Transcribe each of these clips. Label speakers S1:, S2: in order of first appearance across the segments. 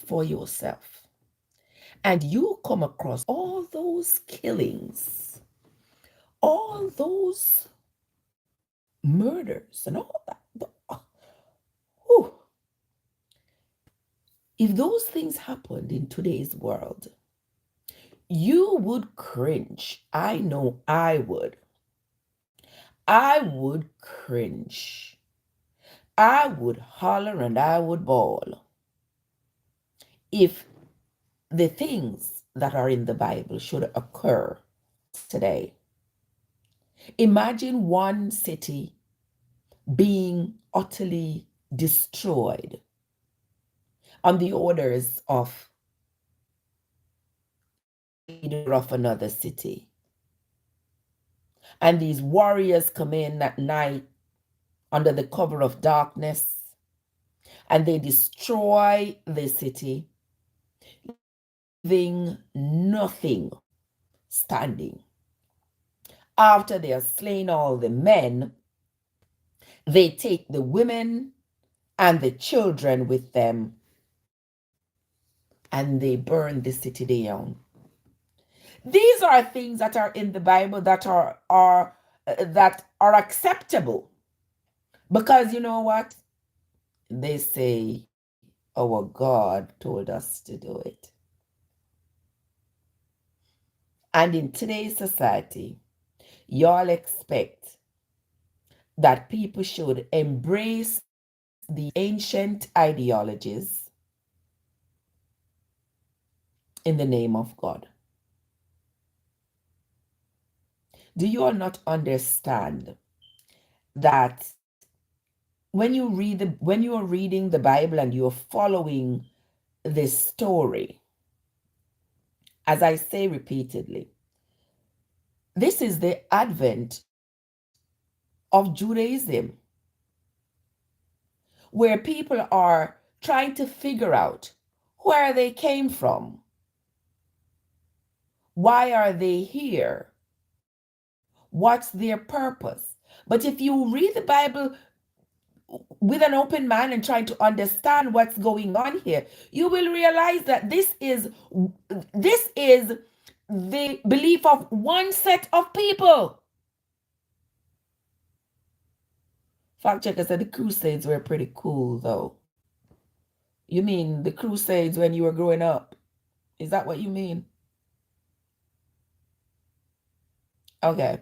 S1: for yourself and you come across all those killings, all those murders, and all that, whew, if those things happened in today's world, you would cringe. I know I would. I would cringe. I would holler and I would bawl if the things that are in the Bible should occur today. Imagine one city being utterly destroyed on the orders of leader of another city. And these warriors come in at night under the cover of darkness and they destroy the city, leaving nothing standing. After they have slain all the men, they take the women and the children with them and they burn the city down. These are things that are in the Bible that are acceptable, because you know what? They say our God told us to do it. And in today's society, y'all expect that people should embrace the ancient ideologies in the name of God. Do you all not understand that when you are reading the Bible and you're following this story, as I say repeatedly, this is the advent of Judaism, where people are trying to figure out where they came from. Why are they here? What's their purpose? But if you read the Bible with an open mind and trying to understand what's going on here, you will realize that this is the belief of one set of people. Fact checker said the Crusades were pretty cool, though. You mean the Crusades when you were growing up? Is that what you mean? Okay.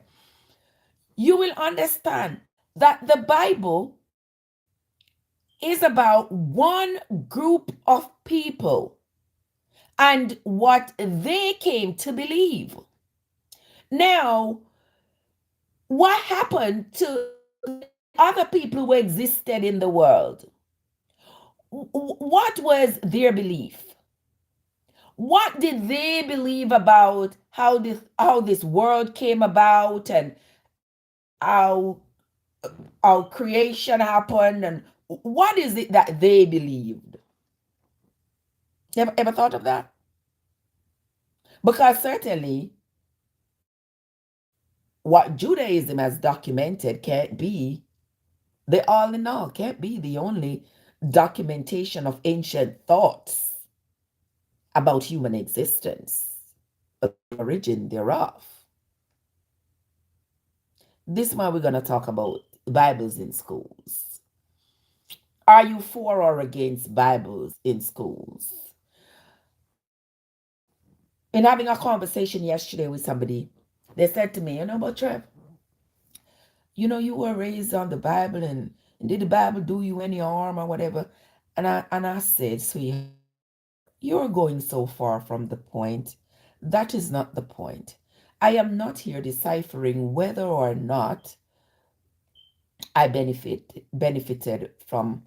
S1: You will understand that the Bible is about one group of people and what they came to believe. Now, what happened to other people who existed in the world? What was their belief? What did they believe about how this world came about and how creation happened, and what is it that they believed? Ever thought of that? Because certainly what Judaism has documented can't be the all in all, can't be the only documentation of ancient thoughts about human existence, the origin thereof. This month we're going to talk about Bibles in schools. Are you for or against Bibles in schools? In having a conversation yesterday with somebody, they said to me, but Trev, you were raised on the Bible, and did the Bible do you any harm or whatever? And I said, sweetheart, you're going so far from the point. That is not the point. I am not here deciphering whether or not I benefited from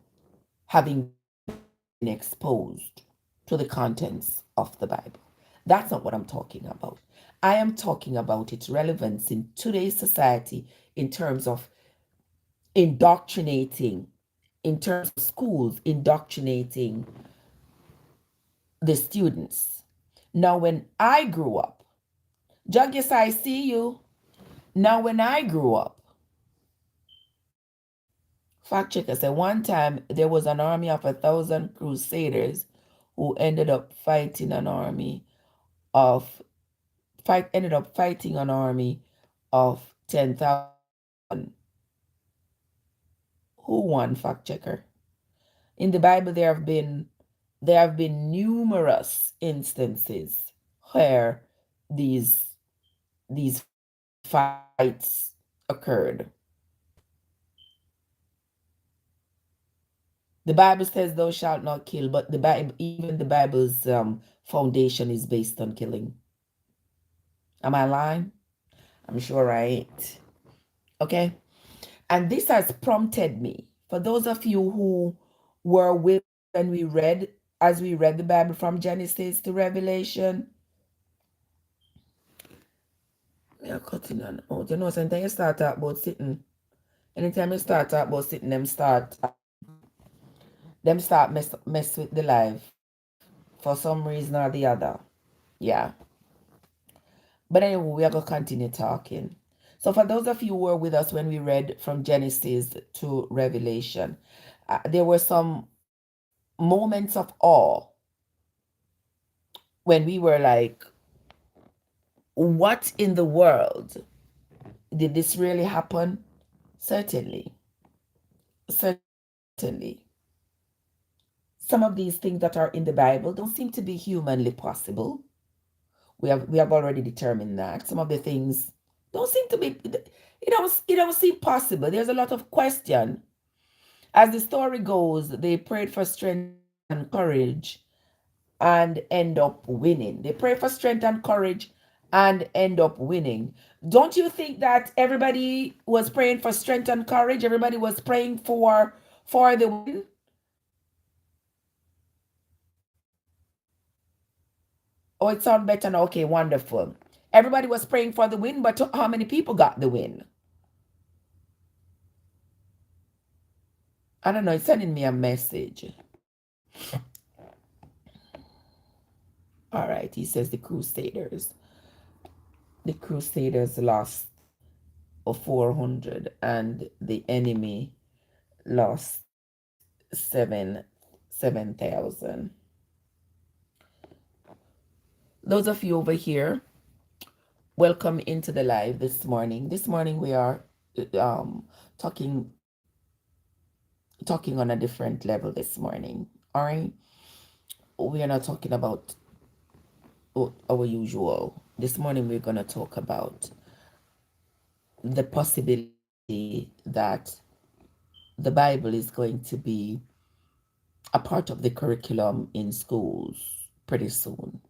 S1: having been exposed to the contents of the Bible. That's not what I'm talking about. I am talking about its relevance in today's society in terms of indoctrinating, in terms of schools indoctrinating the students. Now, when I grew up, Juggies, I see you. Now, when I grew up, fact checker said one time there was an army of 1,000 crusaders who of ended up fighting an army of 10,000. Who won, fact checker? In the Bible there have been numerous instances where these these fights occurred. The Bible says thou shalt not kill, but even the Bible's foundation is based on killing. Am I lying? I'm sure I ain't. Okay? And this has prompted me. For those of you who were with when as we read the Bible from Genesis to Revelation, we are cutting on out. You know, sometimes you start talk about sitting. Anytime you start talk about sitting, them start mess with the life for some reason or the other. Yeah. But anyway, we are going to continue talking. So for those of you who were with us when we read from Genesis to Revelation, there were some moments of awe when we were like, what in the world? Did this really happen? Certainly. Certainly. Some of these things that are in the Bible don't seem to be humanly possible. We have already determined that. Some of the things don't seem to be, it don't seem possible. There's a lot of question. As the story goes, they prayed for strength and courage and end up winning. They pray for strength and courage and end up winning. Don't you think that everybody was praying for strength and courage? Everybody was praying for the win? Oh, it sounds better now. Okay, wonderful. Everybody was praying for the win, but how many people got the win? I don't know. It's sending me a message. All right, he says the Crusaders lost 400 and the enemy lost 7,000. Those of you over here, welcome into the live this morning. This morning we are talking on a different level this morning. All right, we are not talking about our usual. This morning we're going to talk about the possibility that the Bible is going to be a part of the curriculum in schools pretty soon.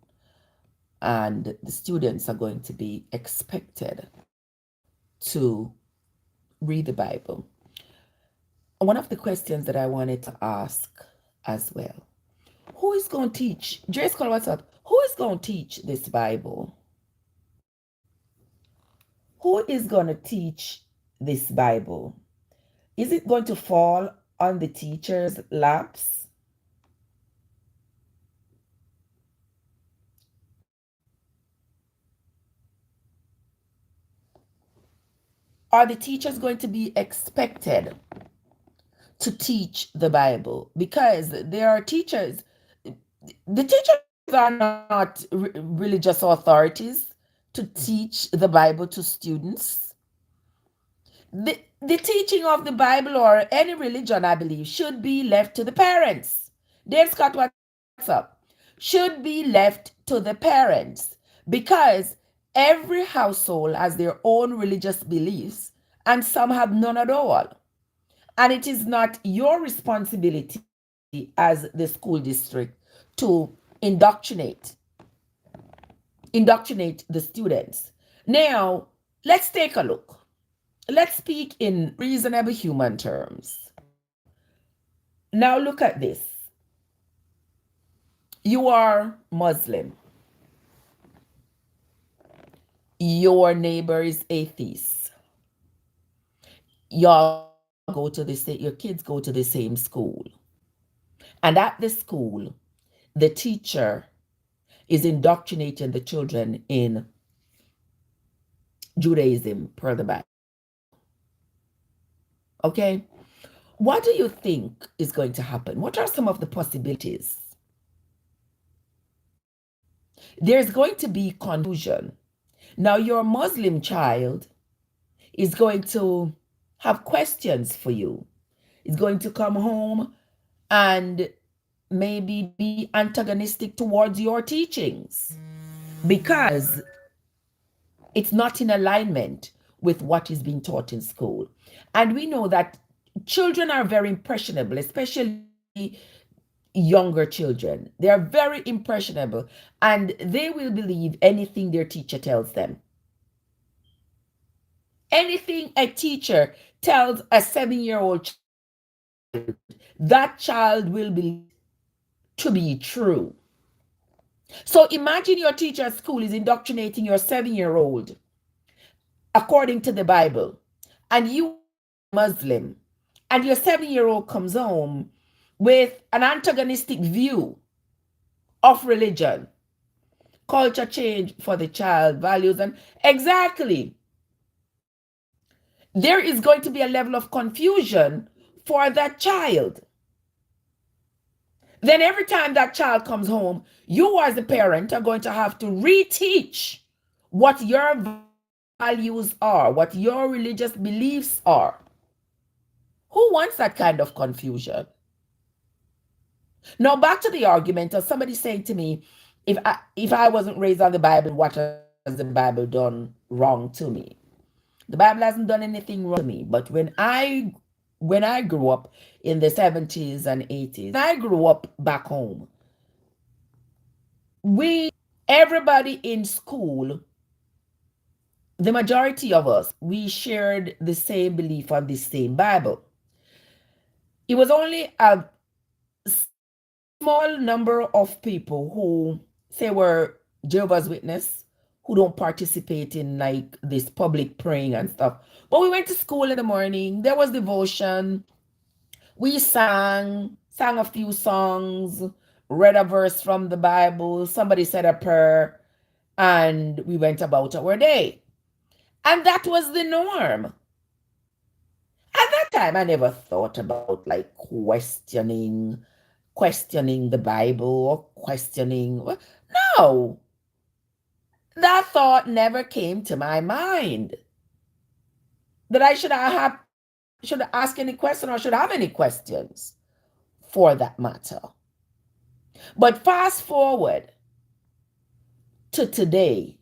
S1: And the students are going to be expected to read the Bible. One of the questions that I wanted to ask as well, who is going to teach? Jay Scholar, what's up? Who is going to teach this Bible? Who is going to teach this Bible? Is it going to fall on the teacher's laps? Are the teachers going to be expected to teach the Bible? Because there are teachers, the teachers are not religious authorities to teach the Bible to students. The teaching of the Bible or any religion, I believe, should be left to the parents. Dave Scott, what's up? Should be left to the parents because every household has their own religious beliefs and some have none at all. And it is not your responsibility as the school district to indoctrinate the students. Now, let's take a look. Let's speak in reasonable human terms. Now, look at this. You are Muslim. Your neighbor is atheist. Your kids go to the same school. And at the school, the teacher is indoctrinating the children in Judaism per the Bible. Okay? What do you think is going to happen? What are some of the possibilities? there's going to be confusion. Now, your Muslim child is going to have questions for you. Is going to come home and maybe be antagonistic towards your teachings because it's not in alignment with what is being taught in school. And we know that children are very impressionable, especially younger children. They are very impressionable and they will believe anything their teacher tells them. Anything a teacher tells a 7-year-old child, that child will believe to be true. So imagine your teacher at school is indoctrinating your 7-year-old according to the Bible, and you are Muslim, and your 7-year-old comes home with an antagonistic view of religion, culture change for the child, values, and exactly. There is going to be a level of confusion for that child. Then every time that child comes home, you as a parent are going to have to reteach what your values are, what your religious beliefs are. Who wants that kind of confusion? Now, back to the argument of somebody saying to me, if I wasn't raised on the Bible, what has the Bible done wrong to me? The Bible hasn't done anything wrong to me. But when I grew up in the 70s and 80s, I grew up back home. Everybody in school, the majority of us, we shared the same belief on the same Bible. It was only a small number of people who say were Jehovah's Witness, who don't participate in like this public praying and stuff. But we went to school in the morning. There was devotion. We sang a few songs, read a verse from the Bible. Somebody said a prayer, and we went about our day. And that was the norm. At that time, I never thought about like questioning the Bible or questioning. No, that thought never came to my mind. That I should ask any question or should have any questions for that matter. But fast forward to today,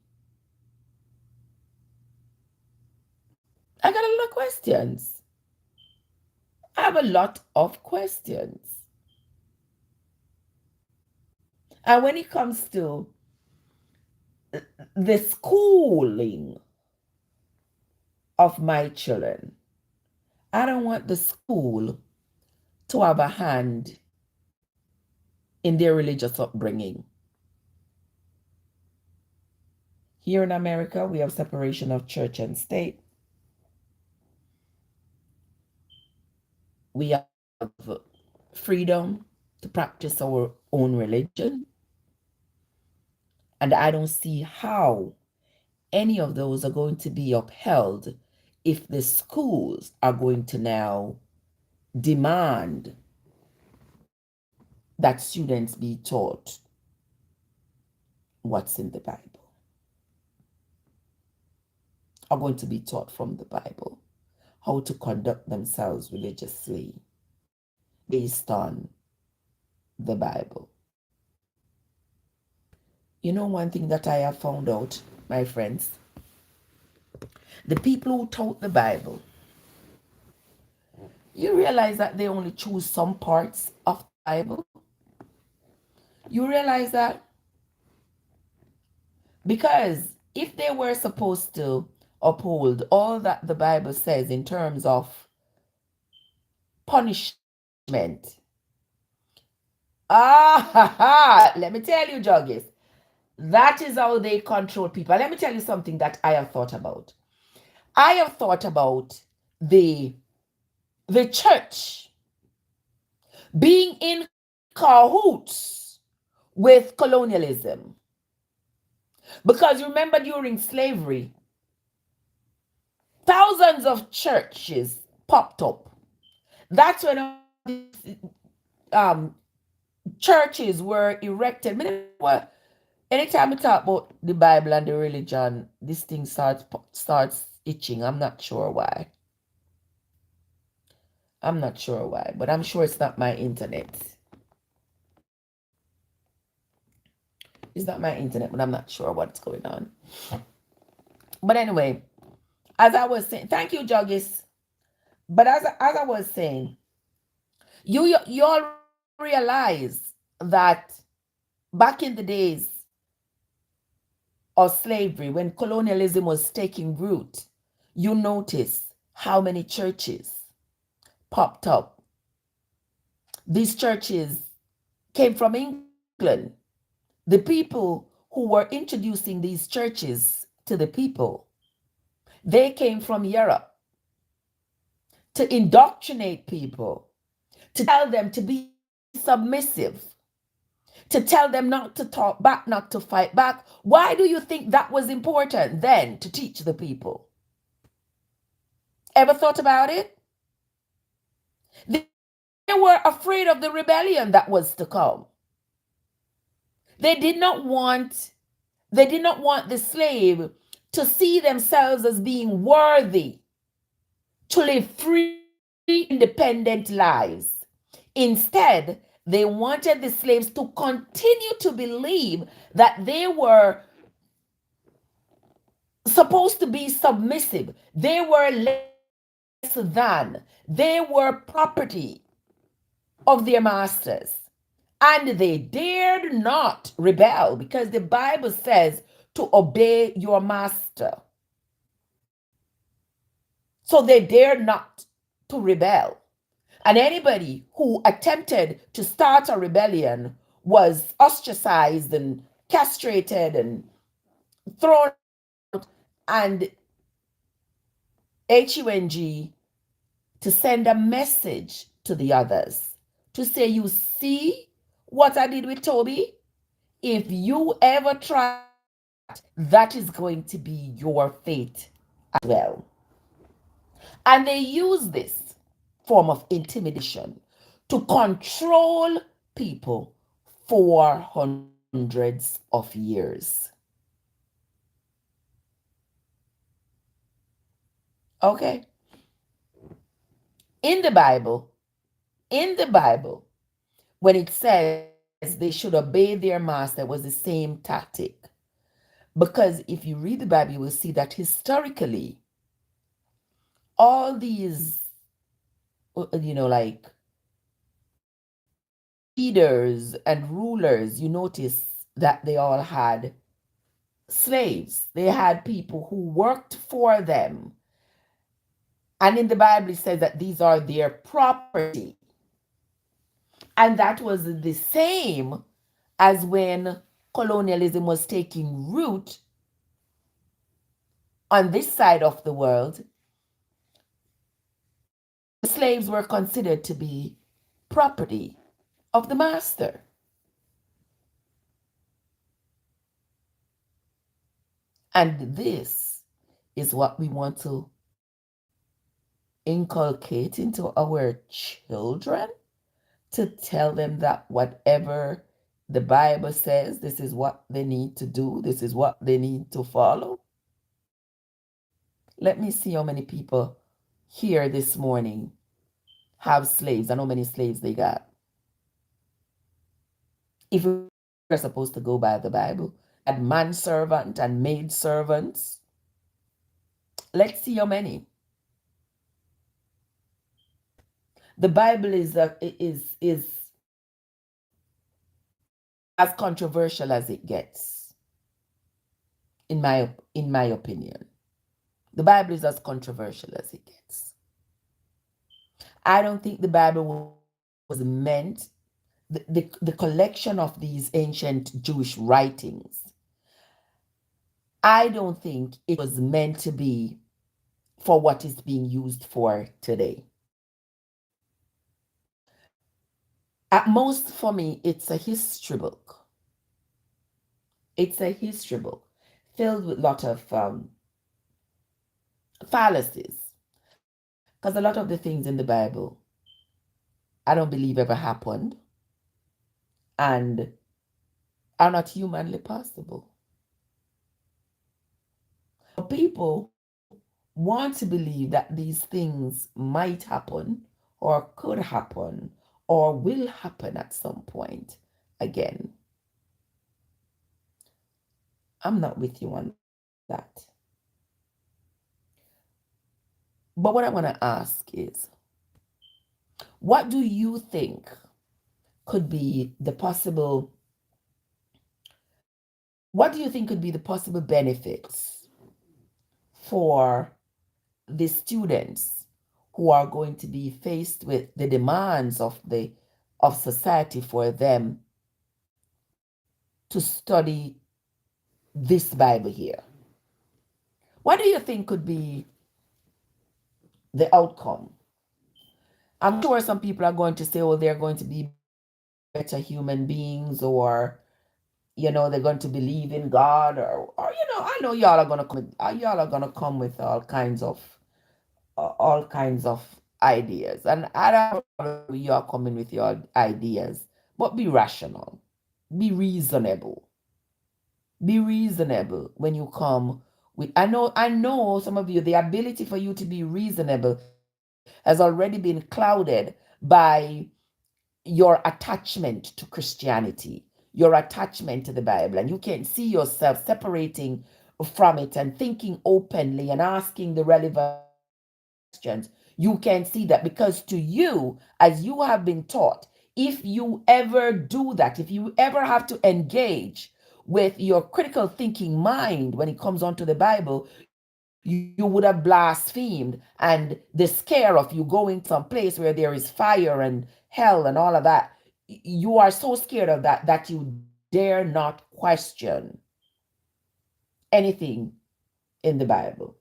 S1: I got a lot of questions. I have a lot of questions. And when it comes to the schooling of my children, I don't want the school to have a hand in their religious upbringing. Here in America, we have separation of church and state. We have freedom to practice our own religion. And I don't see how any of those are going to be upheld if the schools are going to now demand that students be taught what's in the Bible, are going to be taught from the Bible how to conduct themselves religiously based on the Bible. You know, one thing that I have found out, my friends, the people who taught the Bible, you realize that they only choose some parts of the Bible. You realize that? Because if they were supposed to uphold all that the Bible says in terms of punishment, let me tell you, Juggies, that is how they control people. Let me tell you something that I have thought about. I have thought about the church being in cahoots with colonialism. Because remember, during slavery, thousands of churches popped up. That's when churches were erected. Anytime we talk about the Bible and the religion, this thing starts itching. I'm not sure why. I'm not sure why, but I'm sure it's not my internet. It's not my internet, but I'm not sure what's going on. But anyway, as I was saying, thank you, Joggis. But as I was saying, you all realize that back in the days of slavery, when colonialism was taking root, you notice how many churches popped up. These churches came from England. The people who were introducing these churches to the people, they came from Europe to indoctrinate people, to tell them to be submissive, to tell them not to talk back, not to fight back. Why do you think that was important then to teach the people? Ever thought about it? They were afraid of the rebellion that was to come. They did not want the slave to see themselves as being worthy to live free, independent lives. Instead, they wanted the slaves to continue to believe that they were supposed to be submissive. They were less than. They were property of their masters. And they dared not rebel because the Bible says to obey your master. So they dared not to rebel. And anybody who attempted to start a rebellion was ostracized and castrated and thrown out, and HUNG to send a message to the others to say, you see what I did with Toby? If you ever try that, that is going to be your fate as well. And they use this form of intimidation to control people for hundreds of years. Okay? In the Bible, when it says they should obey their master, it was the same tactic. Because if you read the Bible, you will see that historically, all these, like leaders and rulers, you notice that they all had slaves. They had people who worked for them. And in the Bible, it says that these are their property. And that was the same as when colonialism was taking root on this side of the world. The slaves were considered to be property of the master. And this is what we want to inculcate into our children, to tell them that whatever the Bible says, this is what they need to do, this is what they need to follow. Let me see how many people here this morning have slaves and how many slaves they got. If we're supposed to go by the Bible, and manservant and maid servants, let's see how many. The Bible is as controversial as it gets, in my opinion. The Bible is as controversial as it gets. I don't think the Bible was meant, the collection of these ancient Jewish writings, I don't think it was meant to be for what is being used for today. At most, for me, it's a history book. It's a history book filled with a lot of fallacies. Because a lot of the things in the Bible, I don't believe ever happened. And are not humanly possible. People want to believe that these things might happen or could happen or will happen at some point. Again, I'm not with you on that. But what I want to ask is, what do you think could be the possible what do you think could be the possible benefits for the students who are going to be faced with the demands of society for them to study this Bible here? What do you think could be the outcome? I'm sure some people are going to say, oh, they're going to be better human beings, or they're going to believe in God, or I know y'all are gonna come with all kinds of ideas, and I don't have a problem with y'all coming with your ideas, but be rational, be reasonable, be reasonable when you come with. I know some of you, the ability for you to be reasonable has already been clouded by your attachment to Christianity, your attachment to the Bible, and you can't see yourself separating from it and thinking openly and asking the relevant questions. You can see that because to you, as you have been taught, if you ever do that, if you ever have to engage with your critical thinking mind when it comes onto the Bible, you would have blasphemed, and the scare of you going some place where there is fire and hell and all of that, you are so scared of that that you dare not question anything in the Bible.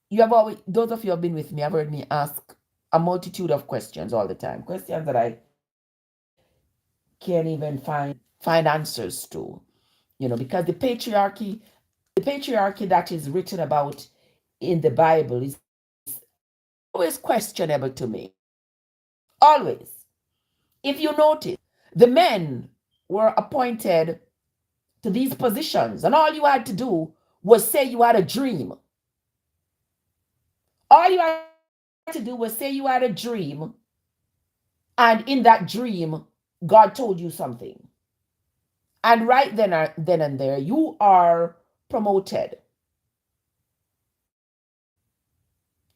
S1: You have always, those of you who have been with me, have heard me ask a multitude of questions all the time, questions that I can't even find answers to, because the patriarchy that is written about in the Bible is always questionable to me. Always. If you notice, the men were appointed to these positions, and all you had to do was say you had a dream. All you had to do was say you had a dream, and in that dream, God told you something. And right then and there, you are promoted.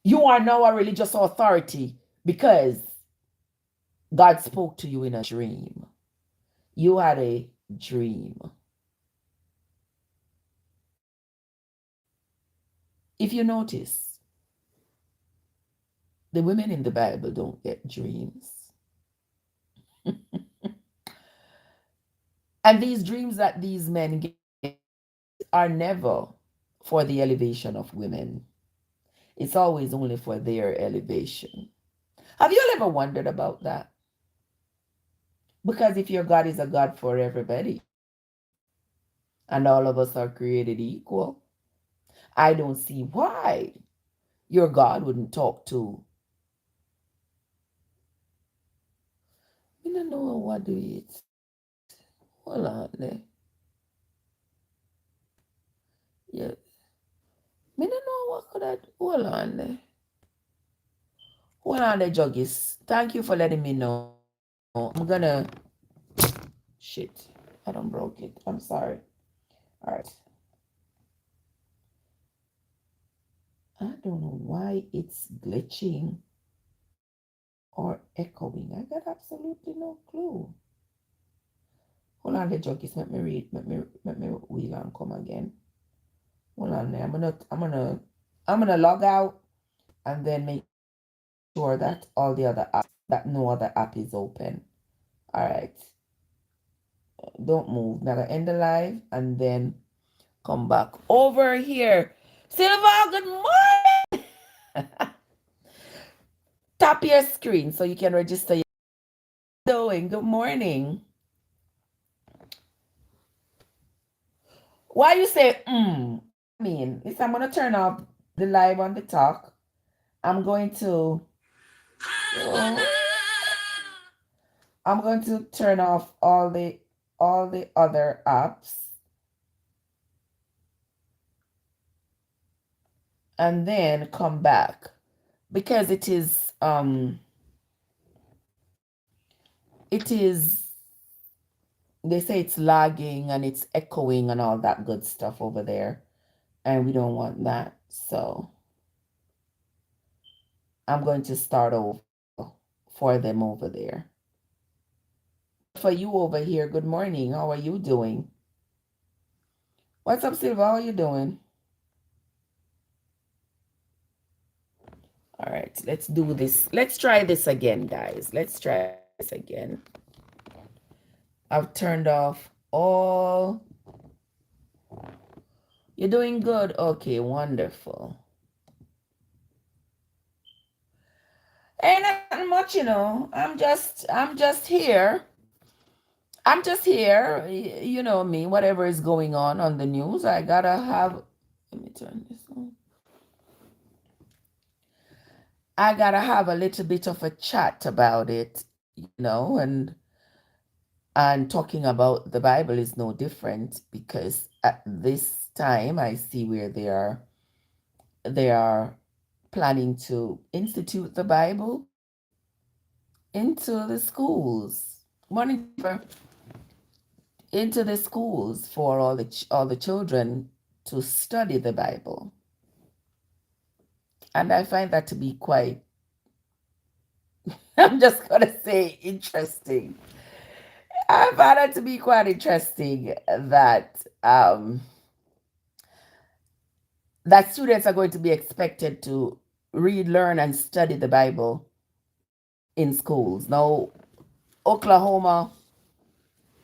S1: You are now a religious authority because God spoke to you in a dream. You had a dream. If you notice, the women in the Bible don't get dreams. And these dreams that these men get are never for the elevation of women. It's always only for their elevation. Have you ever wondered about that? Because if your God is a God for everybody, and all of us are created equal, I don't see why your God wouldn't talk to. I don't know what do it. Hold on there. Yeah. I don't know what could I do. Hold on there. Hold on there, Juggies. Thank you for letting me know. I'm gonna shit. I don't broke it. I'm sorry. All right. I don't know why it's glitching or echoing. I got absolutely no clue. Hold on there, Juggies. Let me read. Let me wheel and come again. Hold on there. I'm gonna log out and then make sure that all the other apps, that no other app is open. All right. Don't move. Now I end the live and then come back over here. Silva, good morning. Tap your screen so you can register. Doing good morning. Why you say I mean, if I'm gonna turn off the live on the talk, I'm going to oh, I'm going to turn off all the all the other apps and then come back because it is they say it's lagging and it's echoing and all that good stuff over there, and we don't want that. So I'm going to start over for them over there. For you over here, good morning. How are you doing? What's up, Silva? How are you doing? All right, let's do this. Let's try this again, guys. Let's try this again. I've turned off all. You're doing good. Okay, wonderful. Ain't nothing much, you know. I'm just here. I'm just here. You know me, whatever is going on the news, I gotta have. Let me turn this on. I gotta have a little bit of a chat about it, you know, and talking about the Bible is no different because at this time I see where they are planning to institute the Bible into the schools. Morning, into the schools for all the children to study the Bible. And I find that to be quite, I'm just going to say interesting. I find that to be quite interesting that students are going to be expected to read, learn, and study the Bible in schools. Now, Oklahoma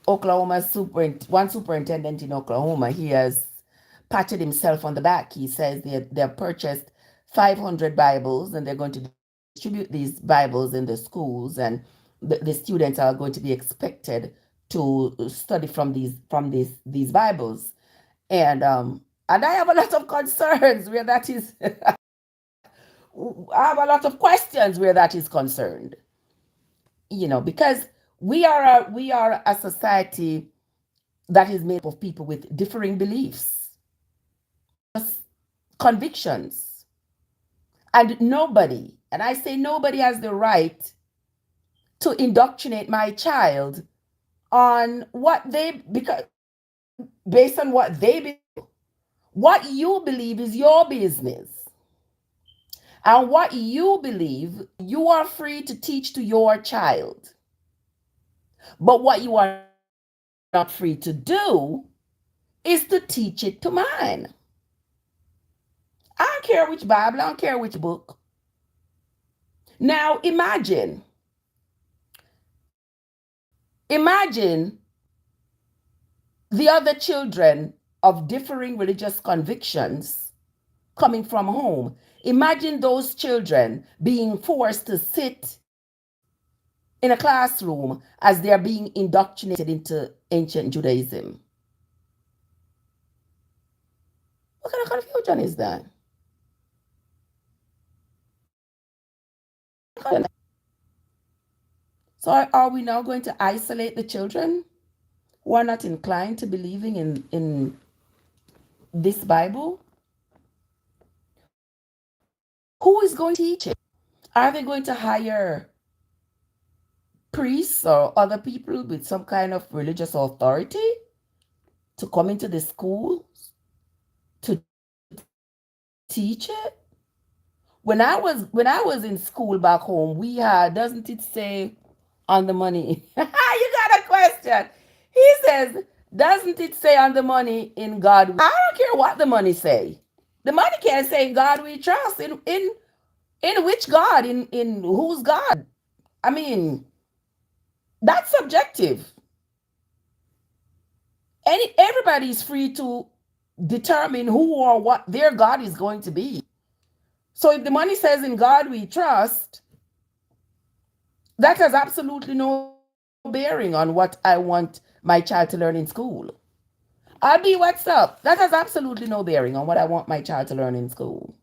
S1: one superintendent in Oklahoma, he has patted himself on the back. He says they have purchased 500 Bibles and they're going to distribute these Bibles in the schools, and the students are going to be expected to study from these Bibles. And I have a lot of concerns where that is. I have a lot of questions where that is concerned. You know, because we are a society that is made up of people with differing beliefs, convictions, and nobody, and I say nobody, has the right to indoctrinate my child on what they because based on what they believe. What you believe is your business. And what you believe, you are free to teach to your child. But what you are not free to do is to teach it to mine. I don't care which Bible, I don't care which book. Now imagine the other children of differing religious convictions coming from home. Imagine those children being forced to sit in a classroom as they are being indoctrinated into ancient Judaism. What kind of confusion is that? So are we now going to isolate the children who are not inclined to believing in this Bible? Who is going to teach it? Are they going to hire priests or other people with some kind of religious authority to come into the schools to teach it? When I was in school back home, we had, doesn't it say on the money? You got a question. He says, doesn't it say on the money, in God? I don't care what the money say. The money can't say in God we trust. In which God? In whose God? I mean, that's subjective. Everybody is free to determine who or what their God is going to be. So if the money says in God we trust, that has absolutely no bearing on what I want my child to learn in school. Abby, what's up? That has absolutely no bearing on what I want my child to learn in school.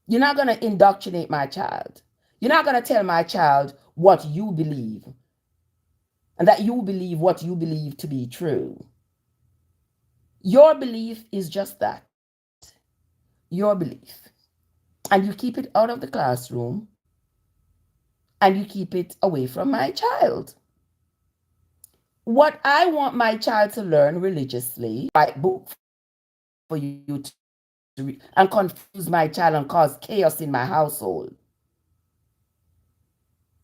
S1: You're not going to indoctrinate my child. You're not going to tell my child what you believe, and that you believe what you believe to be true. Your belief is just that, your belief. And you keep it out of the classroom, and you keep it away from my child. What I want my child to learn religiously, write book for you to read, and confuse my child and cause chaos in my household.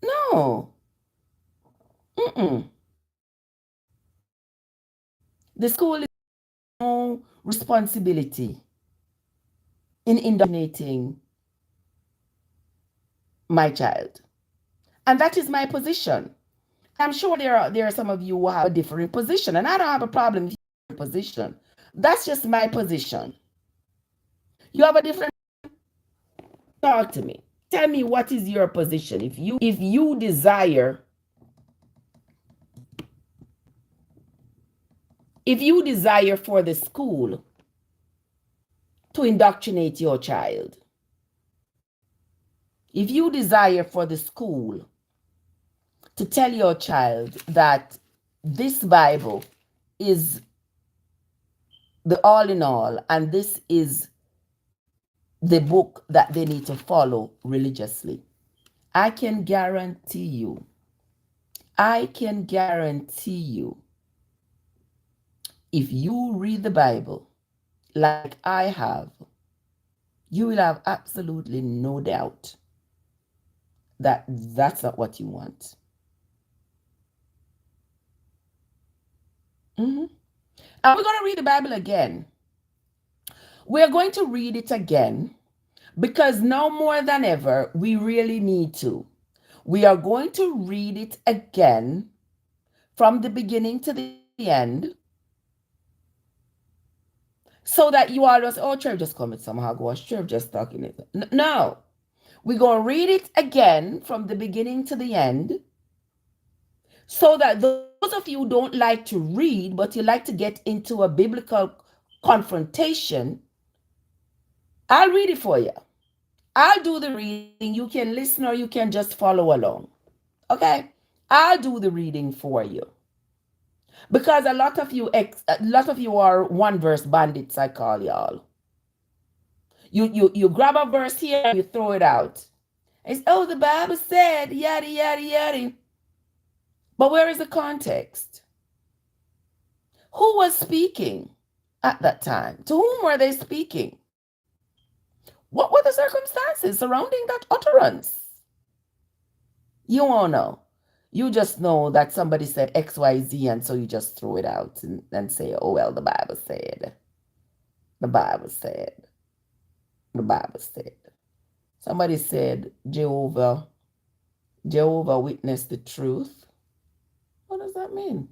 S1: No. Mm-mm. The school is no responsibility in indoctrinating my child. And that is my position. I'm sure there are some of you who have a different position, and I don't have a problem with your position. That's just my position. You have a different, talk to me. Tell me, what is your position? If you desire for the school to indoctrinate your child, if you desire for the school to tell your child that this Bible is the all in all, and this is the book that they need to follow religiously, I can guarantee you, if you read the Bible like I have, you will have absolutely no doubt that that's not what you want. And we're going to read the Bible again. We're going to read it again because now more than ever, we really need to. We are going to read it again from the beginning to the end so that you all just, oh, Trev just coming somehow, gosh, Trev just talking it. No, we're going to read it again from the beginning to the end so that those of you who don't like to read, but you like to get into a biblical confrontation, I'll read it for you. I'll do the reading. You can listen or you can just follow along. Okay? I'll do the reading for you. Because a lot of you are one verse bandits, I call y'all. You grab a verse here and you throw it out. It's, oh, the Bible said, yada, yada, yada. But where is the context? Who was speaking at that time? To whom were they speaking? What were the circumstances surrounding that utterance? You won't know. You just know that somebody said XYZ, and so you just throw it out and say, oh, well, the Bible said. The Bible said. The Bible said. Somebody said, Jehovah witnessed the truth. What does that mean?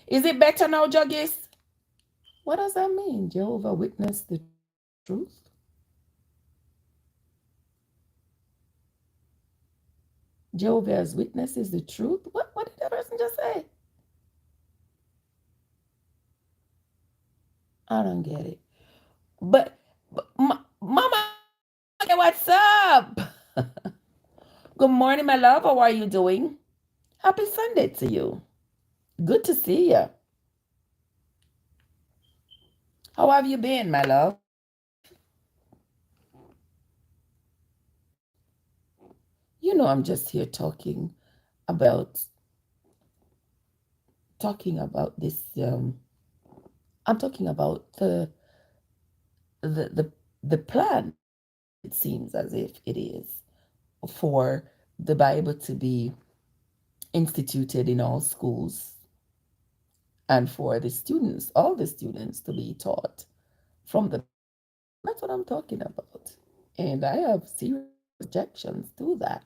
S1: Is it better now, Juggies? What does that mean? Jehovah witnessed the truth? Jehovah's Witness is the truth? What did that person just say? I don't get it. But Mama, what's up? Good morning, my love. How are you doing? Happy Sunday to you. Good to see you. How have you been, my love? You know, I'm just here talking about this. I'm talking about the plan. It seems as if it is for the Bible to be instituted in all schools and for the students, all the students, to be taught from the. That's what I'm talking about. And I have serious objections to that.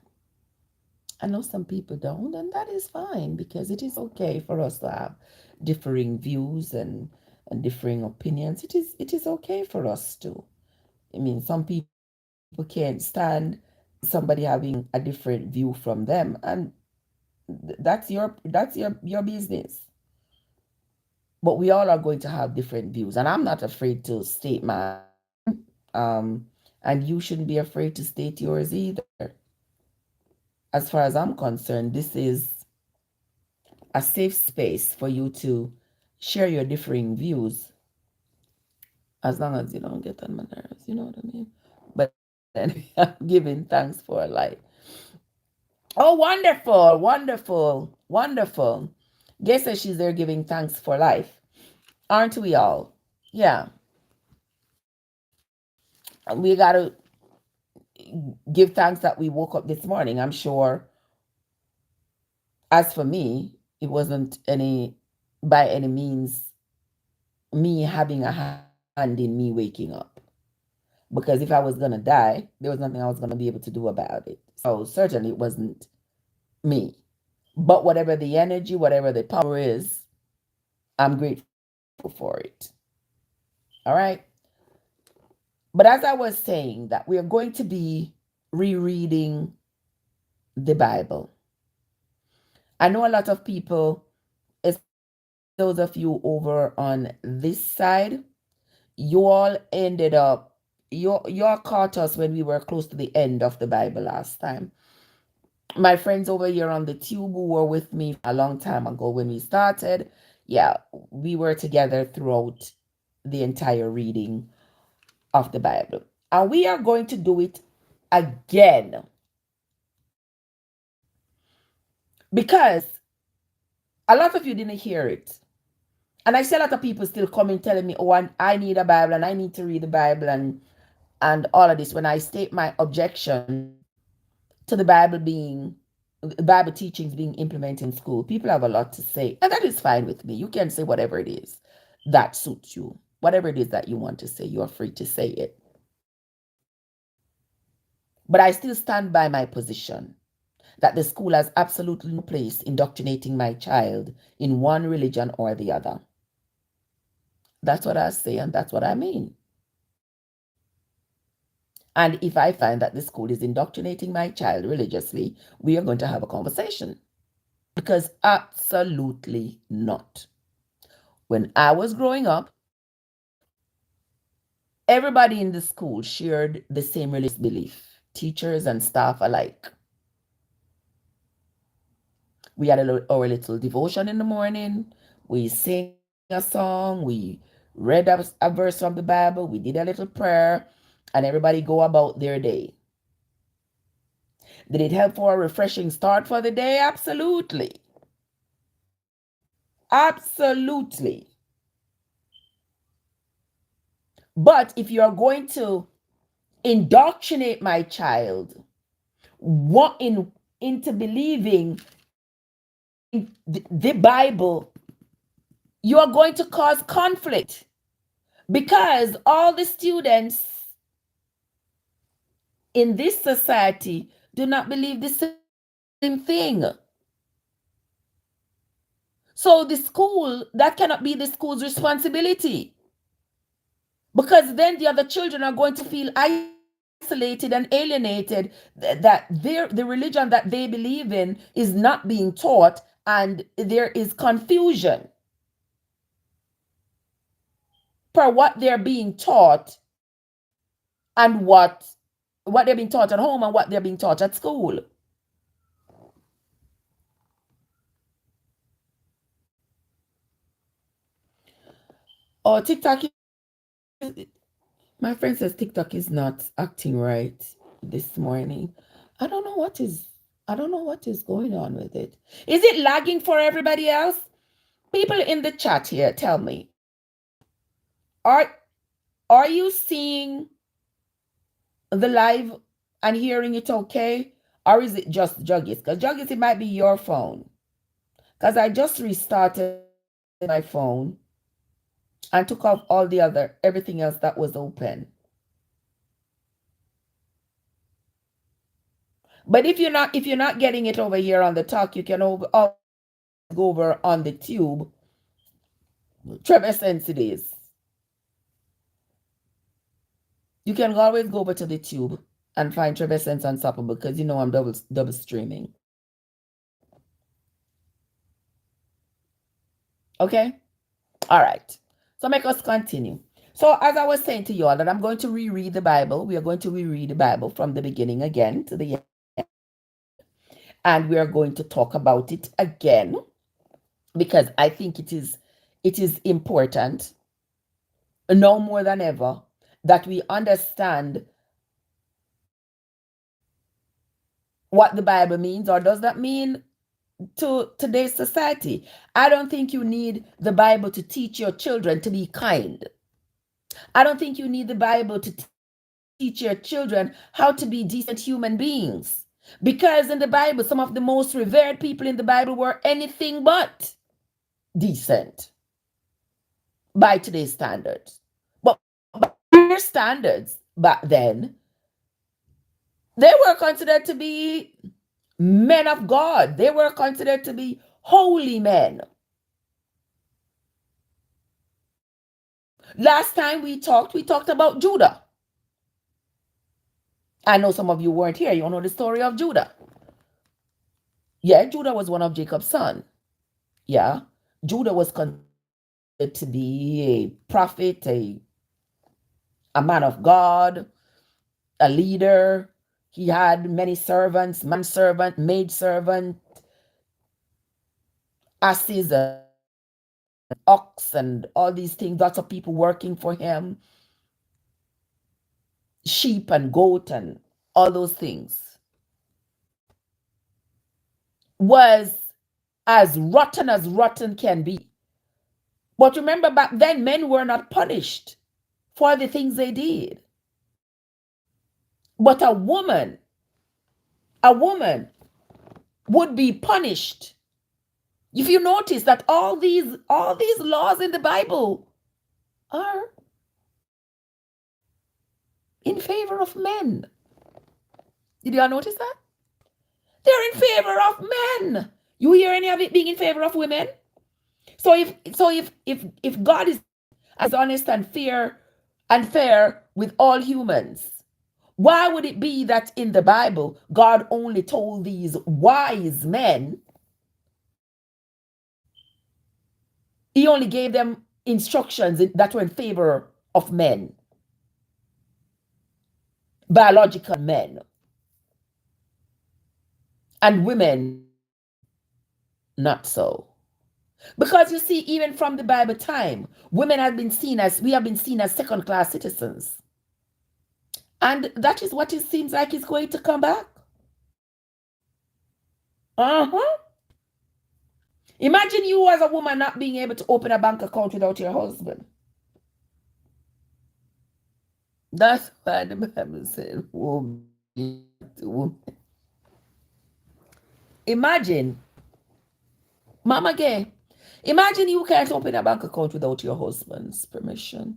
S1: I know some people don't, and that is fine because it is okay for us to have differing views and differing opinions. It is okay for us to. I mean, some people can't stand somebody having a different view from them, and that's your business. But we all are going to have different views, and I'm not afraid to state mine. And you shouldn't be afraid to state yours either. as far as I'm concerned, this is a safe space for you to share your differing views, as long as you don't get on my nerves, you know what I mean? But then I'm giving thanks for life. Oh, wonderful, wonderful, wonderful. Guess that she's there giving thanks for life. Aren't we all? Yeah. We got to give thanks that we woke up this morning. I'm sure, as for me, it wasn't any, by any means, me having a hand in me waking up. Because if I was going to die, there was nothing I was going to be able to do about it. So certainly it wasn't me. But whatever the energy, whatever the power is, I'm grateful for it. All right. But as I was saying, that we are going to be rereading the Bible. I know a lot of people, especially those of you over on this side, you all ended up, you all caught us when we were close to the end of the Bible last time. My friends over here on the tube who were with me a long time ago when we started, yeah, we were together throughout the entire reading of the Bible. And we are going to do it again because a lot of you didn't hear it. And I see a lot of people still coming telling me, oh, I need a Bible and I need to read the Bible and all of this. When I state my objection to the Bible teachings being implemented in school, people have a lot to say. And that is fine with me. You can say whatever it is that suits you. Whatever it is that you want to say, you are free to say it. But I still stand by my position that the school has absolutely no place indoctrinating my child in one religion or the other. That's what I say, and that's what I mean. And if I find that the school is indoctrinating my child religiously, we are going to have a conversation. Because absolutely not. When I was growing up, everybody in the school shared the same religious belief, teachers and staff alike. We had our little devotion in the morning. We sang a song. We read a verse from the Bible. We did a little prayer, and everybody go about their day. Did it help for a refreshing start for the day? Absolutely. Absolutely. But if you are going to indoctrinate my child into believing in the Bible, you are going to cause conflict because all the students in this society do not believe the same thing. So the school, that cannot be the school's responsibility, because then the other children are going to feel isolated and alienated, that the religion that they believe in is not being taught, and there is confusion for what they're being taught and what they're being taught at home and what they're being taught at school. Oh, TikTok, my friend says TikTok is not acting right this morning. I don't know what is I don't know what is going on with it. Is it lagging for everybody else? People in the chat here, tell me. Are are you seeing the live and hearing it okay? Or is it just Juggies? Because Juggies, it might be your phone. Because I just restarted my phone and took off all the everything else that was open. But if you're not getting it over here on the talk, you can always go over on the tube. Trev Essesnce it is. You can always go over to the tube and find Trev Essesnce Unstoppable, because you know I'm double streaming. Okay? All right. So make us continue. So as I was saying to you all, that I'm going to reread the Bible. We are going to reread the Bible from the beginning again to the end. And we are going to talk about it again because I think it is important now more than ever that we understand what the Bible means, or does that mean to today's society. I don't think you need the Bible to teach your children to be kind. I don't think you need the Bible to teach your children how to be decent human beings. Because in the Bible, some of the most revered people in the Bible were anything but decent by today's standards. But by their standards back then, they were considered to be men of God. They were considered to be holy men. Last time we talked about Judah. I know some of you weren't here. You know the story of Judah. Yeah, Judah was one of Jacob's sons. Yeah. Judah was considered to be a prophet, a man of God, a leader. He had many servants, manservant, maidservant, asses and ox and all these things, lots of people working for him, sheep and goat and all those things. Was as rotten can be. But remember, back then, men were not punished for the things they did. But a woman would be punished. If you notice that all these laws in the Bible are in favor of men. Did y'all notice that? They're in favor of men. You hear any of it being in favor of women? So if God is honest and fair with all humans, why would it be that in the Bible God only told these wise men, he only gave them instructions that were in favor of men, biological men, and women not so? Because you see, even from the Bible time, we have been seen as second-class citizens. And that is what it seems like is going to come back. Uh-huh. Imagine you as a woman not being able to open a bank account without your husband. That's why the Bible said, woman. Imagine, Mama Gay, imagine you can't open a bank account without your husband's permission,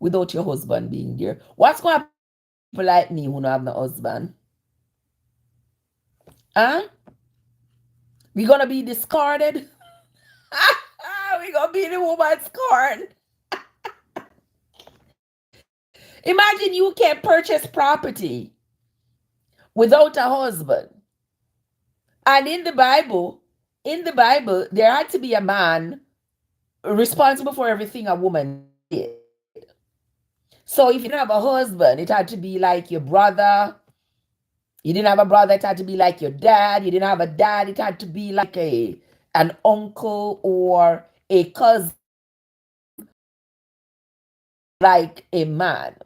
S1: without your husband being there. What's going to happen to people like me who don't have no husband? Huh? We're going to be discarded? We're going to be the woman's card. Imagine you can't purchase property without a husband. And in the Bible, there had to be a man responsible for everything a woman did. So if you didn't have a husband, it had to be like your brother. You didn't have a brother, it had to be like your dad. You didn't have a dad, it had to be like an uncle or a cousin, like a man.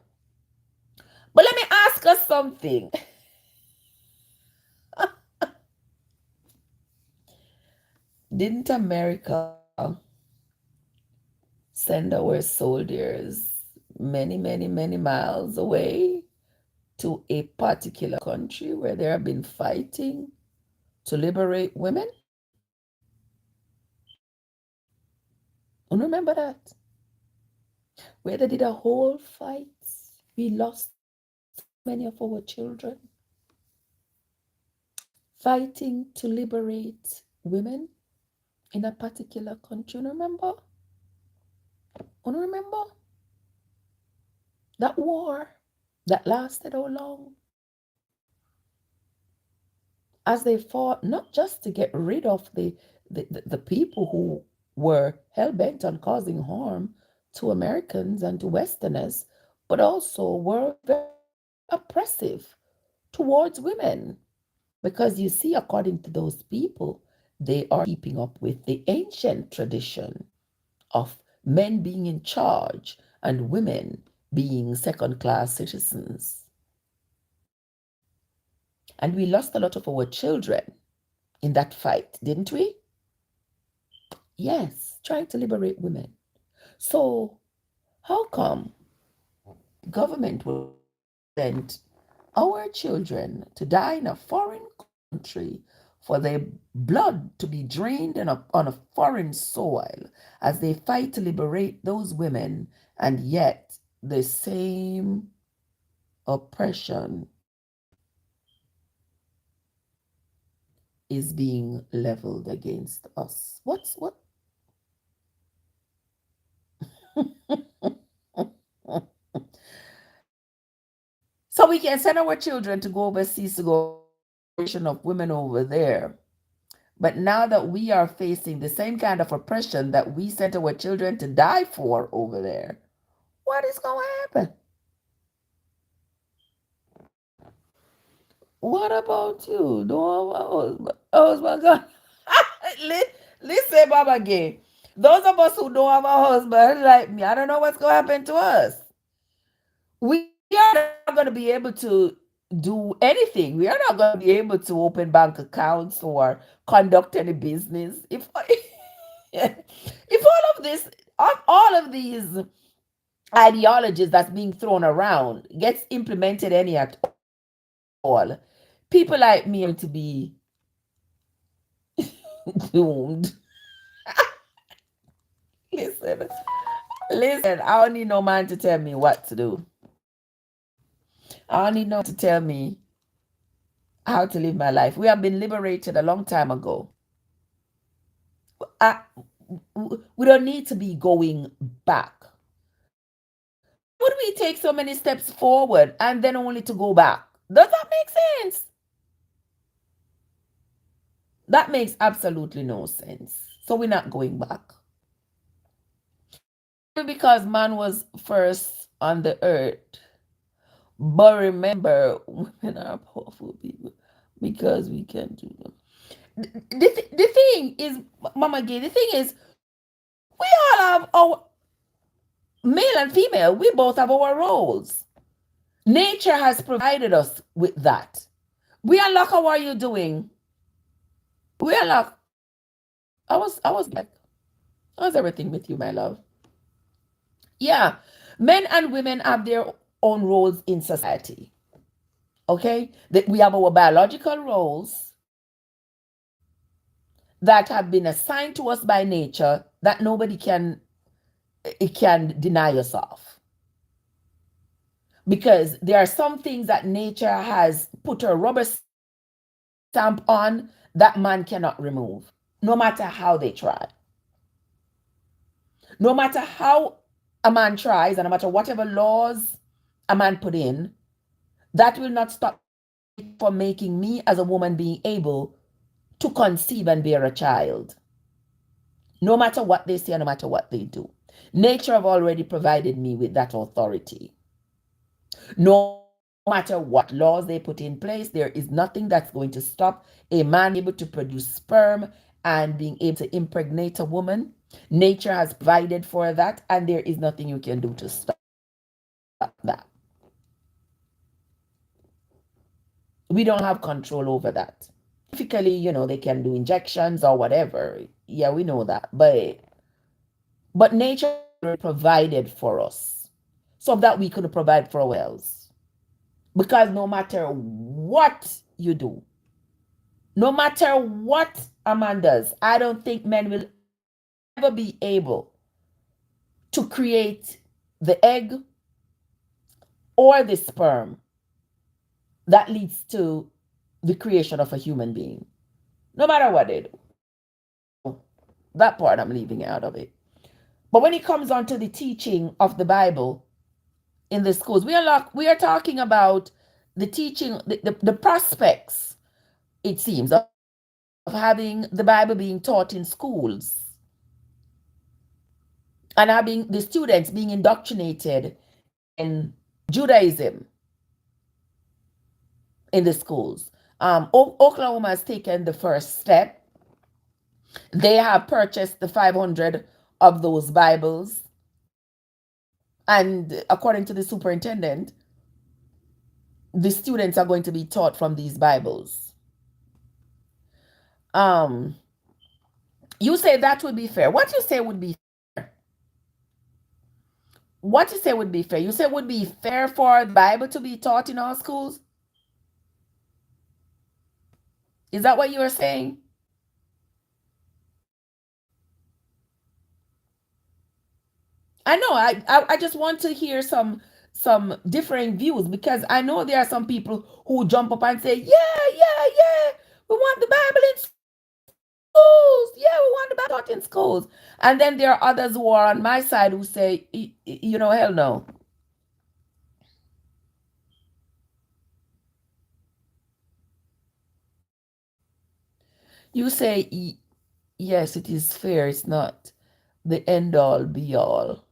S1: But let me ask us something. Didn't America send our soldiers many, many, many miles away to a particular country where they have been fighting to liberate women? Remember that? Where they did a whole fight. We lost many of our children fighting to liberate women in a particular country. Remember? Remember? That war that lasted how long? As they fought not just to get rid of the people who were hell-bent on causing harm to Americans and to Westerners, but also were very oppressive towards women. Because you see, according to those people, they are keeping up with the ancient tradition of men being in charge and women being second class citizens. And we lost a lot of our children in that fight, didn't we? Yes, trying to liberate women. So, how come government will send our children to die in a foreign country for their blood to be drained on a foreign soil as they fight to liberate those women, and yet the same oppression is being leveled against us? What? So we can send our children to go overseas to go of women over there. But now that we are facing the same kind of oppression that we sent our children to die for over there, what is going to happen? What about you? No, husband, God. Listen, Mama Gay. Those of us who don't have a husband like me, I don't know what's going to happen to us. We are not going to be able to do anything. We are not going to be able to open bank accounts or conduct any business. If all of these ideologies that's being thrown around gets implemented any at all, people like me are to be doomed. Listen, I don't need no man to tell me what to do. I don't need no man to tell me how to live my life. We have been liberated a long time ago. I, we don't need to be going back. Would we take so many steps forward and then only to go back? Does that make sense? That makes absolutely no sense. So we're not going back. Because man was first on the earth. But remember, women are powerful people because we can do them. The thing is, Mama Gay, the thing is, we all have our male and female, we both have our roles. Nature has provided us with that. We unlock, how are you doing? We unlock. I was like, how's everything with you, my love? Yeah. Men and women have their own roles in society. Okay? We have our biological roles that have been assigned to us by nature that nobody can deny us of. Because there are some things that nature has put a rubber stamp on that man cannot remove, no matter how they try. No matter how a man tries, and no matter whatever laws a man put in, that will not stop from making me as a woman being able to conceive and bear a child. No matter what they say, no matter what they do. Nature have already provided me with that authority. No matter what laws they put in place, there is nothing that's going to stop a man able to produce sperm and being able to impregnate a woman. Nature has provided for that, and there is nothing you can do to stop that. We don't have control over that. Typically, they can do injections or whatever. Yeah, we know that. But nature provided for us so that we could provide for ourselves. Because no matter what you do, no matter what a man does, I don't think men will ever be able to create the egg or the sperm that leads to the creation of a human being. No matter what they do. That part I'm leaving out of it. But when it comes on to the teaching of the Bible in the schools, we are talking about the teaching, the prospects, it seems, of having the Bible being taught in schools and having the students being indoctrinated in Judaism in the schools. Oklahoma has taken the first step. They have purchased the 500 of those Bibles. And according to the superintendent, the students are going to be taught from these Bibles. Um, you say that would be fair. What you say would be fair? What you say would be fair? You say it would be fair for the Bible to be taught in our schools? Is that what you are saying? I know. I just want to hear some differing views, because I know there are some people who jump up and say, yeah, we want the Bible in schools. Yeah, we want the Bible taught in schools. And then there are others who are on my side who say, hell no. You say, yes, it is fair. It's not the end all be all.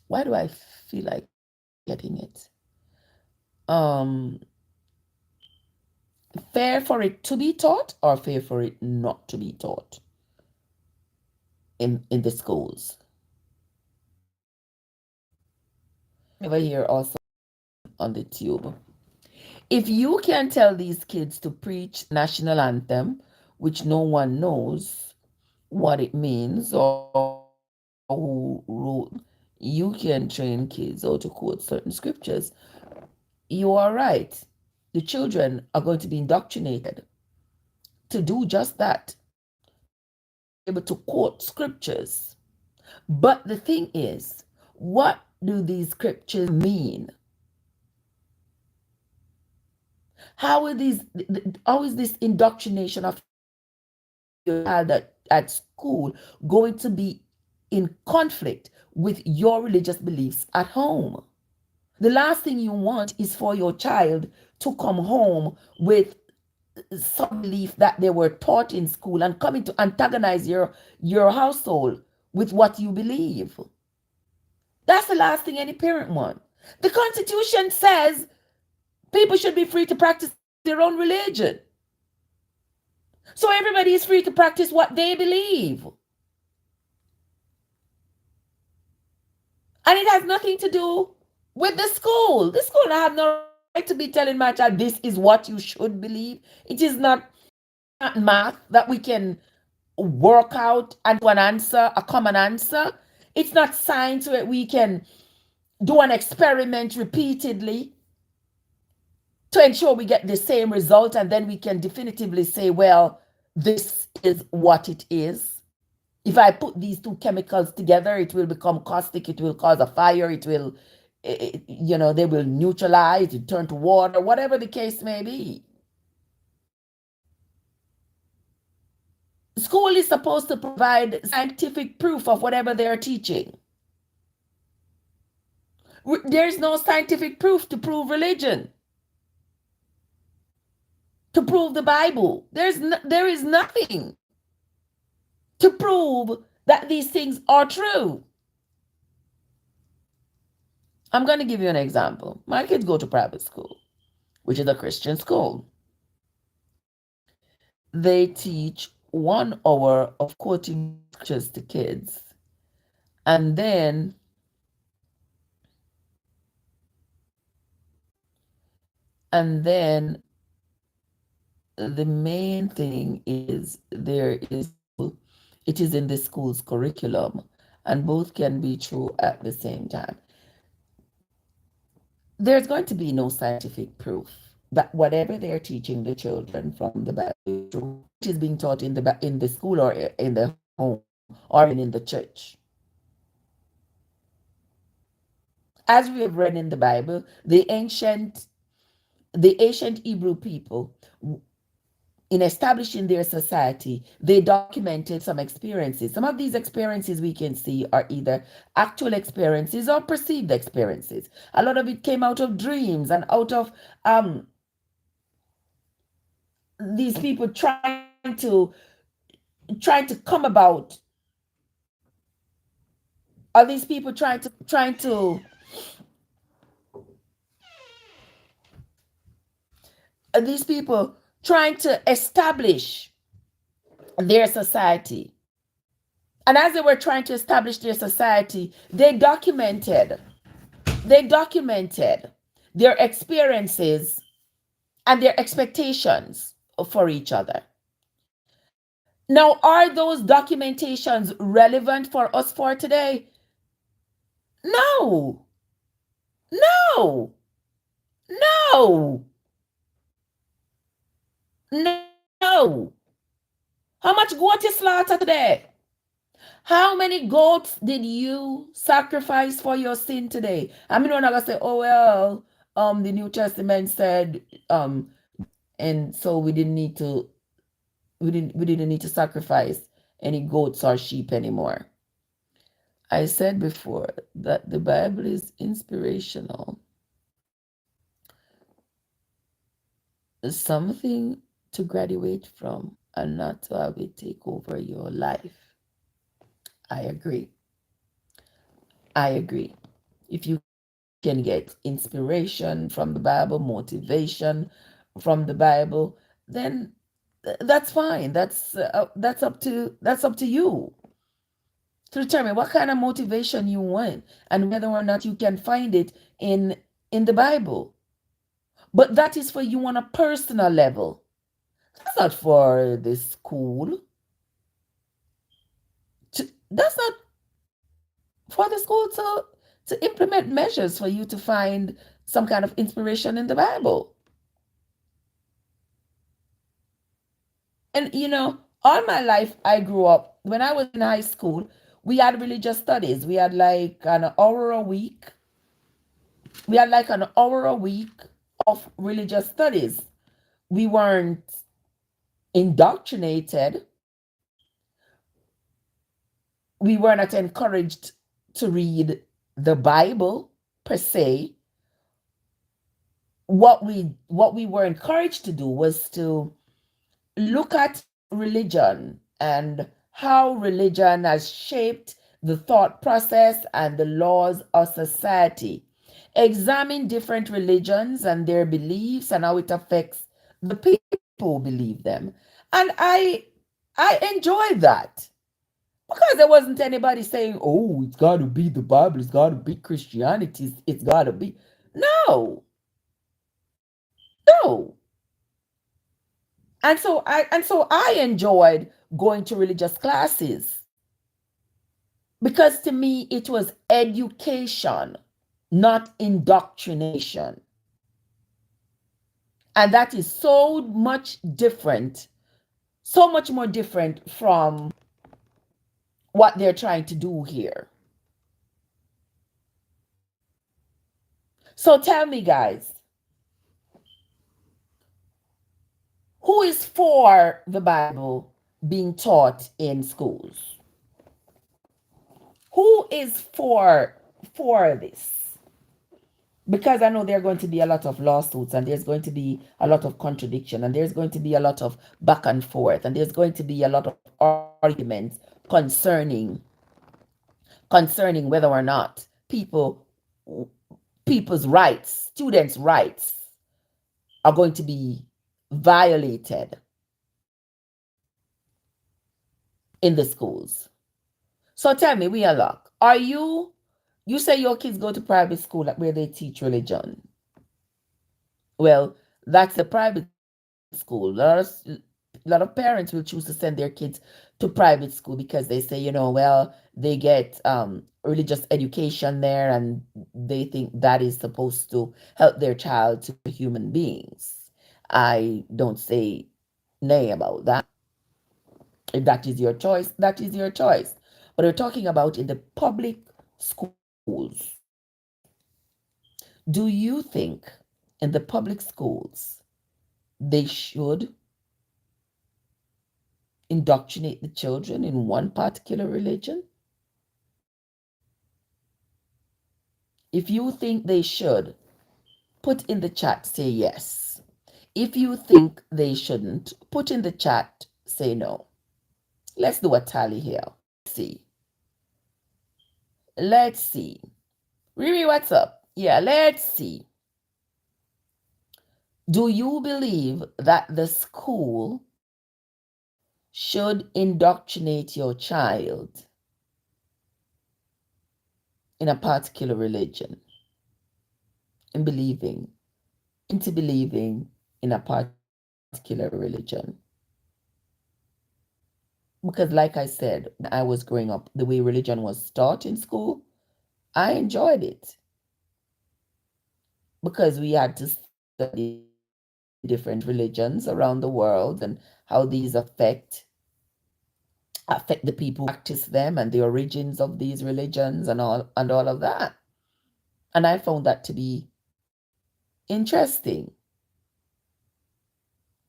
S1: Why do I feel like getting it? Um, Fair for it to be taught, or fair for it not to be taught in the schools? Over here also on the tube. If you can tell these kids to preach national anthem, which no one knows what it means or who wrote, you can train kids how to quote certain scriptures. You are right. The children are going to be indoctrinated to do just that, able to quote scriptures. But the thing is, what do these scriptures mean? How is this indoctrination of your child at school going to be in conflict with your religious beliefs at home? The last thing you want is for your child to come home with some belief that they were taught in school and coming to antagonize your household with what you believe. That's the last thing any parent wants. The Constitution says people should be free to practice their own religion. So everybody is free to practice what they believe. And it has nothing to do with the school. The school have no right to be telling my child this is what you should believe. It is not math that we can work out and do an answer, a common answer. It's not science where we can do an experiment repeatedly to ensure we get the same result, and then we can definitively say, well, this is what it is. If I put these two chemicals together, it will become caustic, it will cause a fire, it will, they will neutralize, it turn to water, whatever the case may be. School is supposed to provide scientific proof of whatever they're teaching. There's no scientific proof to prove religion, to prove the Bible. There is nothing to prove that these things are true. I'm going to give you an example. My kids go to private school, which is a Christian school. They teach 1 hour of quoting scriptures to kids. And then the main thing is it is in the school's curriculum, and both can be true at the same time. There's going to be no scientific proof that whatever they're teaching the children from the Bible is being taught in the school or in the home or in the church. As we have read in the Bible, the ancient Hebrew people, in establishing their society, they documented some experiences. Some of these experiences we can see are either actual experiences or perceived experiences. A lot of it came out of dreams and out of these people trying to come about, are these people trying to these people trying to establish their society. And as they were trying to establish their society, they documented their experiences and their expectations for each other. Now, are those documentations relevant for us for today? No, no, no, no. How much goat you slaughter today? How many goats did you sacrifice for your sin today? I mean, we're not gonna say, oh well, the New Testament said, and so we didn't need to sacrifice any goats or sheep anymore. I said before that the Bible is inspirational. Something to graduate from and not to have it take over your life. I agree. I agree. If you can get inspiration from the Bible, motivation from the Bible, then that's fine. That's up to you to determine what kind of motivation you want and whether or not you can find it in the Bible. But that is for you on a personal level. That's not for the school. That's not for the school to implement measures for you to find some kind of inspiration in the Bible. And all my life I grew up, when I was in high school, we had religious studies. We had like an hour a week. We had like an hour a week of religious studies. We weren't indoctrinated. We were not encouraged to read the Bible per se. What we were encouraged to do was to look at religion and how religion has shaped the thought process and the laws of society. Examine different religions and their beliefs and how it affects the people who believe them. And I enjoyed that because there wasn't anybody saying, "Oh, it's got to be the Bible, it's got to be Christianity, it's got to be." No, no. And so I enjoyed going to religious classes because to me it was education, not indoctrination. And that is so much different, so much more different from what they're trying to do here. So tell me, guys, who is for the Bible being taught in schools? Who is for this? Because I know there are going to be a lot of lawsuits and there's going to be a lot of contradiction and there's going to be a lot of back and forth and there's going to be a lot of arguments concerning whether or not people's rights, students' rights are going to be violated in the schools. So tell me, we unlock. You say your kids go to private school where they teach religion. Well, that's a private school. A lot of parents will choose to send their kids to private school because they say, well, they get religious education there and they think that is supposed to help their child to be human beings. I don't say nay about that. If that is your choice, that is your choice. But we're talking about in the public schools. Do you think in the public schools they should indoctrinate the children in one particular religion? If you think they should, put in the chat, say yes. If you think they shouldn't, put in the chat, say no. Let's do a tally here. Let's see. Let's see. Riri, what's up? Yeah, let's see. Do you believe that the school should indoctrinate your child in a particular religion, in believing, into believing in a particular religion? Because, like I said, when I was growing up, the way religion was taught in school, I enjoyed it because we had to study different religions around the world and how these affect the people who practice them and the origins of these religions and all of that. And I found that to be interesting.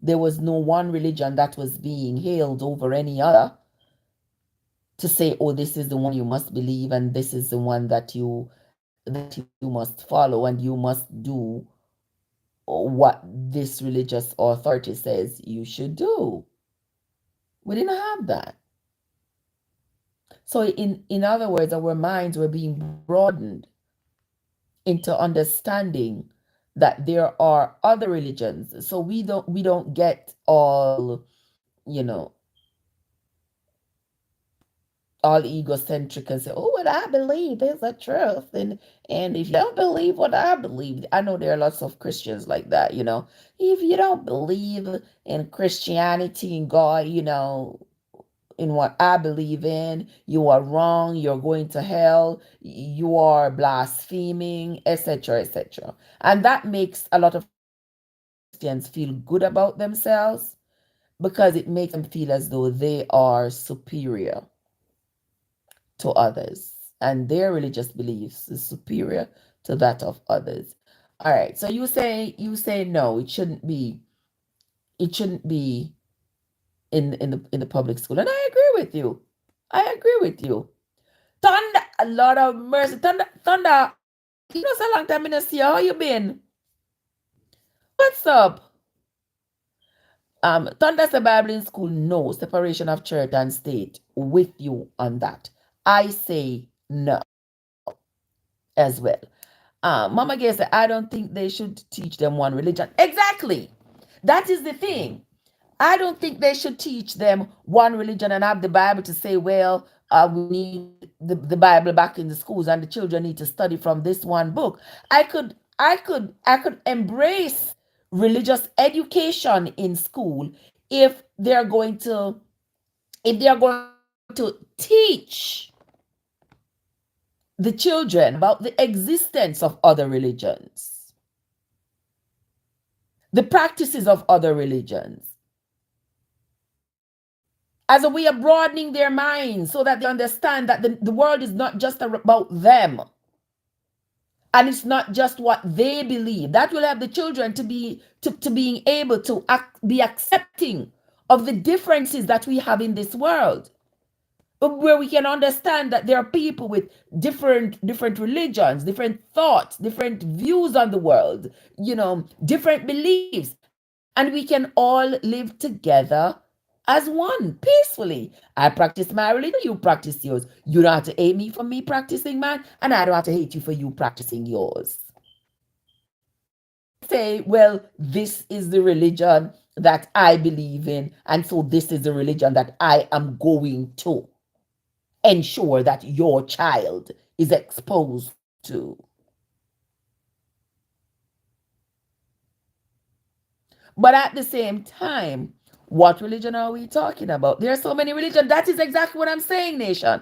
S1: There was no one religion that was being hailed over any other to say, oh, this is the one you must believe and this is the one that you must follow and you must do what this religious authority says you should do. We didn't have that. So in other words, our minds were being broadened into understanding that there are other religions. So we don't get you know, all egocentric and say, oh, what I believe is the truth. And if you don't believe what I believe, I know there are lots of Christians like that, If you don't believe in Christianity and God, in what I believe in, you are wrong, you're going to hell, you are blaspheming, etc., etc. And that makes a lot of Christians feel good about themselves because it makes them feel as though they are superior to others and their religious beliefs is superior to that of others. All right, so you say no, it shouldn't be in the public school, and I agree with you. I agree with you. Thunder, a lot of mercy. Thunder. So long time I not see you. How you been? What's up? Thunder's a Bible in school. No separation of church and state. With you on that. I say no as well. Mama Gay said, I don't think they should teach them one religion. Exactly. That is the thing. I don't think they should teach them one religion and have the Bible to say, well, we need the Bible back in the schools and the children need to study from this one book. I could embrace religious education in school if they're going to teach the children about the existence of other religions, the practices of other religions, as a way of broadening their minds so that they understand that the world is not just about them and it's not just what they believe. That will help the children to being able to be accepting of the differences that we have in this world, where we can understand that there are people with different religions, different thoughts, different views on the world, different beliefs, and we can all live together as one peacefully. I practice my religion, you practice yours. You don't have to hate me for me practicing mine, and I don't have to hate you for you practicing yours. We can say, well, this is the religion that I believe in, and so this is the religion that I am going to ensure that your child is exposed to. But at the same time, what religion are we talking about? There are so many religions. That is exactly what I'm saying, nation.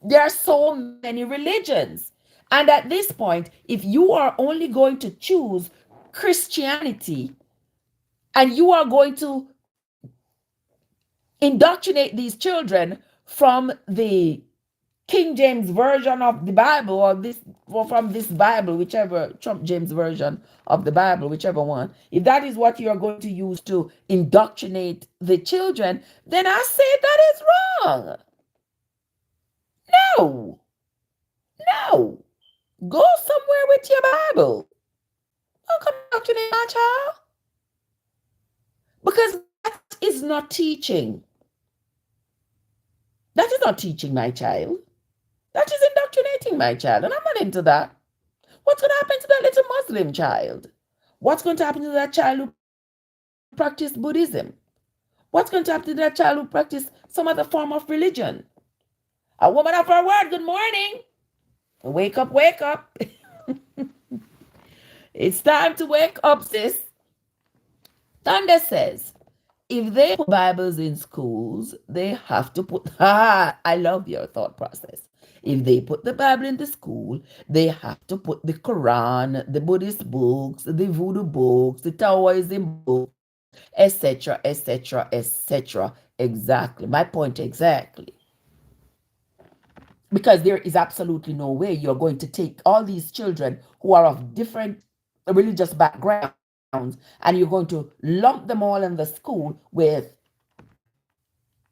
S1: There are so many religions. And at this point, if you are only going to choose Christianity and you are going to indoctrinate these children from the King James version of the Bible or from this Bible, whichever Trump James version of the Bible, whichever one, if that is what you are going to use to indoctrinate the children, then I say that is wrong. No, no. Go somewhere with your Bible. Don't come indoctrinate my child. Because that is not teaching. That is not teaching my child. That is indoctrinating my child, and I'm not into that. What's going to happen to that little Muslim child? What's going to happen to that child who practice Buddhism? What's going to happen to that child who practice some other form of religion? A woman of her word, good morning. Wake up, wake up. It's time to wake up, sis. Thunder says, if they put Bibles in schools, they have to put, I love your thought process. If they put the Bible in the school, they have to put the Quran, the Buddhist books, the voodoo books, the Taoism books, etc., etc., etc. Exactly. My point exactly. Because there is absolutely no way you're going to take all these children who are of different religious backgrounds and you're going to lump them all in the school with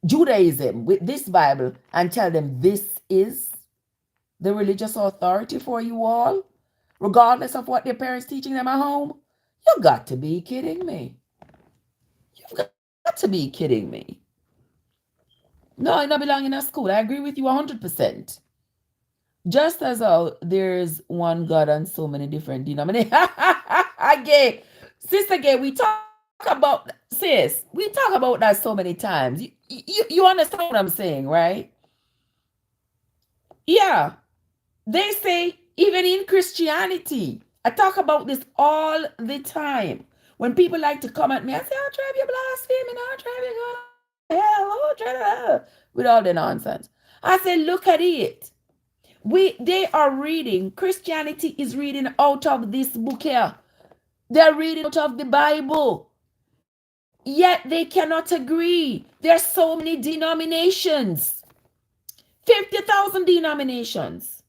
S1: Judaism, with this Bible, and tell them this is the religious authority for you all, regardless of what their parents teaching them at home. You got to be kidding me. You've got to be kidding me. No, it not belong in a school. I agree with you 100%. Just as there's one God and so many different denominations. Again, sister, gay, we talk about, sis, we talk about that so many times. You understand what I'm saying, right? Yeah. They say, even in Christianity, I talk about this all the time. When people like to come at me, I say, oh, Trev, you're blaspheming. Oh, Trev, you're going to hell. Oh, Trev, with all the nonsense. I say, look at it. They are reading, Christianity is reading out of this book here. They're reading out of the Bible. Yet they cannot agree. There's so many denominations. 50,000 denominations.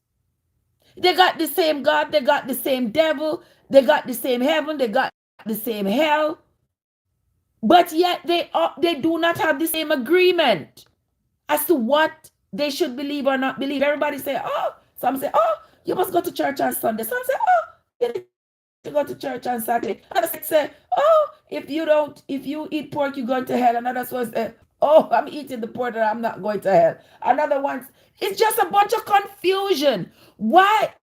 S1: They got the same God, they got the same devil, they got the same heaven, they got the same hell. But yet they do not have the same agreement as to what they should believe or not believe. Everybody say, oh, some say, oh, you must go to church on Sunday. Some say, oh, you need to go to church on Saturday. Others say, oh, if you eat pork, you're going to hell. Another one say, oh, I'm eating the pork and I'm not going to hell. Another one, it's just a bunch of confusion. Why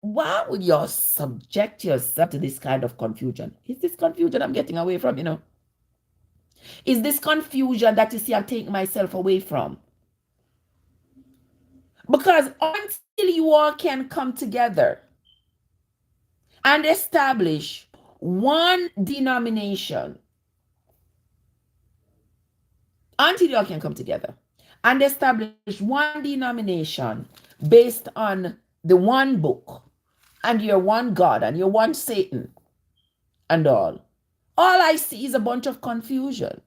S1: would you subject yourself to this kind of confusion? Is this confusion I'm getting away from, Is this confusion that you see I'm taking myself away from? Because until you all can come together and establish one denomination, until you all can come together and establish one denomination based on the one book and your one God and your one Satan and all I see is a bunch of confusion.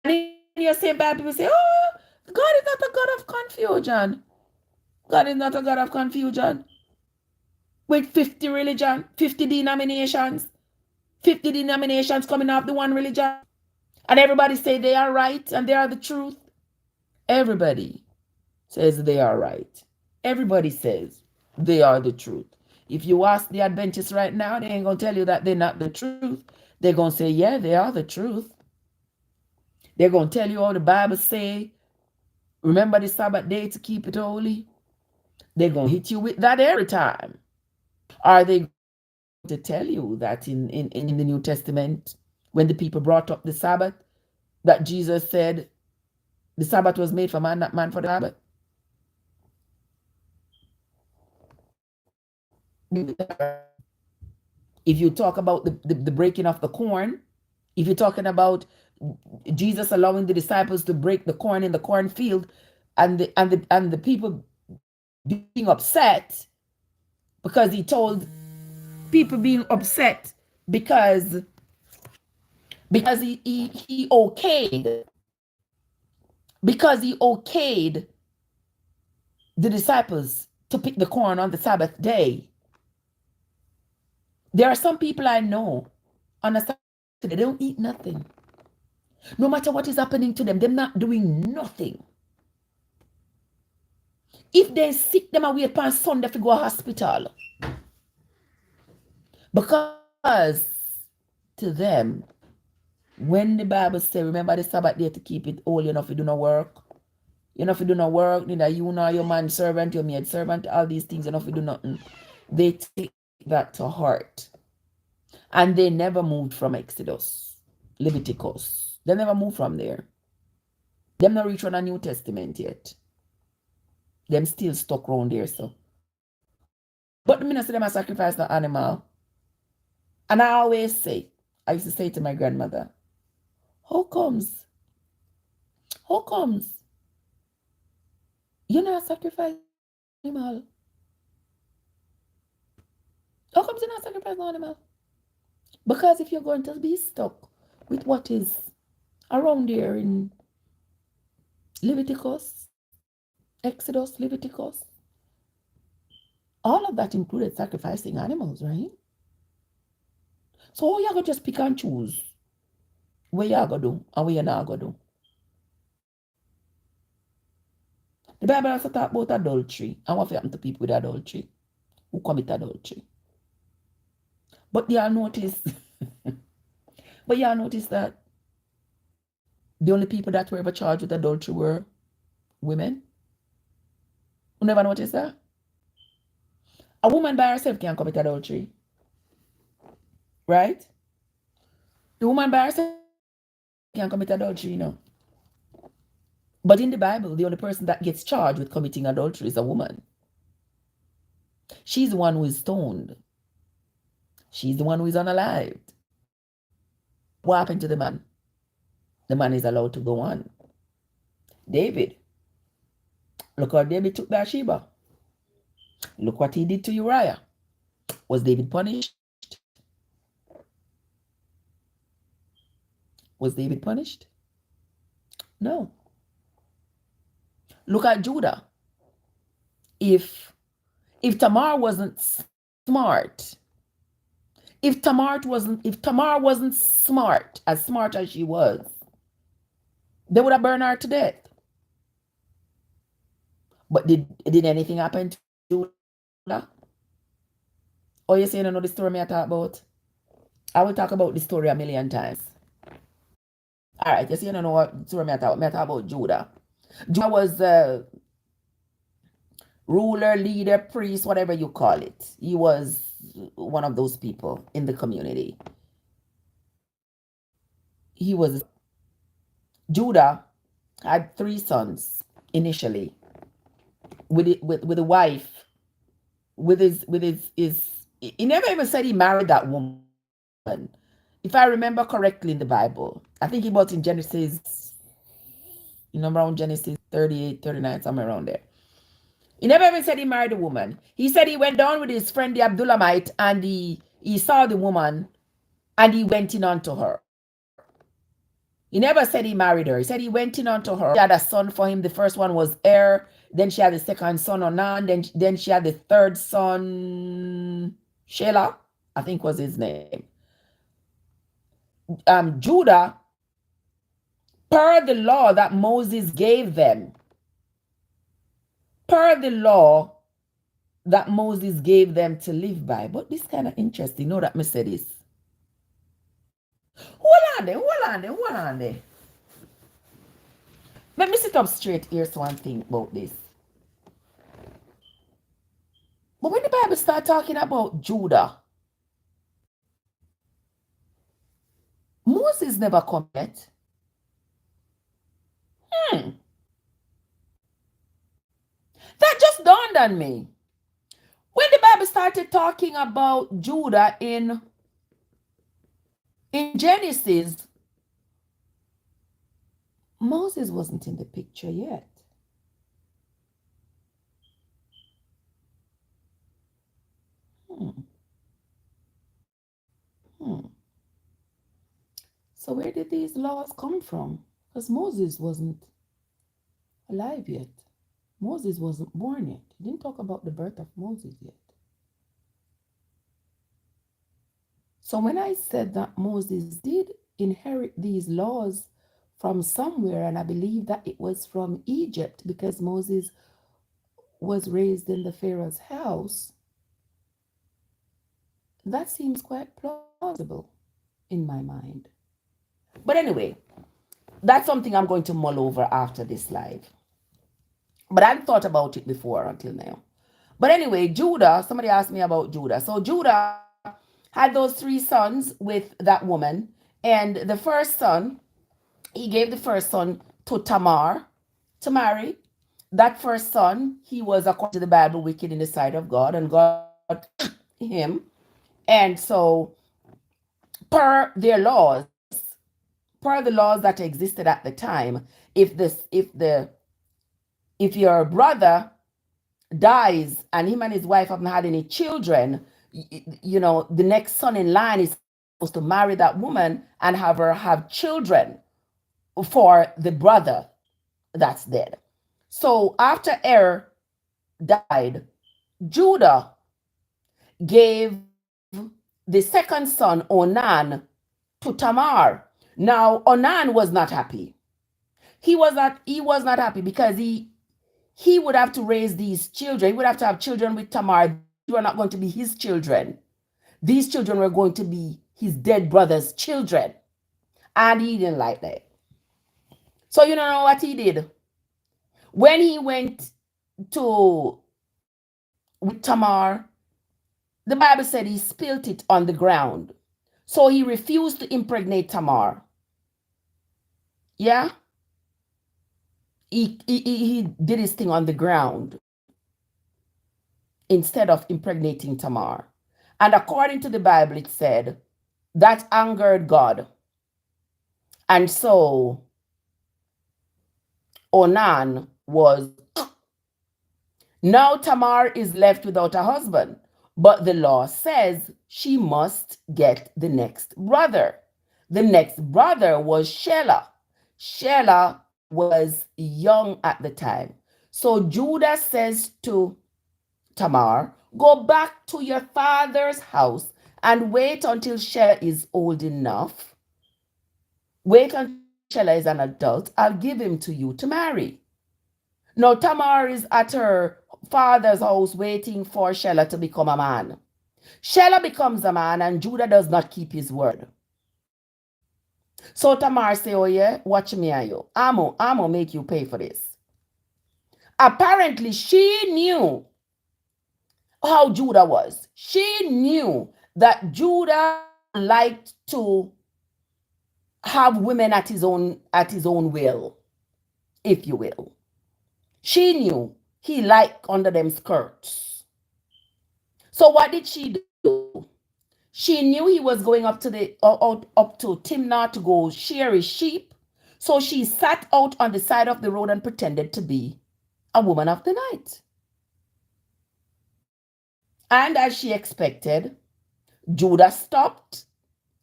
S1: And in your same Bible, people say, oh, God is not a God of confusion. God is not a God of confusion. With 50 religion, 50 denominations, 50 denominations coming off the one religion. And everybody say they are right and they are the truth. Everybody says they are right. Everybody says they are the truth. If you ask the Adventists right now, they ain't going to tell you that they're not the truth. They're going to say, yeah, they are the truth. They're going to tell you all the Bible say, remember the Sabbath day to keep it holy. They're going to hit you with that every time. Are they going to tell you that in the New Testament, when the people brought up the Sabbath, that Jesus said the Sabbath was made for man, not man for the Sabbath? If you talk about the breaking of the corn, if you're talking about Jesus allowing the disciples to break the corn in the cornfield, and the people being upset because he told people being upset because he okayed the disciples to pick the corn on the Sabbath day. There are some people I know on a Sabbath they don't eat nothing. No matter what is happening to them, they're not doing nothing. If they're sick, them are wait on Sunday to go to hospital. Because to them, when the Bible says, remember the Sabbath day to keep it holy, you know, if you do not work. You know, if you do not work, neither you nor your man servant, your maid servant, all these things, you know, if you do nothing. They take that to heart. And they never moved from Exodus, Leviticus. They never moved from there. Them not reach on a New Testament yet. Them still stuck around there, so. But the minister them a sacrifice the animal. And I always say, I used to say to my grandmother, how comes you not sacrifice the animal? How comes you not sacrifice the animal? Because if you're going to be stuck with what is around there in Leviticus, Exodus, Leviticus, all of that included sacrificing animals, right? So you're going to just pick and choose what you're going to do and what you're not going to do. The Bible also talk about adultery and what happens to people with adultery, who commit adultery. But y'all notice, that the only people that were ever charged with adultery were women. You never noticed that? A woman by herself can't commit adultery. Right? The woman by herself can't commit adultery, you know. But in the Bible, the only person that gets charged with committing adultery is a woman. She's the one who is stoned. She's the one who is unalived. What happened to the man? The man is allowed to go on. David. Look how David took Bathsheba. Look what he did to Uriah. Was David punished? Was David punished? No. Look at Judah. If Tamar wasn't smart, if Tamar wasn't smart as she was, they would have burned her to death. But did anything happen to Judah? Oh, you saying I know the story I talk about? I will talk about the story a million times. All right, you see, I don't know what story I talk about Judah. Judah was a ruler, leader, priest, whatever you call it. He was one of those people in the community. Judah had 3 sons initially with a wife, with his he never even said he married that woman. If I remember correctly in the Bible, I think he was in Genesis, around Genesis 38, 39, somewhere around there. He never even said he married a woman. He said he went down with his friend the Abdullamite and he saw the woman and he went in onto her. He never said he married her. He said he went in onto her. She had a son for him. The first one was Er. Then she had the second son, Onan. Then she had the third son, Shelah, I think was his name. Judah, per the law that Moses gave them, to live by. But this kind of interesting. Know that me say this. Hold on there. Let me sit up straight here so one thing about this. But when the Bible start talking about Judah, Moses never come yet. That just dawned on me. When the Bible started talking about Judah in Genesis, Moses wasn't in the picture yet. So where did these laws come from? Because Moses wasn't alive yet. Moses wasn't born yet. He didn't talk about the birth of Moses yet. So when I said that Moses did inherit these laws from somewhere, and I believe that it was from Egypt because Moses was raised in the Pharaoh's house, that seems quite plausible in my mind. But anyway, that's something I'm going to mull over after this live. But I hadn't thought about it before until now. But anyway, Judah, somebody asked me about Judah. So Judah had those 3 sons with that woman. And the first son, he gave the first son to Tamar to marry. That first son, he was, according to the Bible, wicked in the sight of God, and God him. And so, per their laws, per the laws that existed at the time, if your brother dies and him and his wife haven't had any children, the next son in line is supposed to marry that woman and have her have children for the brother that's dead. So after Er died, Judah gave the second son, Onan, to Tamar. Now, Onan was not happy. He was not happy because he would have to raise these children. He would have to have children with Tamar. These were not going to be his children. These children were going to be his dead brother's children. And he didn't like that. So you know what he did? When he went to with Tamar, the Bible said he spilt it on the ground. So he refused to impregnate Tamar. Yeah? He did his thing on the ground instead of impregnating Tamar. And according to the Bible, it said that angered God. And so Onan was. Now Tamar is left without a husband, but the law says she must get the next brother. The next brother was Shelah. Shelah was young at the time. So Judah says to Tamar, go back to your father's house and wait until Shelah is old enough. Wait until Shelah is an adult. I'll give him to you to marry. Now Tamar is at her father's house waiting for Shelah to become a man. Shelah becomes a man and Judah does not keep his word. So Tamar say, oh yeah, watch me and you. I'm gonna make you pay for this. Apparently she knew how Judah was. She knew that Judah liked to have women at his own will, if you will. She knew he liked under them skirts. So what did she do? She knew he was going up to Timnah to go shear his sheep. So she sat out on the side of the road and pretended to be a woman of the night. And as she expected, Judah stopped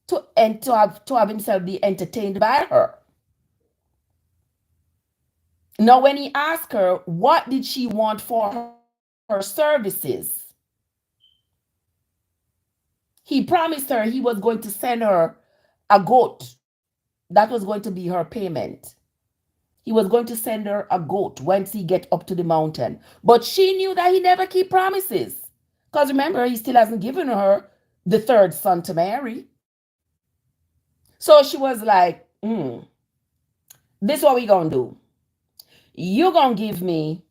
S1: to have himself be entertained by her. Now, when he asked her, what did she want for her services? He promised her he was going to send her a goat. That was going to be her payment. He was going to send her a goat once he get up to the mountain. But she knew that he never keep promises. Because remember, he still hasn't given her the third son to marry. So she was like, this is what we gonna do. You gonna give me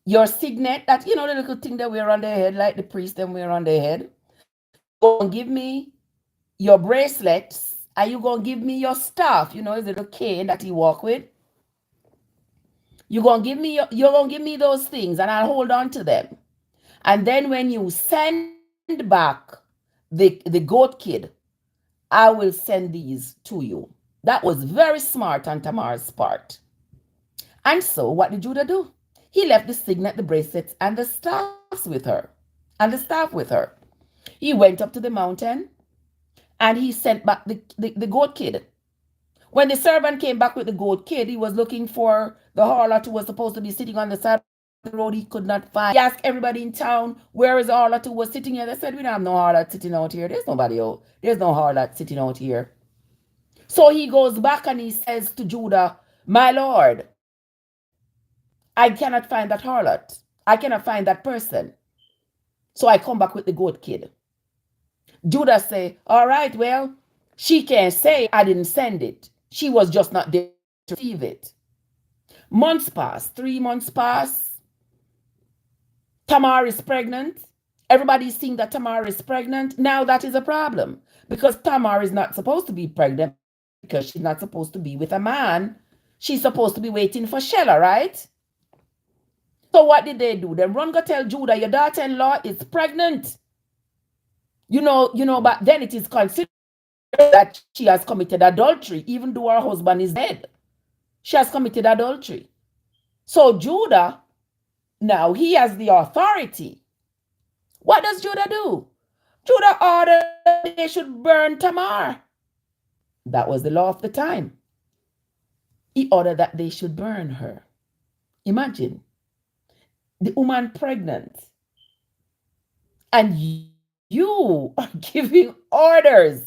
S1: your signet, that, the little thing that wear on their head, like the priest them wear on their head. You're gonna give me your bracelets, and you gonna give me your staff, his little cane that he walk with. You're gonna give me those things, and I'll hold on to them. And then when you send back the goat kid, I will send these to you. That was very smart on Tamar's part. And so what did Judah do? He left the signet, the bracelets, and the staff with her. He went up to the mountain and he sent back the goat kid. When the servant came back with the goat kid, he was looking for the harlot who was supposed to be sitting on the side of the road. He could not find. He asked everybody in town, where is the harlot who was sitting here? They said, we don't have no harlot sitting out here. There's nobody out. There's no harlot sitting out here. So he goes back and he says to Judah, my lord, I cannot find that harlot. I cannot find that person. So I come back with the goat kid. Judah say, all right, well, she can't say I didn't send it. She was just not there to receive it. Months pass. 3 months pass. Tamar is pregnant. Everybody's seeing that Tamar is pregnant. Now that is a problem because Tamar is not supposed to be pregnant because she's not supposed to be with a man. She's supposed to be waiting for Shelah, right? So what did they do? They run go tell Judah, your daughter-in-law is pregnant. But then it is considered that she has committed adultery, even though her husband is dead. She has committed adultery. So Judah, now he has the authority. What does Judah do? Judah ordered they should burn Tamar. That was the law of the time. He ordered that they should burn her. Imagine the woman pregnant, and you are giving orders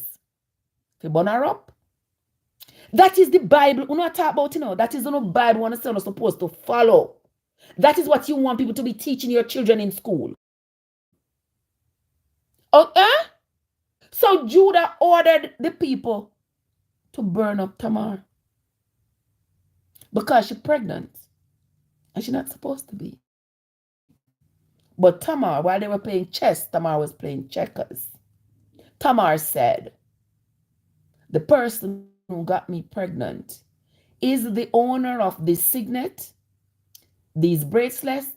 S1: to burn her up. That is the Bible. We not talk about, that is the Bible one is supposed to follow. That is what you want people to be teaching your children in school. Okay? So Judah ordered the people to burn up Tamar because she's pregnant and she's not supposed to be. But Tamar, while they were playing chess, Tamar was playing checkers. Tamar said, the person who got me pregnant is the owner of this signet, these bracelets,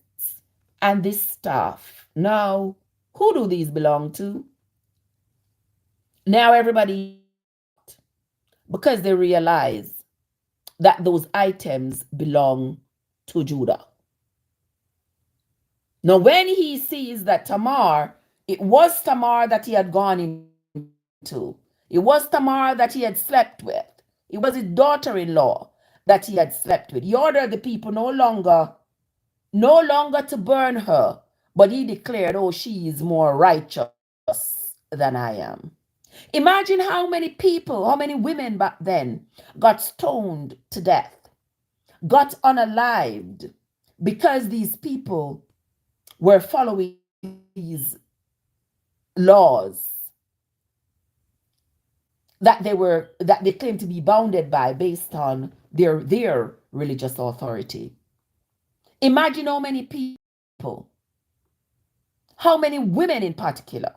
S1: and this staff. Now, who do these belong to? Now everybody, because they realize that those items belong to Judah. Now, when he sees that Tamar, it was Tamar that he had gone into. It was Tamar that he had slept with. It was his daughter-in-law that he had slept with. He ordered the people no longer to burn her, but he declared, oh, she is more righteous than I am. Imagine how many people, how many women back then got stoned to death, got unalived, because these people were following these laws that they claim to be bounded by based on their religious authority. Imagine how many people, how many women in particular.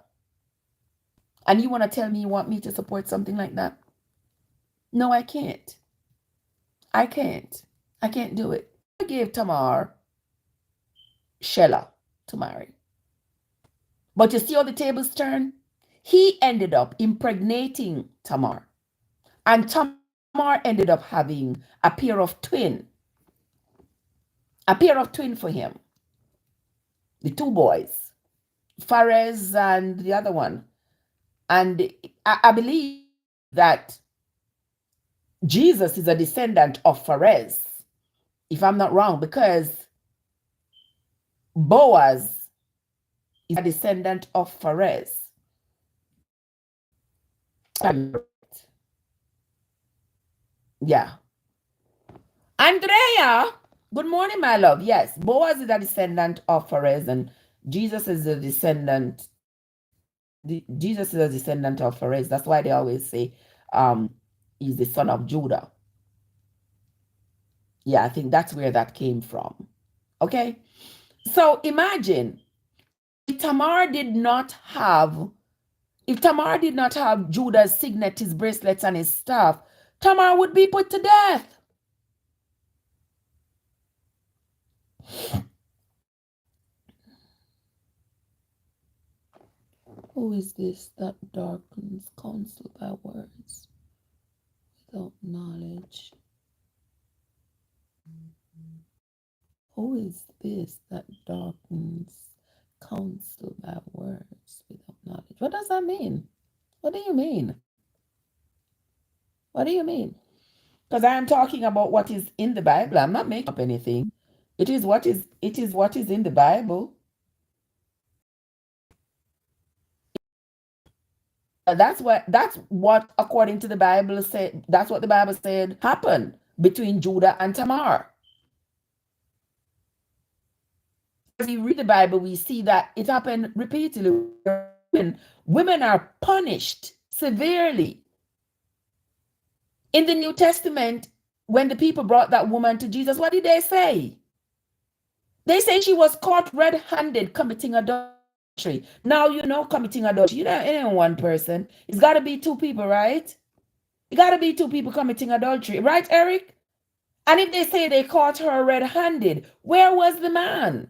S1: And you want to tell me you want me to support something like that? No, I can't. I can't do it. I gave Tamar Shelah to marry. But you see how the tables turn? He ended up impregnating Tamar. And Tamar ended up having a pair of twin for him. The two boys, Pharez and the other one. And I believe that Jesus is a descendant of Pharez, if I'm not wrong, because Boaz is a descendant of Pharez. Yeah. Andrea, good morning, my love. Yes, Boaz is a descendant of Pharez, and Jesus is a descendant. Jesus is a descendant of Pharez. That's why they always say he's the son of Judah. Yeah, I think that's where that came from. Okay? So imagine if Tamar did not have Judah's signet, his bracelets, and his staff, Tamar would be put to death. Who is this that darkens counsel by words without knowledge? Who is this that darkens counsel by words without knowledge? What does that mean? What do you mean? What do you mean? Because I am talking about what is in the Bible. I'm not making up anything. It is what is in the Bible. That's what according to the Bible said. That's what the Bible said happened between Judah and Tamar. As we read the Bible, we see that it happened repeatedly. Women are punished severely. In the New Testament, when the people brought that woman to Jesus, what did they say? They say she was caught red-handed committing adultery. adultery. Now, committing adultery, it ain't one person. It's got to be two people, right? It got to be two people committing adultery, right, Eric? And if they say they caught her red-handed, where was the man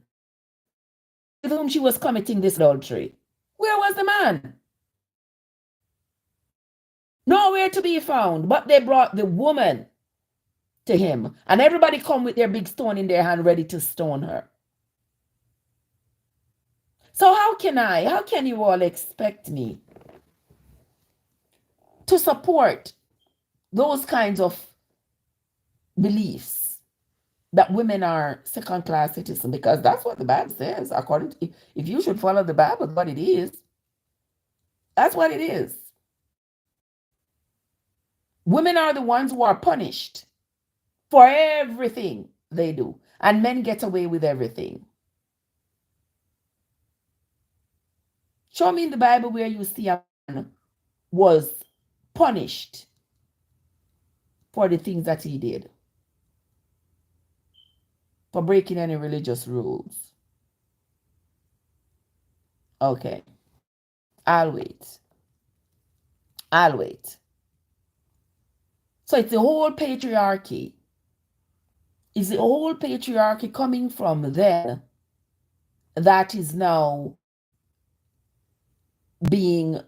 S1: with whom she was committing this adultery? Where was the man? Nowhere to be found, but they brought the woman to him. And everybody come with their big stone in their hand ready to stone her. So how can you all expect me to support those kinds of beliefs that women are second-class citizens? Because that's what the Bible says. According to, if you should follow the Bible, what it is, that's what it is. Women are the ones who are punished for everything they do, and men get away with everything. Show me in the Bible where you see a man was punished for the things that he did, for breaking any religious rules. Okay, I'll wait. So it's the whole patriarchy. It's the whole patriarchy coming from then that is now being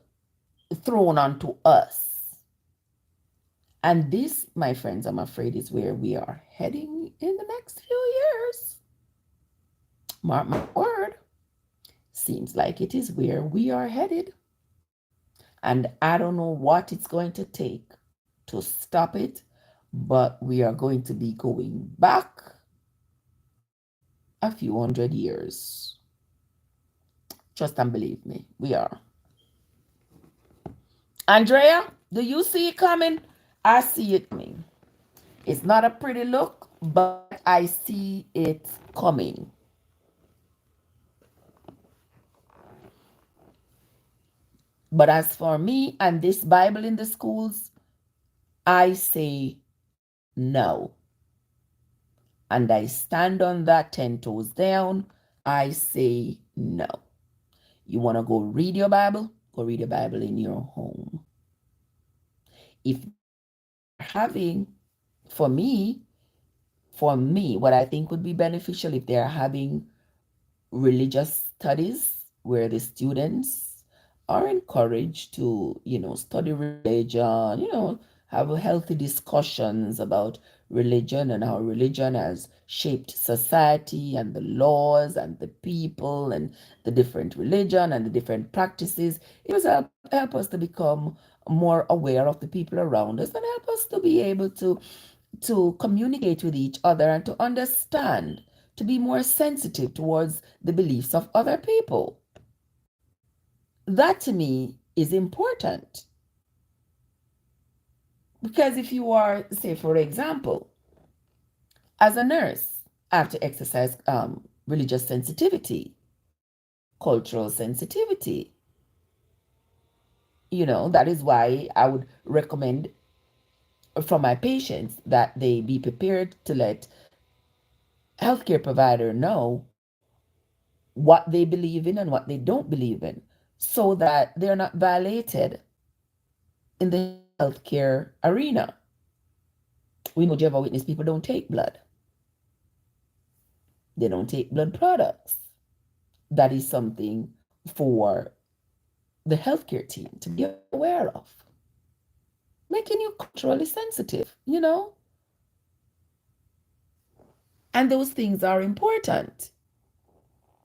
S1: thrown onto us. And this, my friends, I'm afraid, is where we are heading in the next few years. Mark my word. Seems like it is where we are headed. And I don't know what it's going to take to stop it, but we are going to be going back a few hundred years. Trust and believe me, we are. Andrea, do you see it coming? I see it coming. It's not a pretty look, but I see it coming. But as for me and this Bible in the schools, I say no. And I stand on that 10 toes down. I say no. You want to go read your Bible? Go read your Bible in your home. If having, for me, what I think would be beneficial if they're having religious studies where the students are encouraged to, study religion, have healthy discussions about religion and how religion has shaped society and the laws and the people and the different religion and the different practices. It was help us to become more aware of the people around us and help us to be able to communicate with each other and to understand, to be more sensitive towards the beliefs of other people. That to me is important. Because if you are, say, for example, as a nurse, I have to exercise religious sensitivity, cultural sensitivity. That is why I would recommend from my patients that they be prepared to let healthcare provider know what they believe in and what they don't believe in, so that they're not violated in the healthcare arena. We know Jehovah's Witness people don't take blood. They don't take blood products. That is something for the healthcare team to be aware of. Making you culturally sensitive, And those things are important.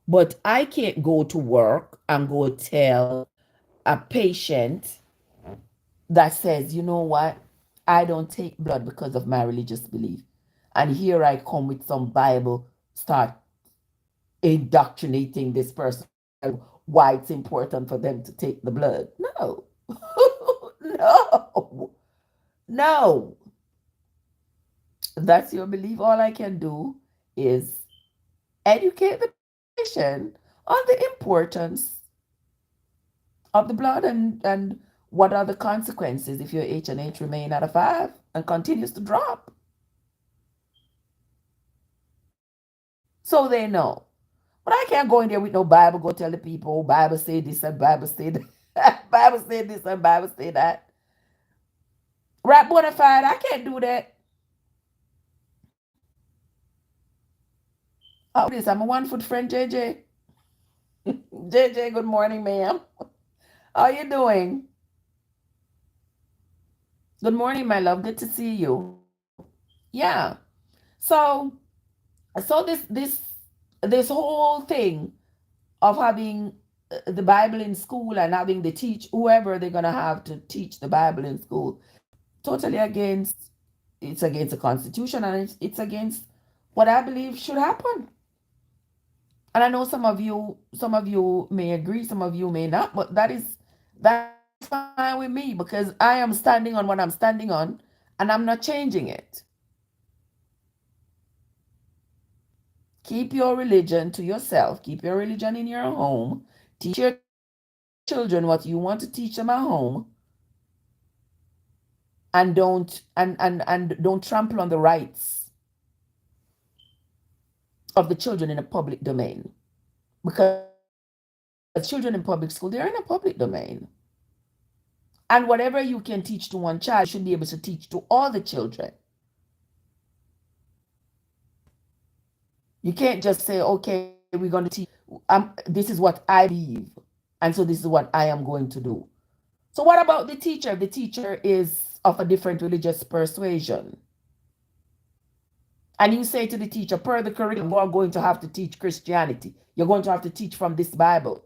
S1: But I can't go to work and go tell a patient that says, you know what, I don't take blood because of my religious belief. And here I come with some Bible, start indoctrinating this person why it's important for them to take the blood. No. No. That's your belief. All I can do is educate the patient on the importance of the blood and what are the consequences if your H&H remain at a 5 and continues to drop. So they know. But I can't go in there with no Bible, go tell the people, Bible say this and Bible say that. Bible say this and Bible say that. Right, bona fide, I can't do that. Oh, this, I'm a 1 foot friend, JJ. JJ, good morning, ma'am. How you doing? Good morning, my love. Good to see you. Yeah. So, so this whole thing of having the Bible in school and having the teach whoever they're gonna have to teach the Bible in school, totally against. It's against the Constitution and it's against what I believe should happen. And I know some of you may agree, some of you may not, but that's fine with me because I am standing on what I'm standing on and I'm not changing it. Keep your religion to yourself. Keep your religion in your home. Teach your children what you want to teach them at home, and don't trample on the rights of the children in a public domain. Because children in public school, they're in a public domain. And whatever you can teach to one child, you should be able to teach to all the children. You can't just say, okay, we're going to teach. This is what I believe. And so this is what I am going to do. So what about the teacher? If the teacher is of a different religious persuasion. And you say to the teacher, per the curriculum, you are going to have to teach Christianity. You're going to have to teach from this Bible.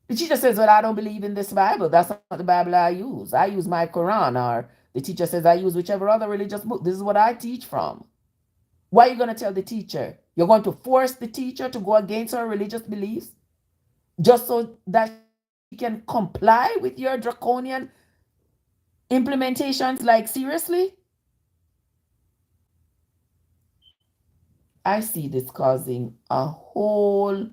S1: The teacher says, well, I don't believe in this Bible. That's not the Bible I use. I use my Quran. Or the teacher says, I use whichever other religious book. This is what I teach from. What are you going to tell the teacher? You're going to force the teacher to go against her religious beliefs just so that she can comply with your draconian implementations? Like, seriously? I see this causing a whole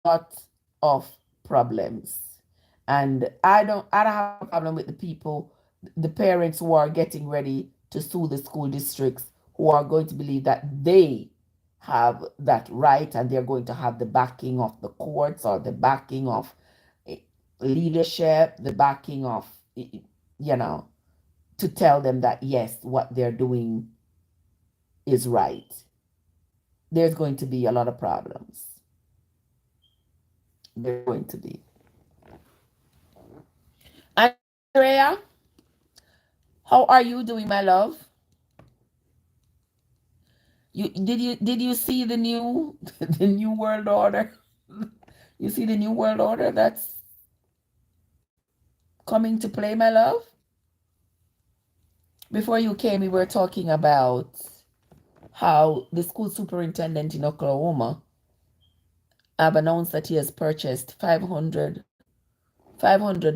S1: lot of problems. And I don't have a problem with the people, the parents who are getting ready to sue the school districts, who are going to believe that they have that right and they're going to have the backing of the courts or the backing of eh, leadership, the backing of, you know, to tell them that yes, what they're doing is right. There's going to be a lot of problems. There's going to be. Andrea, how are you doing, my love? You see the new the new world order? You see the new world order that's coming to play, my love? Before you came, we were talking about how the school superintendent in Oklahoma have announced that he has purchased 500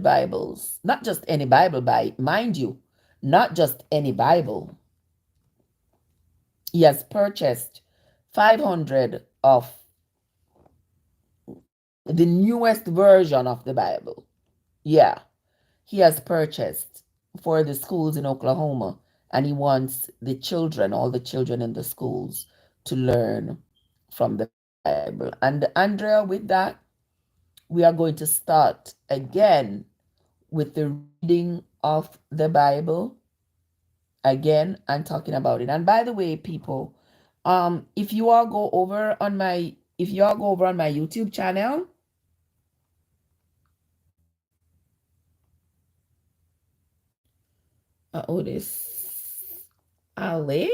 S1: Bibles. Not just any Bible, mind you, not just any Bible. He has purchased 500 of the newest version of the Bible. Yeah, he has purchased for the schools in Oklahoma, and he wants the children, all the children in the schools, to learn from the Bible. And Andrea, with that, we are going to start again with the reading of the Bible again and talking about it. And by the way, people, if you all go over on my YouTube channel, this Ali.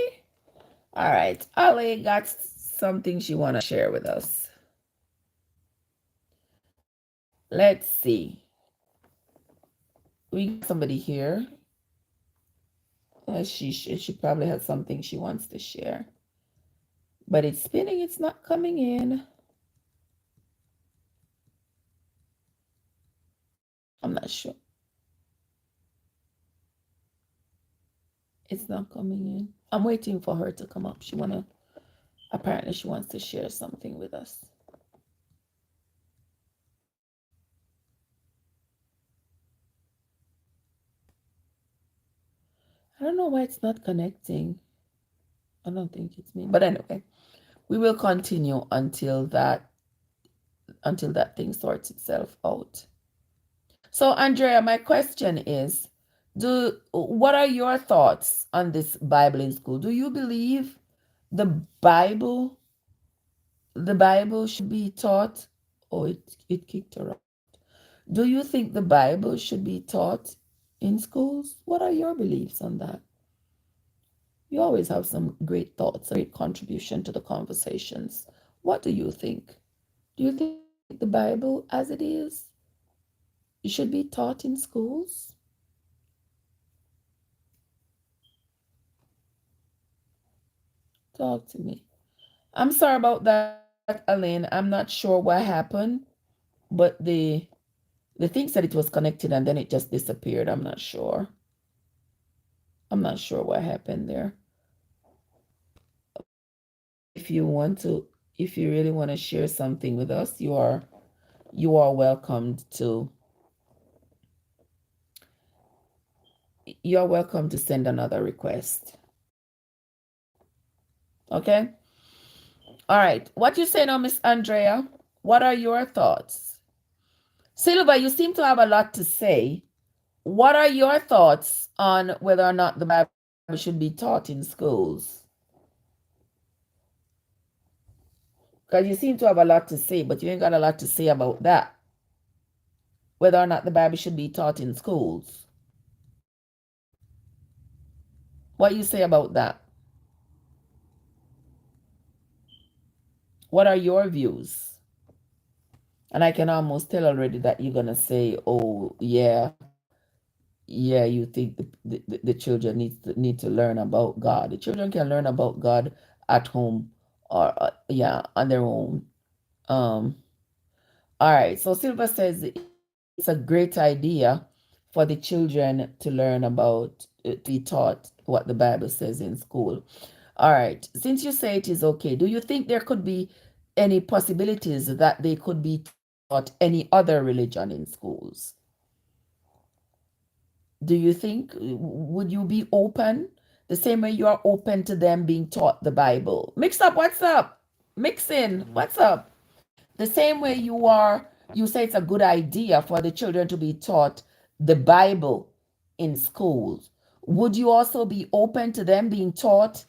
S1: All right, Ali got something she want to share with us. Let's see. We got somebody here. She probably has something she wants to share, but it's spinning. It's not coming in. I'm not sure. It's not coming in. I'm waiting for her to come up. Apparently she wants to share something with us. I don't know why it's not connecting. I don't think it's me. But anyway, We will continue until that thing sorts itself out. So, Andrea, my question is, what are your thoughts on this Bible in school? Do you believe the Bible the Bible should be taught? Oh, it kicked her out. Do you think the Bible should be taught in schools? What are your beliefs on that? You always have some great thoughts, a great contribution to the conversations. What do you think? Do you think the Bible as it is, it should be taught in schools? Talk to me. I'm sorry about that, Elaine. I'm not sure what happened, but the thing said it was connected and then it just disappeared. I'm not sure. I'm not sure what happened there. But if you really want to share something with us, you are welcomed to send another request. Okay? All right. What you say now, Miss Andrea? What are your thoughts? Silva, you seem to have a lot to say. What are your thoughts on whether or not the Bible should be taught in schools? Because you seem to have a lot to say, but you ain't got a lot to say about that. Whether or not the Bible should be taught in schools. What you say about that? What are your views? And I can almost tell already that you're gonna say, "Oh, yeah, you think the children need to learn about God. The children can learn about God at home or yeah, on their own." Um, all right. So Silva says it's a great idea for the children to learn about to be taught what the Bible says in school. All right. Since you say it is okay, do you think there could be any possibilities that they could be taught any other religion in schools? Do you think, would you be open the same way you are open to them being taught the Bible? Mix up, what's up? Mix in, what's up? The same way you say it's a good idea for the children to be taught the Bible in schools. Would you also be open to them being taught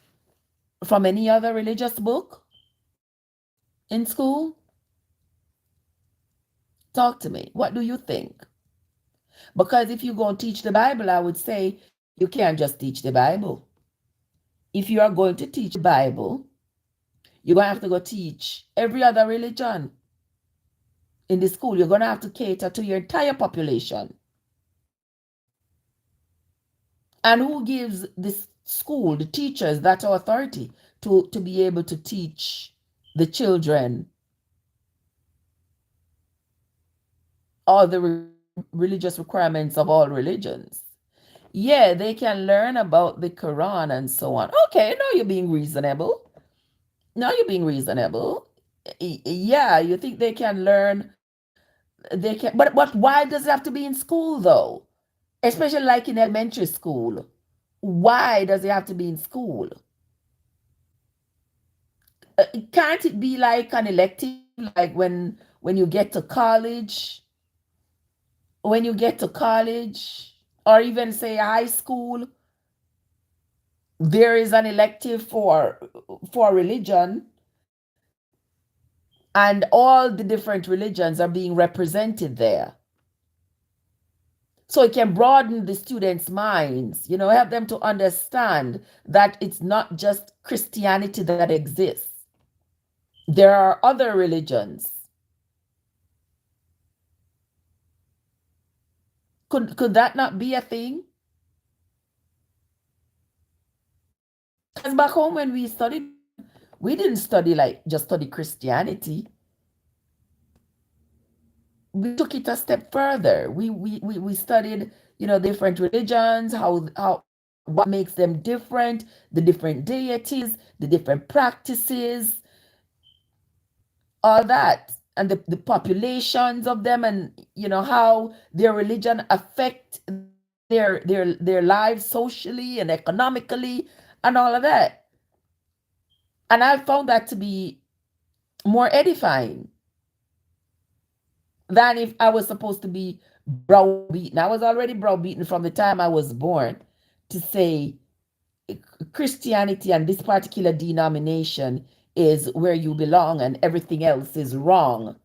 S1: from any other religious book in school? Talk to me. What do you think? Because if you go and teach the Bible, I would say you can't just teach the Bible. If you are going to teach the Bible, you're going to have to go teach every other religion in the school. You're going to have to cater to your entire population. And who gives this school, the teachers, that authority to be able to teach the children all the religious requirements of all religions? Yeah, they can learn about the Quran and so on. Okay, now you're being reasonable. Now you're being reasonable. Yeah, you think they can learn, they can, but why does it have to be in school though? Especially like in elementary school. Why does it have to be in school? Can't it be like an elective, like when you get to college, when you get to college, or even say high school, there is an elective for religion, and all the different religions are being represented there. So it can broaden the students' minds, help them to understand that it's not just Christianity that exists. There are other religions. Could that not be a thing? Because back home when we studied, we didn't study like just study Christianity. We took it a step further. We studied, different religions, how what makes them different, the different deities, the different practices, all that, and the populations of them, and how their religion affect their lives socially and economically and all of that. And I found that to be more edifying than if I was supposed to be browbeaten. I was already browbeaten from the time I was born to say Christianity and this particular denomination is where you belong and everything else is wrong.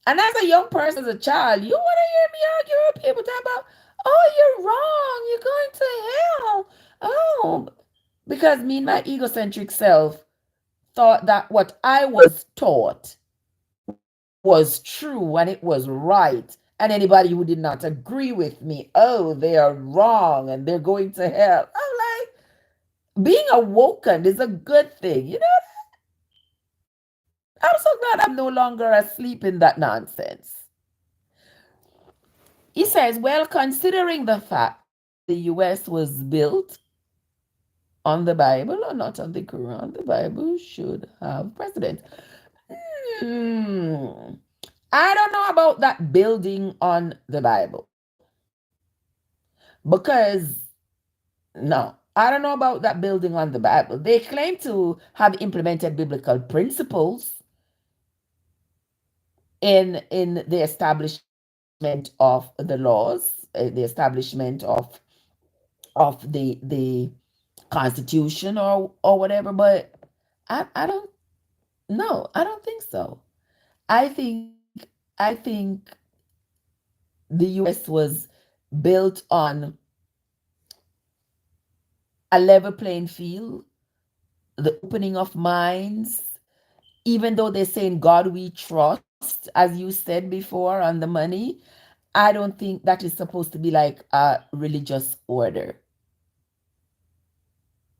S1: And as a young person, as a child, you want to hear me argue with people talk about, oh, you're wrong, you're going to hell. Oh, because me and my egocentric self thought that what I was taught was true and it was right. And anybody who did not agree with me, oh, they are wrong and they're going to hell. I'm like, being awoken is a good thing. You know, I'm so glad I'm no longer asleep in that nonsense. He says, well, considering the fact that the US was built on the Bible or not on the Quran, the Bible should have precedent. Hmm. I don't know about that building on the Bible because, no, I don't know about that building on the Bible. They claim to have implemented biblical principles in the establishment of the laws, the establishment of the Constitution or whatever. But I don't no, I don't think so. I think the US was built on a level playing field, the opening of minds, even though they're saying God we trust, as you said before on the money, I don't think that is supposed to be like a religious order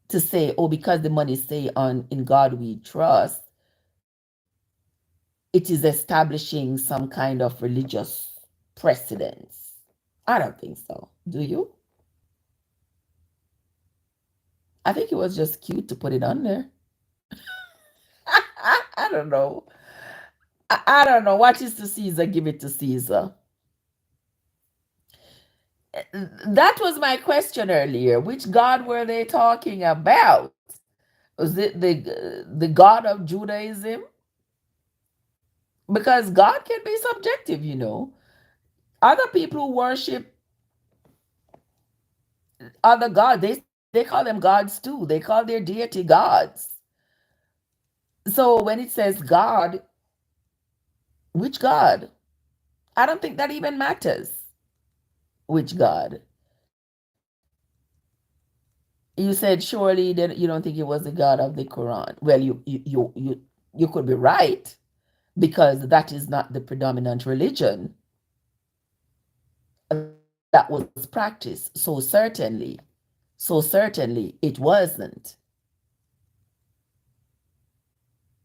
S1: to say, oh, because the money say on in God we trust, it is establishing some kind of religious precedence. I don't think so. Do you? I think it was just cute to put it on there. I don't know. I don't know. What is to Caesar, give it to Caesar. That was my question earlier. Which God were they talking about? Was it the God of Judaism? Because God can be subjective, you know. Other people who worship other gods, they call them gods too. They call their deity gods. So when it says God, which God? I don't think that even matters. Which God? You said surely that you don't think it was the God of the Quran. Well, you could be right because that is not the predominant religion that was practiced. So certainly it wasn't.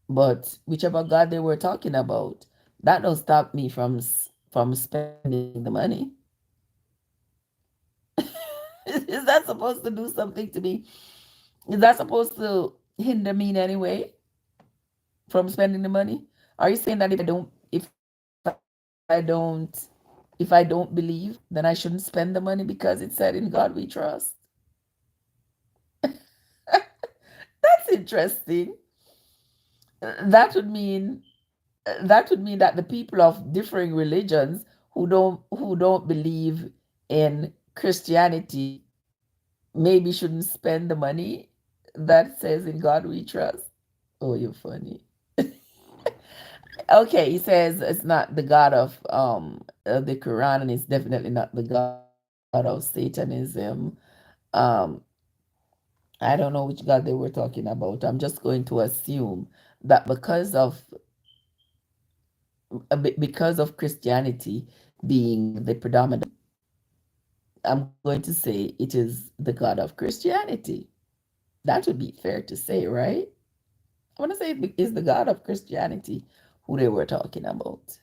S1: But whichever God they were talking about, that don't stop me from spending the money. Is that supposed to do something to me? Is that supposed to hinder me in any way from spending the money? Are you saying that if I don't believe, then I shouldn't spend the money because it said in God we trust? That's interesting. That would mean that the people of differing religions who don't believe in Christianity maybe shouldn't spend the money that says in God we trust. Oh, you're funny. Okay, he says it's not the God of the Quran, and it's definitely not the God of Satanism. Um, I don't know which God they were talking about. I'm just going to assume that because of Christianity being the predominant, I'm going to say it is the God of Christianity. That would be fair to say, right? I want to say it is the God of Christianity who they were talking about.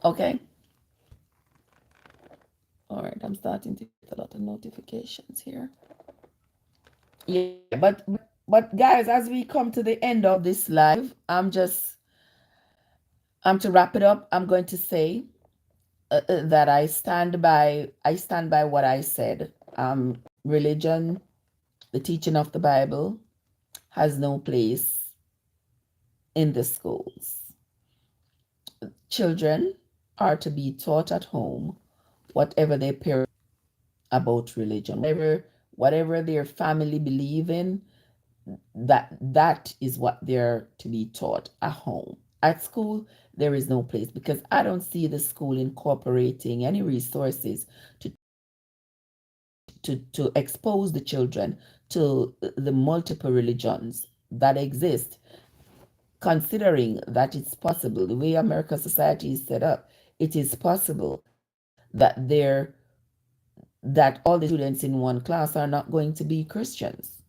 S1: Okay. All right. I'm starting to get a lot of notifications here. Yeah, but guys, as we come to the end of this live, I'm just To wrap it up, I'm going to say that I stand by what I said. Religion, the teaching of the Bible, has no place in the schools. Children are to be taught at home whatever their parents about religion, whatever their family believe in, that is what they're to be taught at home. At school, there is no place because I don't see the school incorporating any resources to expose the children to the multiple religions that exist, considering that it's possible, the way American society is set up, it is possible that all the students in one class are not going to be Christians.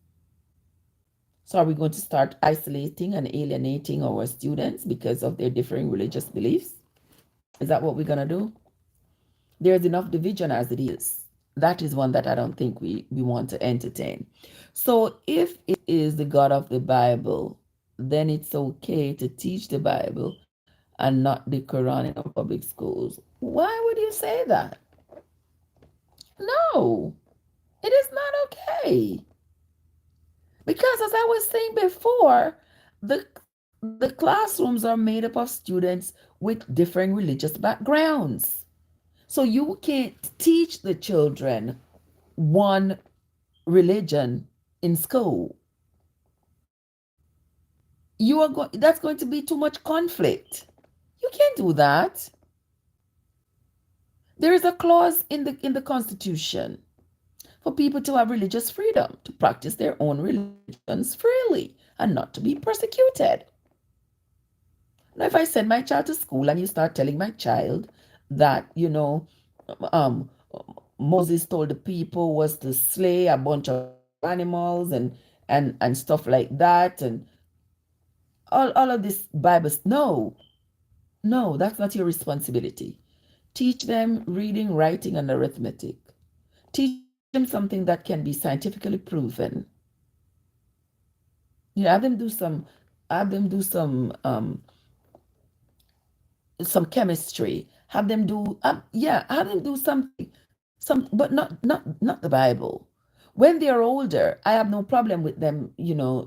S1: So are we going to start isolating and alienating our students because of their differing religious beliefs? Is that what we're going to do? There's enough division as it is. That is one that I don't think we want to entertain. So if it is the God of the Bible, then it's okay to teach the Bible and not the Quran in our public schools. Why would you say that? No, it is not okay. Because as I was saying before, the classrooms are made up of students with differing religious backgrounds. So you can't teach the children one religion in school. That's going to be too much conflict. You can't do that. There is a clause in the Constitution for people to have religious freedom, to practice their own religions freely and not to be persecuted. Now, if I send my child to school and you start telling my child that, um, Moses told the people was to slay a bunch of animals and stuff like that, and all of this Bible, no, that's not your responsibility. Teach them reading, writing, and arithmetic. Teach them something that can be scientifically proven. Have them do some chemistry. Have them do something, but not the Bible. When they are older, I have no problem with them,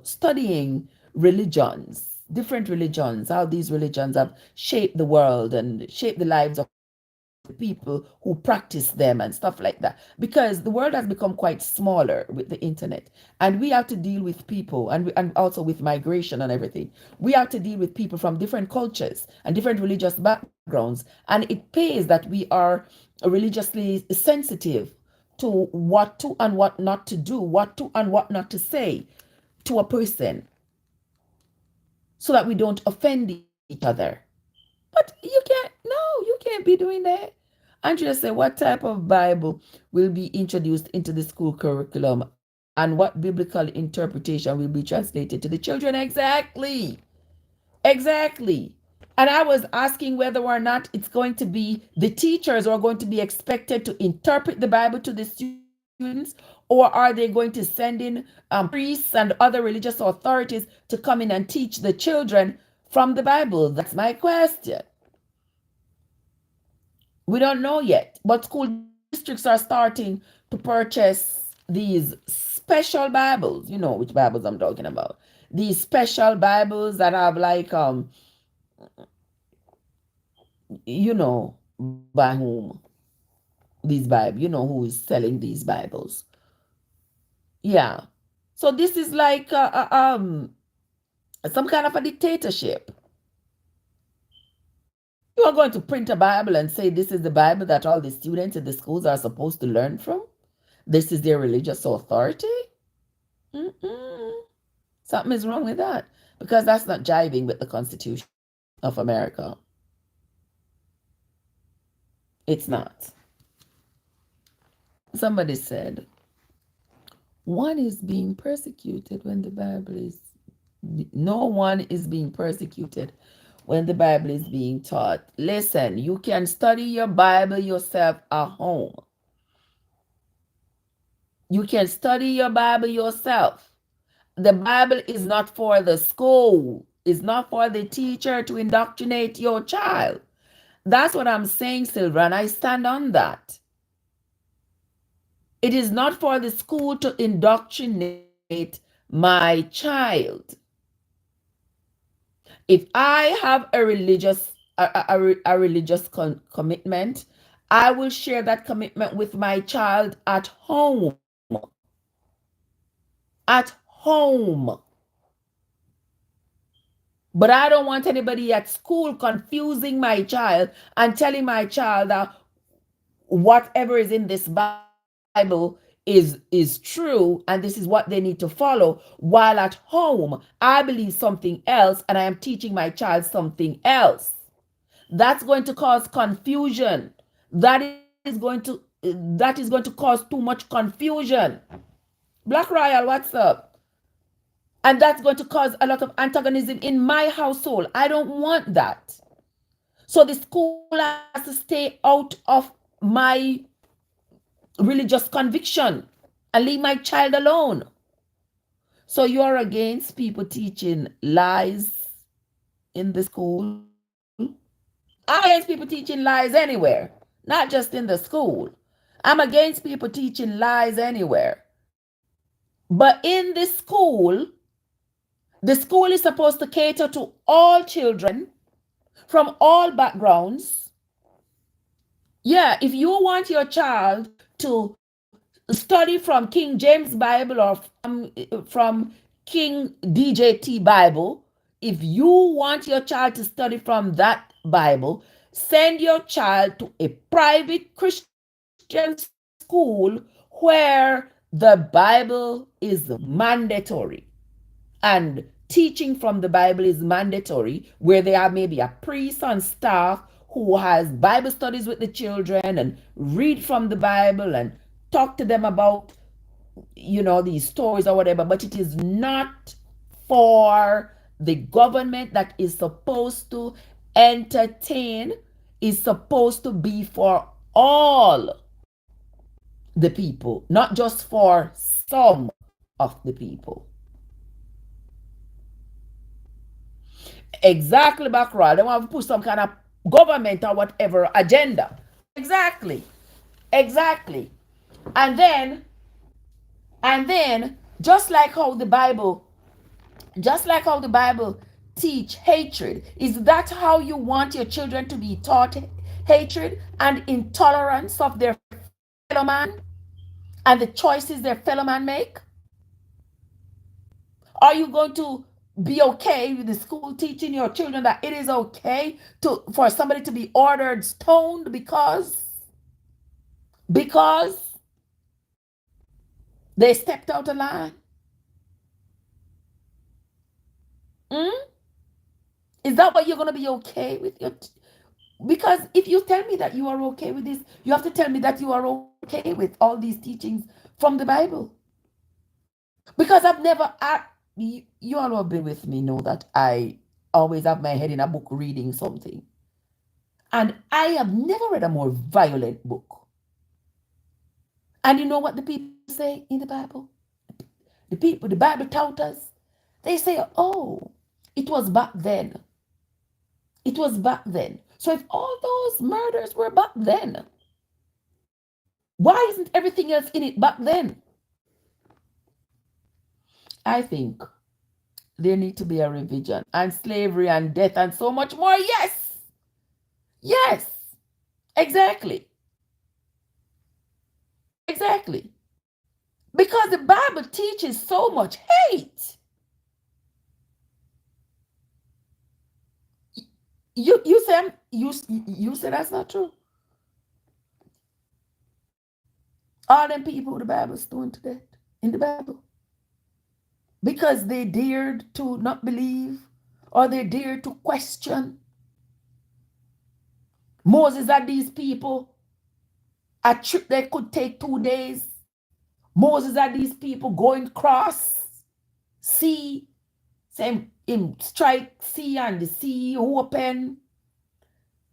S1: studying religions, different religions, how these religions have shaped the world and shaped the lives of people who practice them and stuff like that. Because the world has become quite smaller with the internet, and we have to deal with people, and also with migration and everything. We have to deal with people from different cultures and different religious backgrounds, and it pays that we are religiously sensitive to what to and what not to do, what to and what not to say to a person, so that we don't offend each other. But you can't be doing that. Andrea said, what type of Bible will be introduced into the school curriculum and what biblical interpretation will be translated to the children? Exactly. Exactly. And I was asking whether or not it's going to be the teachers who are going to be expected to interpret the Bible to the students, or are they going to send in priests and other religious authorities to come in and teach the children from the Bible? That's my question. We don't know yet, but school districts are starting to purchase these special Bibles. You know which Bibles I'm talking about. These special Bibles that have like by whom these Bibles, who is selling these Bibles. Yeah. So this is like some kind of a dictatorship. You are going to print a Bible and say this is the Bible that all the students in the schools are supposed to learn from? This is their religious authority? Mm-mm. Something is wrong with that, because that's not jiving with the Constitution of America. It's not. Somebody said, one is being persecuted when the Bible is. No one is being persecuted when the Bible is being taught. Listen, you can study your Bible yourself at home. You can study your Bible yourself. The Bible is not for the school. It's not for the teacher to indoctrinate your child. That's what I'm saying, Silver, and I stand on that. It is not for the school to indoctrinate my child. If I have a religious commitment, I will share that commitment with my child at home. At home. But I don't want anybody at school confusing my child and telling my child that whatever is in this Bible is true and this is what they need to follow, while at home I believe something else and I am teaching my child something else. That's going to cause confusion. That is going to cause too much confusion. Black Royal, what's up? And that's going to cause a lot of antagonism in my household. I don't want that. So the school has to stay out of my religious conviction and leave my child alone. So you're against people teaching lies in the school? I'm against people teaching lies anywhere, not just in the school. I'm against people teaching lies anywhere. But in the school is supposed to cater to all children from all backgrounds. Yeah, if you want your child to study from King James Bible or from King DJT Bible, if you want your child to study from that Bible, send your child to a private Christian school where the Bible is mandatory and teaching from the Bible is mandatory, where they have maybe a priest on staff who has Bible studies with the children and read from the Bible and talk to them about, these stories or whatever. But it is not for the government that is supposed to entertain. Is supposed to be for all the people, not just for some of the people. Exactly, Backward. They want to put some kind of government or whatever agenda. Exactly. And then, just like how the Bible teach hatred, is that how you want your children to be taught hatred and intolerance of their fellow man and the choices their fellow man make? Are you going to be okay with the school teaching your children that it is okay for somebody to be ordered stoned because they stepped out of line? Is that what you're going to be okay with? Because if you tell me that you are okay with this, you have to tell me that you are okay with all these teachings from the Bible. Because I've never, you all who have been with me know that I always have my head in a book reading something. And I have never read a more violent book. And you know what the people say in the Bible? The Bible taught us, they say, oh, it was back then. It was back then. So if all those murders were back then, why isn't everything else in it back then? I think there need to be a revision, and slavery and death and so much more. Yes, exactly. Because the Bible teaches so much hate. You say that's not true. All them people the Bible stoned to death in the Bible because they dared to not believe or they dared to question. Moses had these people a trip that could take 2 days. Moses had these people going cross sea, same him strike sea and the sea open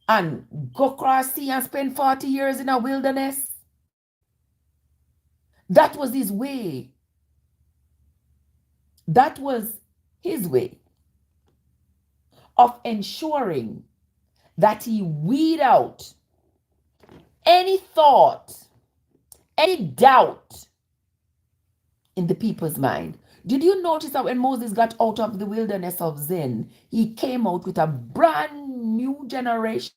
S1: and go cross sea and spend 40 years in a wilderness. That was his way. That was his way. of ensuring that he weed out any thought, any doubt in the people's mind. Did you notice that when Moses got out of the wilderness of Zin, he came out with a brand new generation?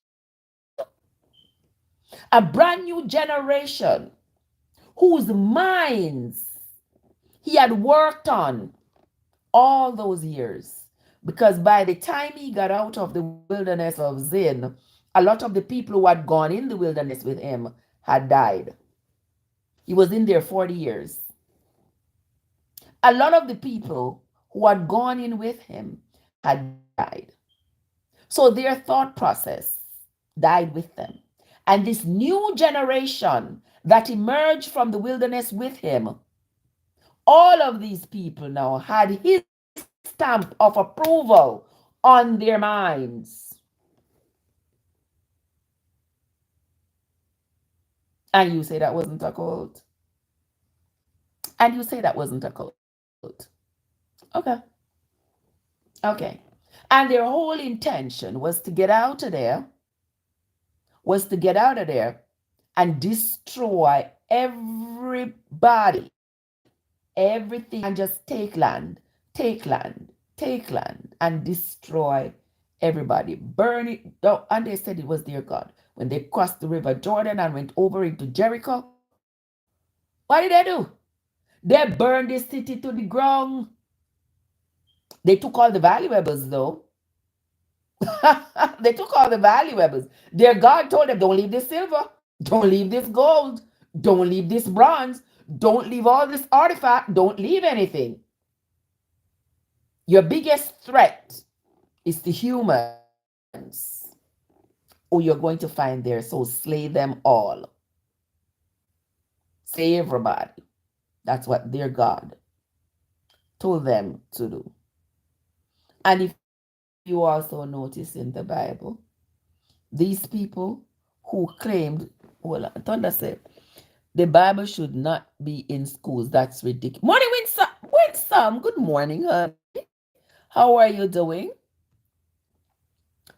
S1: A brand new generation whose minds he had worked on all those years. Because by the time he got out of the wilderness of Zin, a lot of the people who had gone in the wilderness with him had died. He was in there 40 years. A lot of the people who had gone in with him had died. So their thought process died with them. And this new generation that emerged from the wilderness with him, all of these people now had his stamp of approval on their minds. And you say that wasn't a cult? And you say that wasn't a cult? Okay. Okay. And their whole intention was to get out of there, and destroy everybody, everything, and just take land, and destroy everybody, burn it. Oh, and they said it was their God. When they crossed the river Jordan and went over into Jericho, what did they do? They burned the city to the ground. They took all the valuables, though. They took all the valuables. Their God told them, don't leave this silver, don't leave this gold, don't leave this bronze, don't leave all this artifact, don't leave anything. Your biggest threat is the humans who you're going to find there. So slay them all. Slay everybody. That's what their God told them to do. And if you also notice in the Bible, these people who claimed, well, Thunder said, the Bible should not be in schools. That's ridiculous. Morning, Winsome. Good morning, honey. How are you doing?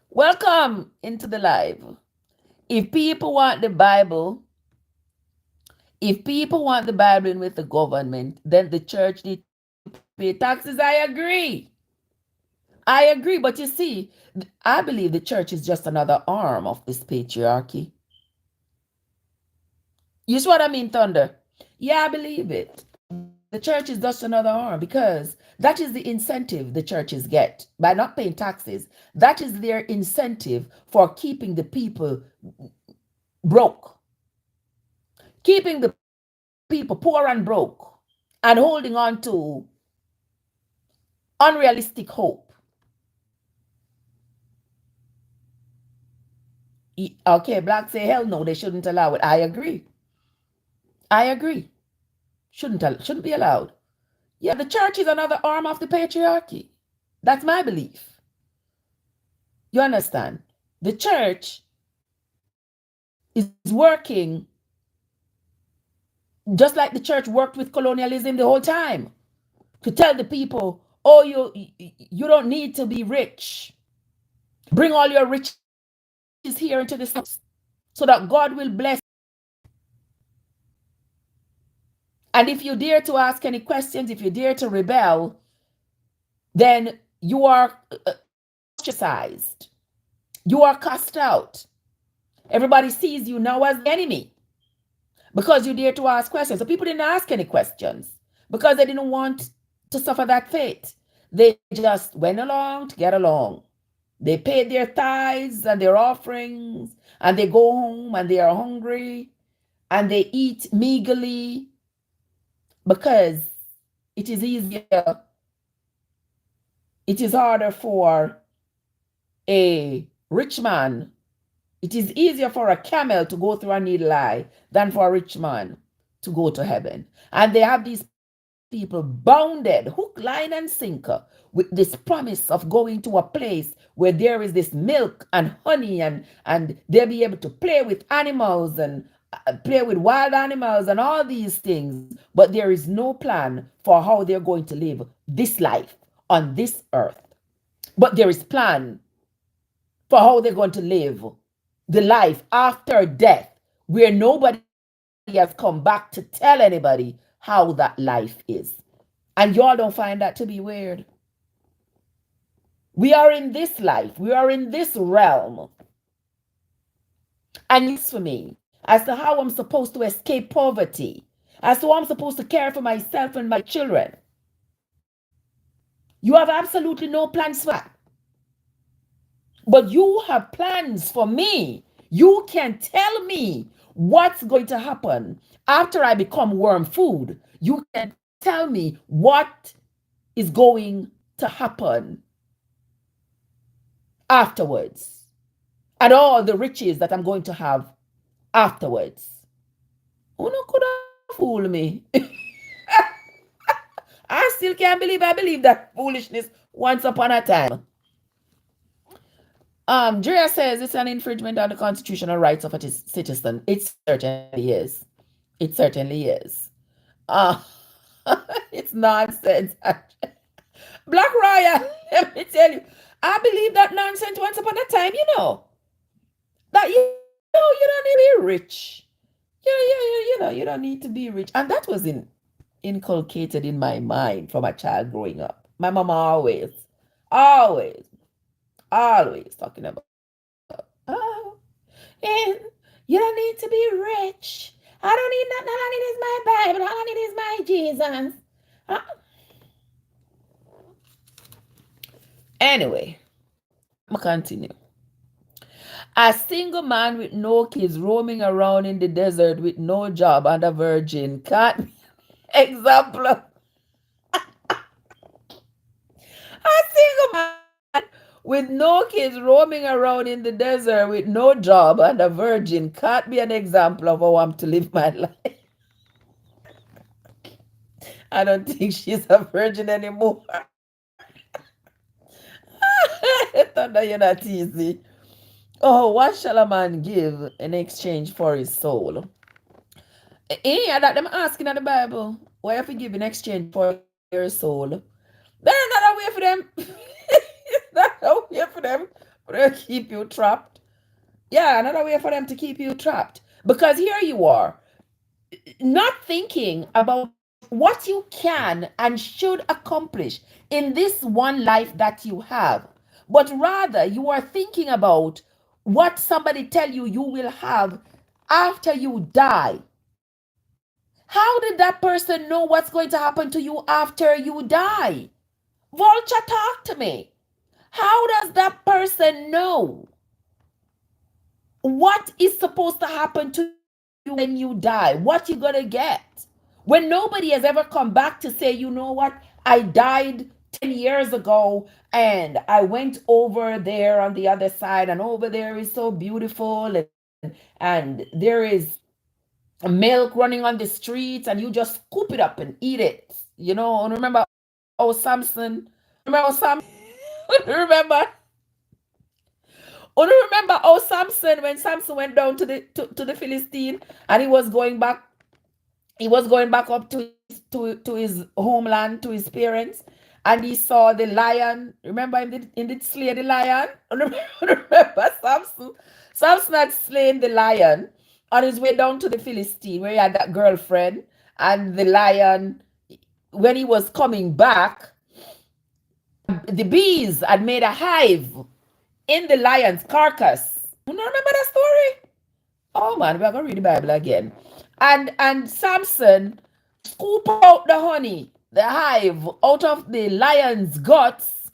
S1: Welcome into the live. If people want the Bible in with the government, then the church need to pay taxes. I agree. But you see, I believe the church is just another arm of this patriarchy. You see what I mean, Thunder? Yeah, I believe it. The church is just another arm because that is the incentive the churches get by not paying taxes. That is their incentive for keeping the people broke, keeping the people poor and broke, and holding on to unrealistic hope. Okay, Black say, hell no, they shouldn't allow it. I agree. Shouldn't be allowed. Yeah, the church is another arm of the patriarchy. That's my belief. You understand? The church is working just like the church worked with colonialism the whole time, to tell the people, oh, you don't need to be rich. Bring all your riches here into this house so that God will bless. And if you dare to ask any questions, if you dare to rebel, then you are ostracized. You are cast out. Everybody sees you now as the enemy because you dare to ask questions. So people didn't ask any questions because they didn't want to suffer that fate. They just went along to get along. They paid their tithes and their offerings, and they go home and they are hungry and they eat meagerly because it is easier. It is harder for a rich man. It is easier for a camel to go through a needle eye than for a rich man to go to heaven. And they have these people bounded, hook, line, and sinker, with this promise of going to a place where there is this milk and honey, and they'll be able to play with animals and play with wild animals and all these things. But there is no plan for how they're going to live this life on this earth. But there is plan for how they're going to live the life after death, where nobody has come back to tell anybody how that life is. And y'all don't find that to be weird. We are in this life, we are in this realm. And for me, as to how I'm supposed to escape poverty, as to how I'm supposed to care for myself and my children. You have absolutely no plans for that. But you have plans for me. You can tell me what's going to happen after I become worm food. You can tell me what is going to happen afterwards and all the riches that I'm going to have afterwards. Who no could have fooled me? I still can't believe I believe that foolishness once upon a time. Drea says it's an infringement on the constitutional rights of a citizen. It certainly is. It certainly is. Uh, it's nonsense. Black Raya, let me tell you, I believe that nonsense once upon a time, that you don't need to be rich. You don't need to be rich. And that was inculcated in my mind from a child growing up. My mama always talking about, oh, and you don't need to be rich. I don't need nothing. All I need is my Bible. All I need is my Jesus. Anyway, I'm going to continue. A single man with no kids roaming around in the desert with no job and a virgin can't be an example of a single man with no kids roaming around in the desert with no job and a virgin can't be an example of how I'm to live my life. I don't think she's a virgin anymore. Thunder, you're not easy. Oh, what shall a man give in exchange for his soul? Yeah, that them asking in the Bible. What have you give in exchange for your soul? There's another way for them. That's a way for them to keep you trapped. Yeah, another way for them to keep you trapped. Because here you are, not thinking about what you can and should accomplish in this one life that you have, but rather you are thinking about what somebody tell you will have after you die. How did that person know what's going to happen to you after you die? Vulture, talk to me. How does that person know what is supposed to happen to you when you die? What you gonna get? When nobody has ever come back to say, you know what, I died 10 years ago and I went over there on the other side, and over there is so beautiful, and there is milk running on the streets, and you just scoop it up and eat it. And remember, Samson? Remember? Samson, when Samson went down to the Philistine, and he was going back up to his homeland, to his parents, and he saw the lion. Remember him did slay the lion? Remember Samson had slain the lion on his way down to the Philistine, where he had that girlfriend, and the lion, when he was coming back, the bees had made a hive in the lion's carcass. You don't remember that story? Oh man, we're gonna read the Bible again. And Samson scoop out the honey, the hive, out of the lion's guts,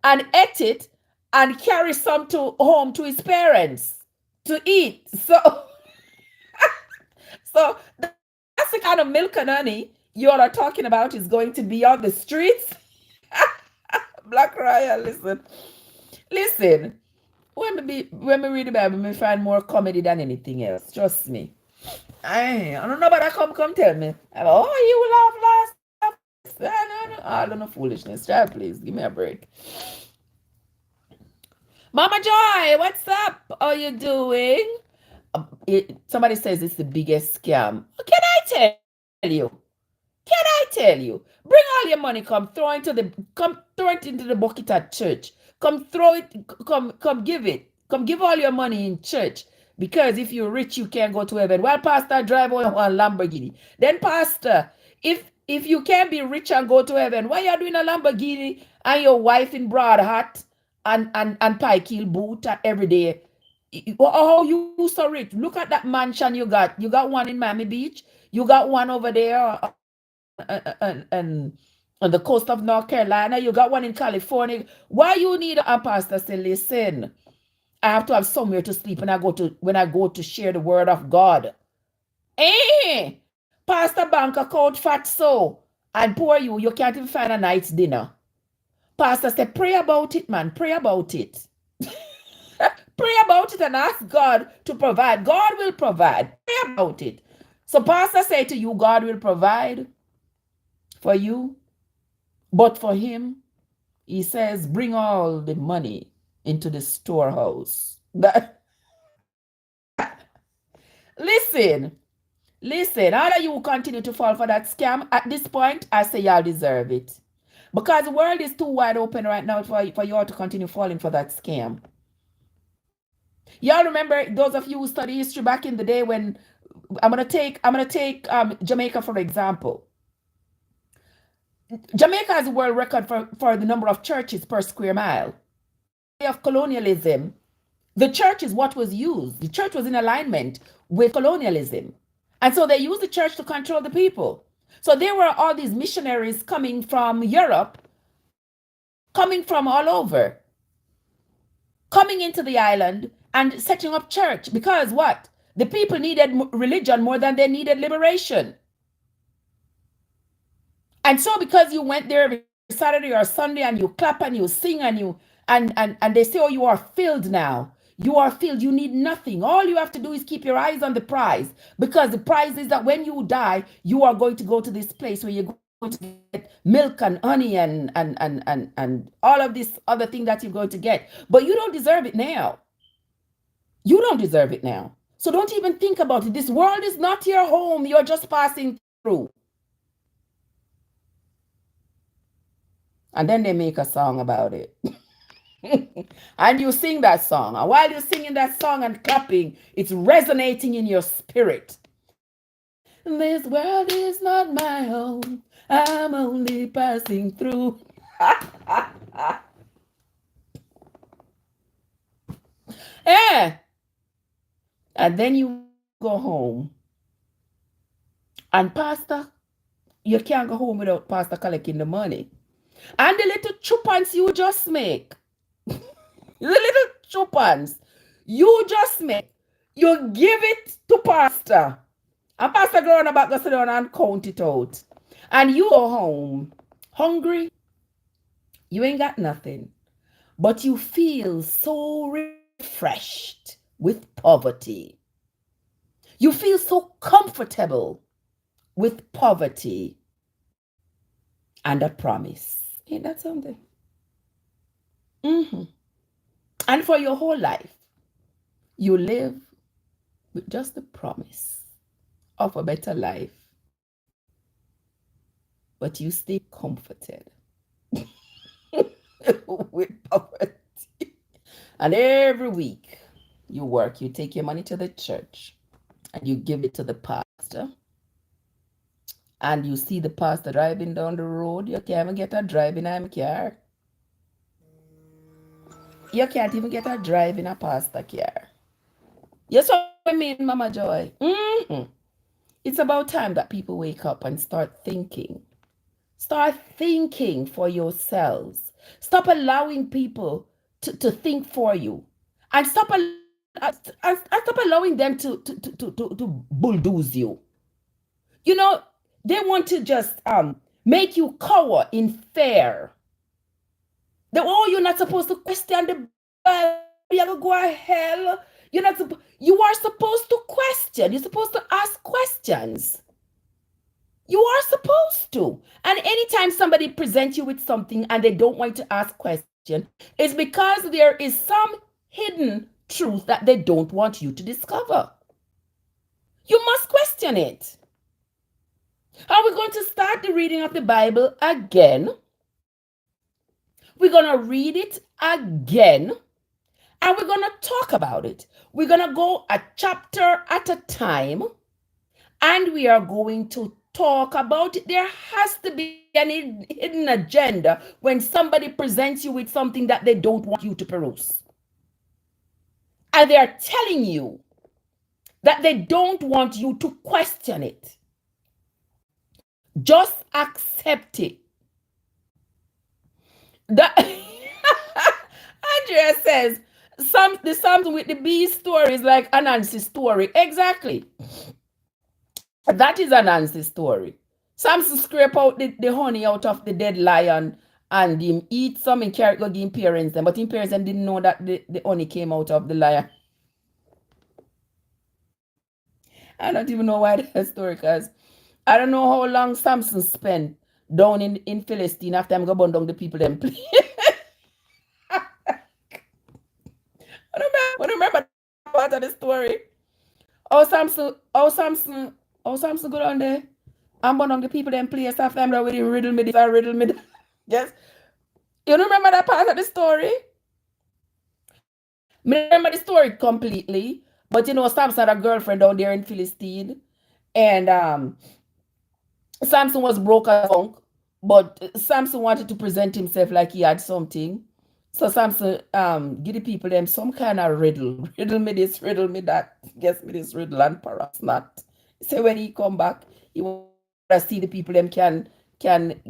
S1: and ate it, and carry some home to his parents to eat. So that's the kind of milk and honey you all are talking about is going to be on the streets. Black Ryan, listen. When we read the Bible, we find more comedy than anything else. Trust me. I don't know about that. Come tell me. Oh, you laugh last. No. I don't know foolishness. Child, please give me a break. Mama Joy, what's up? How you doing? Somebody says it's the biggest scam. Can I tell you? Bring all your money. Come throw it into the bucket at church. Come throw it. Come give it. Come give all your money in church. Because if you're rich, you can't go to heaven. Well, Pastor, drive on one Lamborghini. Then, Pastor, if you can't be rich and go to heaven, why you doing a Lamborghini and your wife in broad hat and pike heel boot every day? Oh, you so rich. Look at that mansion you got. You got one in Miami Beach. You got one over there on the coast of North Carolina. You got one in California. Why you need a pastor? Say, listen, I have to have somewhere to sleep when I go to share the word of God. Eh, pastor bank account fat so and poor you can't even find a night's dinner. Pastor said, pray about it, man. Pray about it. Pray about it and ask God to provide. God will provide. Pray about it. So pastor said to you, God will provide for you. But for him, he says, bring all the money into the storehouse. Listen, how do you continue to fall for that scam? At this point, I say y'all deserve it. Because the world is too wide open right now for you all to continue falling for that scam. Y'all remember, those of you who study history back in the day, when I'm gonna take Jamaica for example. Jamaica has a world record for the number of churches per square mile. Of colonialism, the church is what was used. The church was in alignment with colonialism. And so they used the church to control the people. So there were all these missionaries coming from Europe, coming from all over, coming into the island and setting up church. Because what? The people needed religion more than they needed liberation. And so because you went there every Saturday or Sunday and you clap and you sing and they say, oh, you are filled now. You are filled. You need nothing. All you have to do is keep your eyes on the prize, because the prize is that when you die, you are going to go to this place where you're going to get milk and honey and all of this other thing that you're going to get. But you don't deserve it now. You don't deserve it now. So don't even think about it. This world is not your home. You're just passing through. And then they make a song about it. And you sing that song. And while you're singing that song and clapping, it's resonating in your spirit. This world is not my home. I'm only passing through. Eh. And then you go home. And pastor, you can't go home without pastor collecting the money. And the little chupans you just make. The little chupans you just make. You give it to pastor. And pastor go on about go sit down and count it out. And you go home hungry. You ain't got nothing. But you feel so refreshed with poverty. You feel so comfortable with poverty and a promise. Ain't that something? And for your whole life, you live with just the promise of a better life, but you stay comforted with poverty. And every week you work, you take your money to the church and you give it to the pastor. And you see the pastor driving down the road, you can't even get a drive in a car. You can't even get a drive in a pastor car. You saw what I mean, Mama Joy? It's about time that people wake up and start thinking. Start thinking for yourselves. Stop allowing people to think for you. And stop allowing them to bulldoze you. You know, they want to just make you cower in fear. You're not supposed to question the Bible. You're going to go to hell. You are supposed to question. You're supposed to ask questions. You are supposed to. And anytime somebody presents you with something and they don't want to ask questions, it's because there is some hidden truth that they don't want you to discover. You must question it. Are we going to start the reading of the Bible again? We're going to read it again. And we're going to talk about it. We're going to go a chapter at a time, and we are going to talk about it. There has to be an hidden agenda when somebody presents you with something that they don't want you to peruse. And they are telling you that they don't want you to question it. Just accept it. That Andrea says, the Samson with the bee story is like Anansi's story. Exactly. That is Anansi's story. Samson scrape out the honey out of the dead lion and him eat some and carry go give parents them. But his parents them didn't know that the honey came out of the lion. I don't even know why that story, because I don't know how long Samson spent down in Philistine after I'm going down the people them play. I don't remember that part of the story. Oh Samson go down there. I'm born on the people them place after I'm with him riddle me this and riddle me that. Yes. You don't remember that part of the story? Me remember the story completely. But you know, Samson had a girlfriend down there in Philistine. And Samson was broke as funk. But Samson wanted to present himself like he had something. So Samson give the people them some kind of riddle. Riddle me this, riddle me that. Guess me this riddle and perhaps not. So when he come back, he want to see the people them can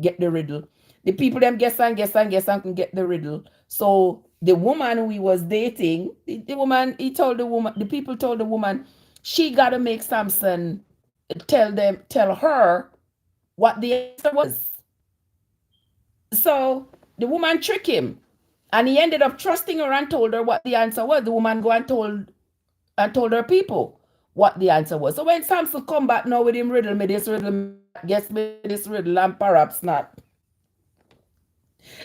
S1: get the riddle. The people them guess and can get the riddle. So the woman who he was dating, the woman, the people told the woman, she got to make Samson tell her what the answer was. So the woman tricked him, and he ended up trusting her and told her what the answer was. The woman go and told her people what the answer was. So when Samson come back now with him riddle me this, riddle, guess me this riddle, and perhaps not.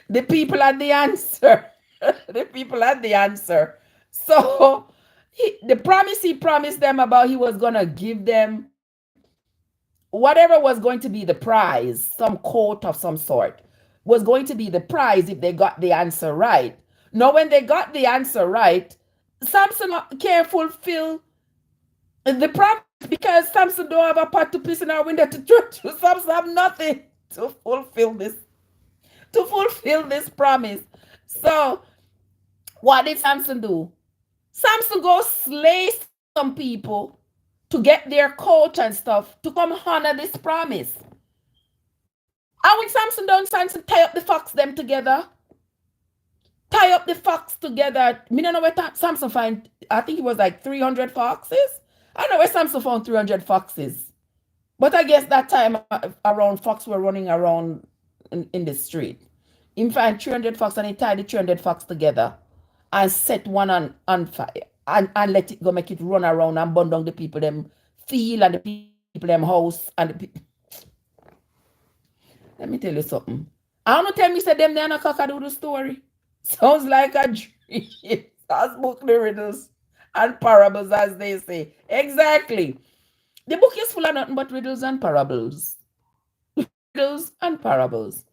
S1: The people had the answer. The people had the answer. So the promise he promised them about he was gonna give them whatever was going to be the prize, some quote of some sort, was going to be the prize if they got the answer right. Now, when they got the answer right, Samson can't fulfill the promise because Samson don't have a pot to piss in our window to church. Samson have nothing to fulfill this promise. So, what did Samson do? Samson go slay some people to get their coat and stuff to come honor this promise. And when Samson done, Samson tie up the fox them together. Tie up the fox together. Me don't know where Samson find, I think it was like 300 foxes. I don't know where Samson found 300 foxes. But I guess that time around fox were running around in the street. He find 300 fox and he tied the 300 fox together and set one on fire and let it go make it run around and burn down the people them field and the people them house and the people. Let me tell you something. I don't tell me say them they not cock-a-doodle story. Sounds like a dream. That's book the riddles and parables, as they say. Exactly. The book is full of nothing but riddles and parables. Riddles and parables.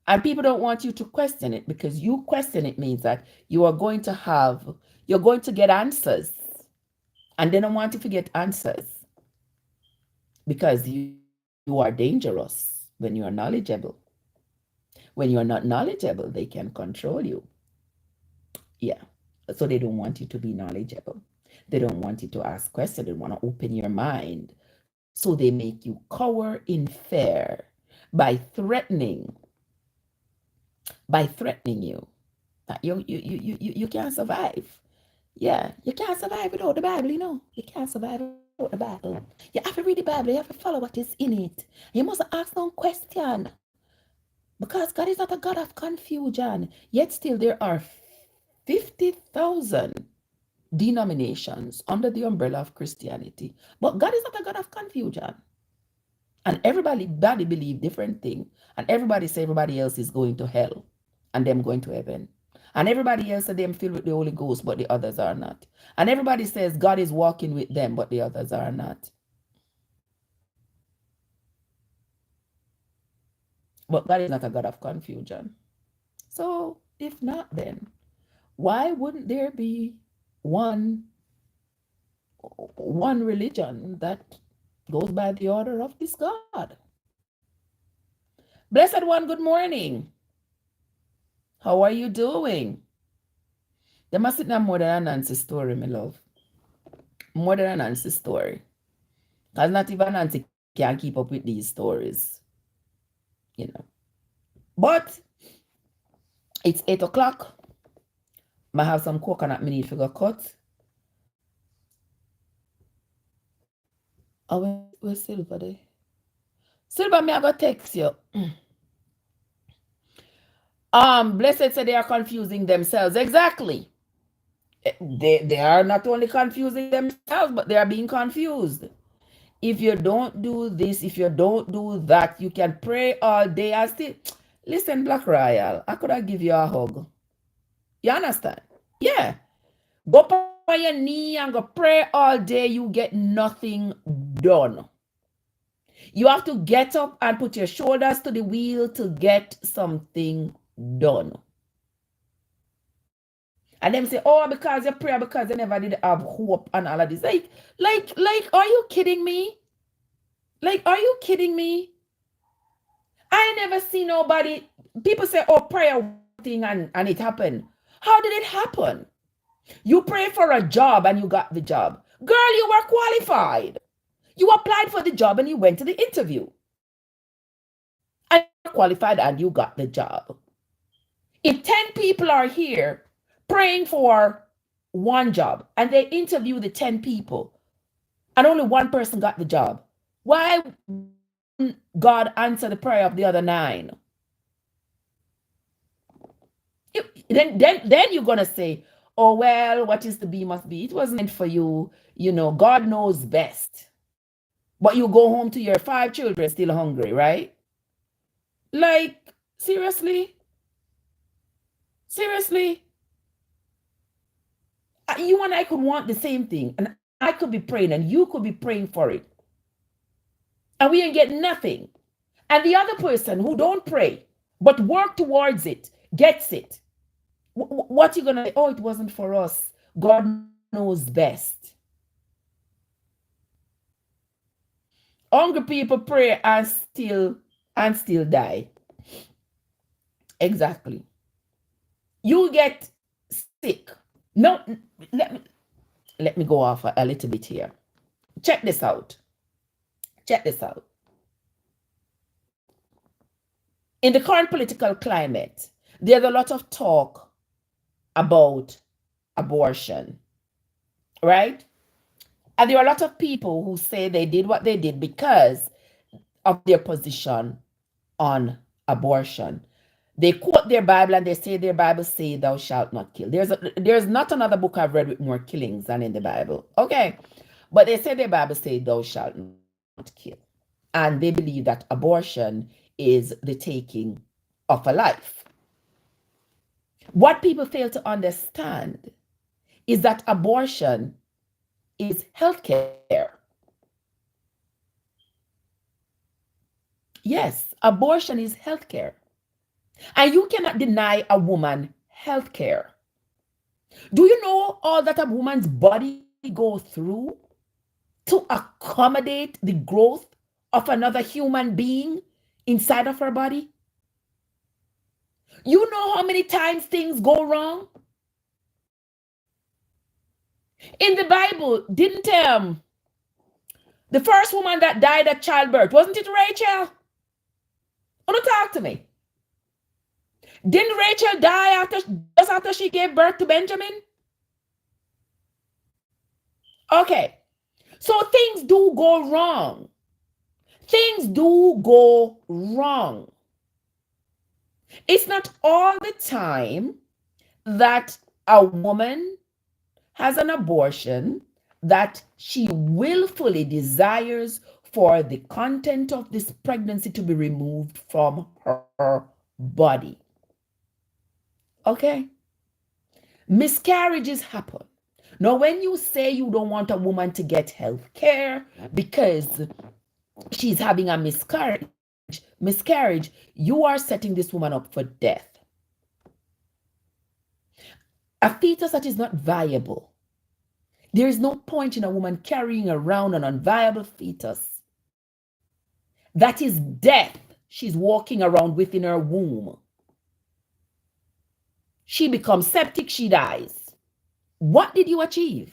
S1: And people don't want you to question it, because you question it means that you're going to get answers. And they don't want you to get answers because you are dangerous when you are knowledgeable. When you are not knowledgeable, they can control you. Yeah. So they don't want you to be knowledgeable. They don't want you to ask questions. They want to open your mind. So they make you cower in fear by threatening you. You can't survive. Yeah, you can't survive without the Bible, you know. You can't survive without the Bible. You have to read the Bible. You have to follow what is in it. You must ask no question. Because God is not a God of confusion. Yet still there are 50,000 denominations under the umbrella of Christianity. But God is not a God of confusion. And everybody believe different thing. And everybody say everybody else is going to hell and them going to heaven. And everybody else say them filled with the Holy Ghost, but the others are not. And everybody says God is walking with them, but the others are not. But God is not a God of confusion. So if not, then Why wouldn't there be one religion that goes by the order of this God? Blessed one, good morning. How are you doing? There must be more than a Nancy story, my love. More than a Nancy story. Because not even Nancy can keep up with these stories. You know. But it's 8 o'clock. I have some coconut me need to go cut. Oh, where's Silver there? Silver, me I go text you. Blessed said they are confusing themselves. Exactly. They are not only confusing themselves, but they are being confused. If you don't do this, if you don't do that, you can pray all day and still. Listen, Black Royal, I could have give you a hug. You understand? Yeah. Go on your knee and go pray all day, you get nothing done. You have to get up and put your shoulders to the wheel to get something done. And them say, oh, because you pray, because they never did have hope and all of this. Like, are you kidding me? Like, are you kidding me? I never see nobody. People say, oh, prayer thing and it happened. How did it happen? You pray for a job and you got the job. Girl, you were qualified. You applied for the job and you went to the interview. And you were qualified and you got the job. If 10 people are here praying for one job and they interview the 10 people and only one person got the job, why wouldn't God answer the prayer of the other 9? Then you're going to say, oh, well, what is to be must be. It wasn't meant for you. You know, God knows best. But you go home to your 5 children still hungry, right? Like, seriously? Seriously? You and I could want the same thing. And I could be praying and you could be praying for it. And we ain't get nothing. And the other person who don't pray, but work towards it, gets it. What you gonna say? Oh, it wasn't for us. God knows best. Hungry people pray and still die. Exactly. You get sick. No, let me go off a little bit here. Check this out. Check this out. In the current political climate, there's a lot of talk about abortion, right? And there are a lot of people who say they did what they did because of their position on abortion. They quote their Bible and they say their Bible say thou shalt not kill. There's not another book I've read with more killings than in the Bible. Okay. But they say their Bible say thou shalt not kill. And they believe that abortion is the taking of a life. What people fail to understand is that abortion is healthcare. Yes, abortion is healthcare. And you cannot deny a woman healthcare. Do you know all that a woman's body goes through to accommodate the growth of another human being inside of her body? You know how many times things go wrong? In the Bible, didn't the first woman that died at childbirth, wasn't it Rachel? Don't talk to me. Didn't Rachel die just after she gave birth to Benjamin? Okay. So things do go wrong. Things do go wrong. It's not all the time that a woman has an abortion that she willfully desires for the content of this pregnancy to be removed from her body. Okay? Miscarriages happen. Now, when you say you don't want a woman to get health care because she's having a miscarriage, you are setting this woman up for death. A fetus that is not viable. There is no point in a woman carrying around an unviable fetus. That is death she's walking around within her womb. She becomes septic, she dies. What did you achieve?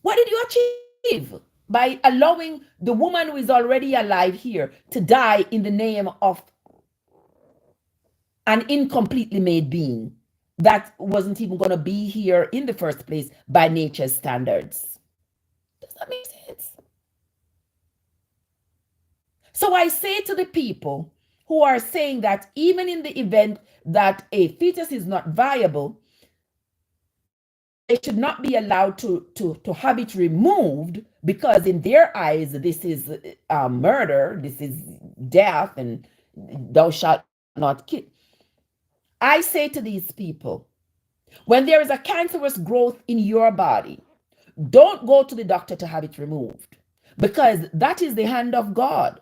S1: What did you achieve by allowing the woman who is already alive here to die in the name of an incompletely made being that wasn't even going to be here in the first place by nature's standards? Does that make sense? So I say to the people who are saying that even in the event that a fetus is not viable, they should not be allowed to have it removed because in their eyes, this is murder, this is death, and thou shalt not kill. I say to these people, when there is a cancerous growth in your body, don't go to the doctor to have it removed because that is the hand of God.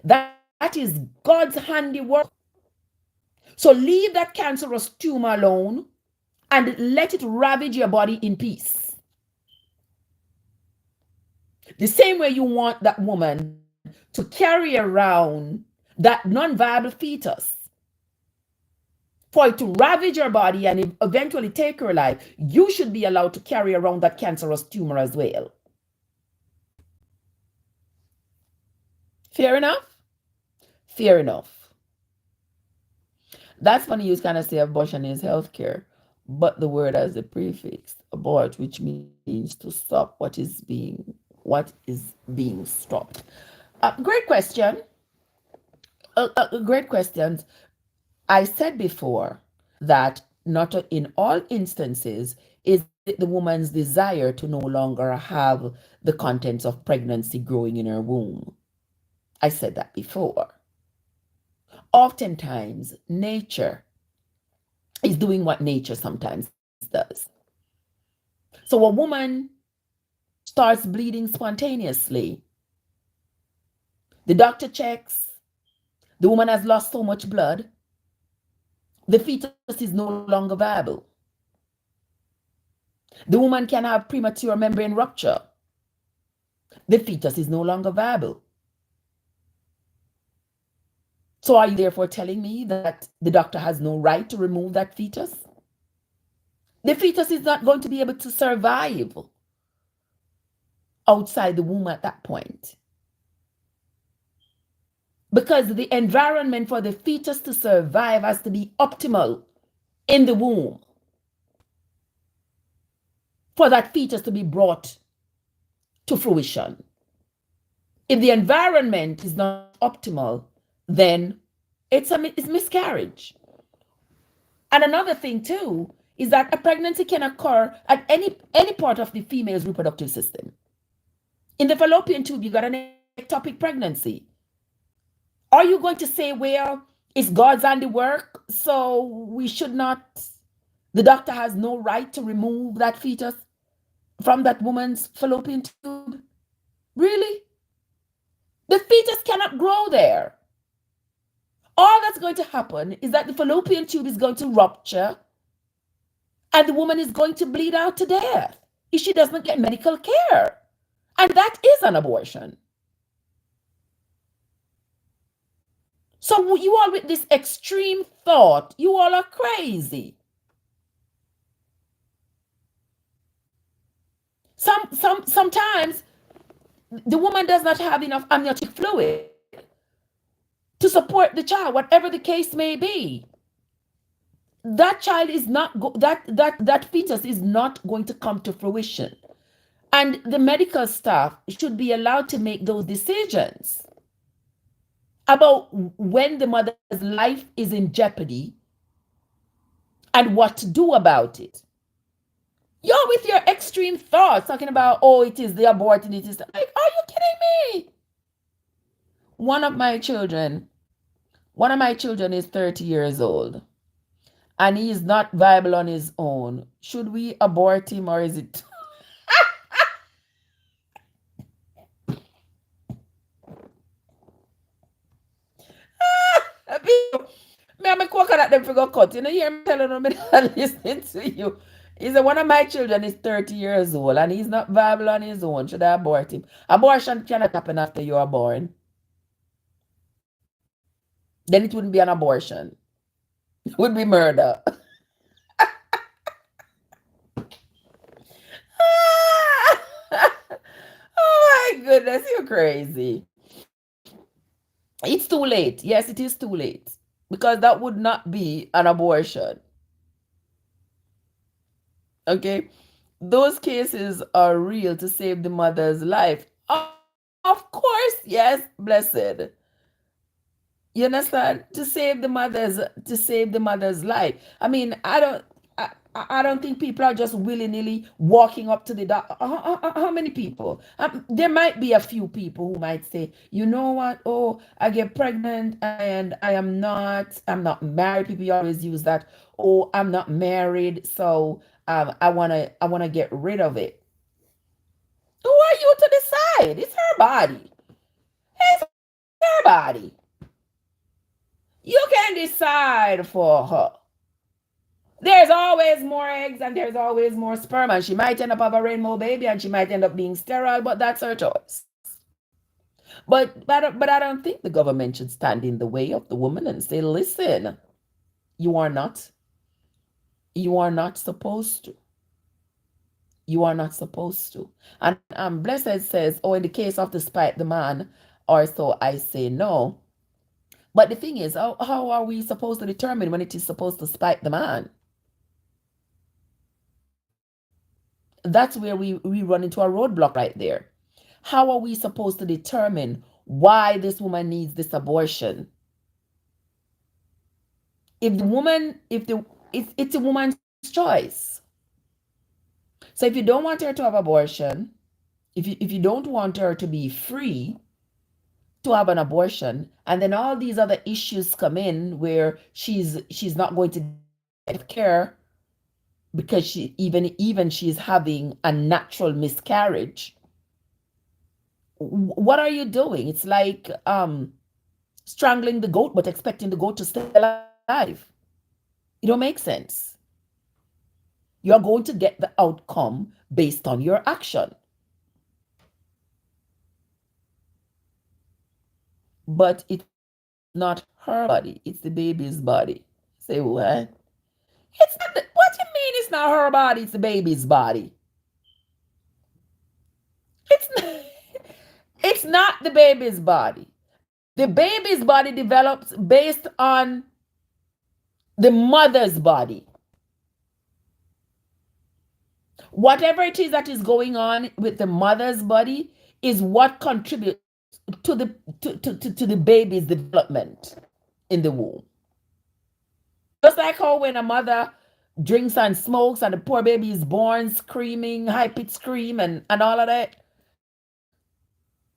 S1: That is God's handiwork. So leave that cancerous tumor alone and let it ravage your body in peace. The same way you want that woman to carry around that non-viable fetus for it to ravage her body and eventually take her life, you should be allowed to carry around that cancerous tumor as well. Fair enough? Fair enough. That's funny you kind of say abortion is healthcare, but the word has a prefix, abort, which means to stop what is being stopped. Great question. Great questions. I said before that not in all instances is it the woman's desire to no longer have the contents of pregnancy growing in her womb. I said that before. Oftentimes, nature is doing what nature sometimes does. So a woman starts bleeding spontaneously. The doctor checks. The woman has lost so much blood. The fetus is no longer viable. The woman can have premature membrane rupture. The fetus is no longer viable. So are you therefore telling me that the doctor has no right to remove that fetus? The fetus is not going to be able to survive outside the womb at that point. Because the environment for the fetus to survive has to be optimal in the womb for that fetus to be brought to fruition. If the environment is not optimal, then it's miscarriage. And another thing too is that a pregnancy can occur at any part of the female's reproductive system. In the fallopian tube, you got an ectopic pregnancy. Are you going to say, well, it's God's handiwork, so we should not, the doctor has no right to remove that fetus from that woman's fallopian tube? Really? The fetus cannot grow there. All that's going to happen is that the fallopian tube is going to rupture and the woman is going to bleed out to death if she doesn't get medical care. And that is an abortion. So you all with this extreme thought, you all are crazy. Sometimes the woman does not have enough amniotic fluid to support the child, whatever the case may be. That child is not that fetus is not going to come to fruition. And the medical staff should be allowed to make those decisions about when the mother's life is in jeopardy and what to do about it. You're with your extreme thoughts talking about, oh, it is the aborting, it is like, are you kidding me? One of my children is 30 years old and he is not viable on his own. Should we abort him or is it? Me, I'm a coconut them figure cut. You know, hear me telling them I'm listening to you. He said one of my children is 30 years old and he's not viable on his own. Should I abort him? Abortion cannot happen after you are born. Then it wouldn't be an abortion. It would be murder. Oh my goodness, you're crazy. It's too late. Yes, it is too late. Because that would not be an abortion. Okay? Those cases are real to save the mother's life. Of course, yes, blessed. You understand? To save the mother's life. I mean, I don't think people are just willy-nilly walking up to the doctor. How many people? There might be a few people who might say, you know what? Oh, I get pregnant and I'm not married. People always use that. Oh, I'm not married, so I wanna get rid of it. Who are you to decide? It's her body. It's her body. You can decide for her. There's always more eggs and there's always more sperm, and she might end up have a rainbow baby and she might end up being sterile, but that's her choice. But I don't think the government should stand in the way of the woman and say, listen, you are not supposed to. You are not supposed to. And Blessed says, oh, in the case of despite the man, or so I say no. But the thing is, how are we supposed to determine when it is supposed to spite the man? That's where we run into a roadblock right there. How are we supposed to determine why this woman needs this abortion? If the woman, it's a woman's choice. So if you don't want her to have abortion, if you don't want her to be free to have an abortion, and then all these other issues come in where she's not going to get care because she even she's having a natural miscarriage. What are you doing? It's like strangling the goat but expecting the goat to stay alive. It don't make sense. You're going to get the outcome based on your action. But it's not her body, it's the baby's body. Say what? It's not what you mean it's not her body, it's the baby's body. It's not, it's not the baby's body. The baby's body develops based on the mother's body. Whatever it is that is going on with the mother's body is what contributes to the baby's development in the womb. Just like how when a mother drinks and smokes and the poor baby is born screaming, high-pitched scream and all of that,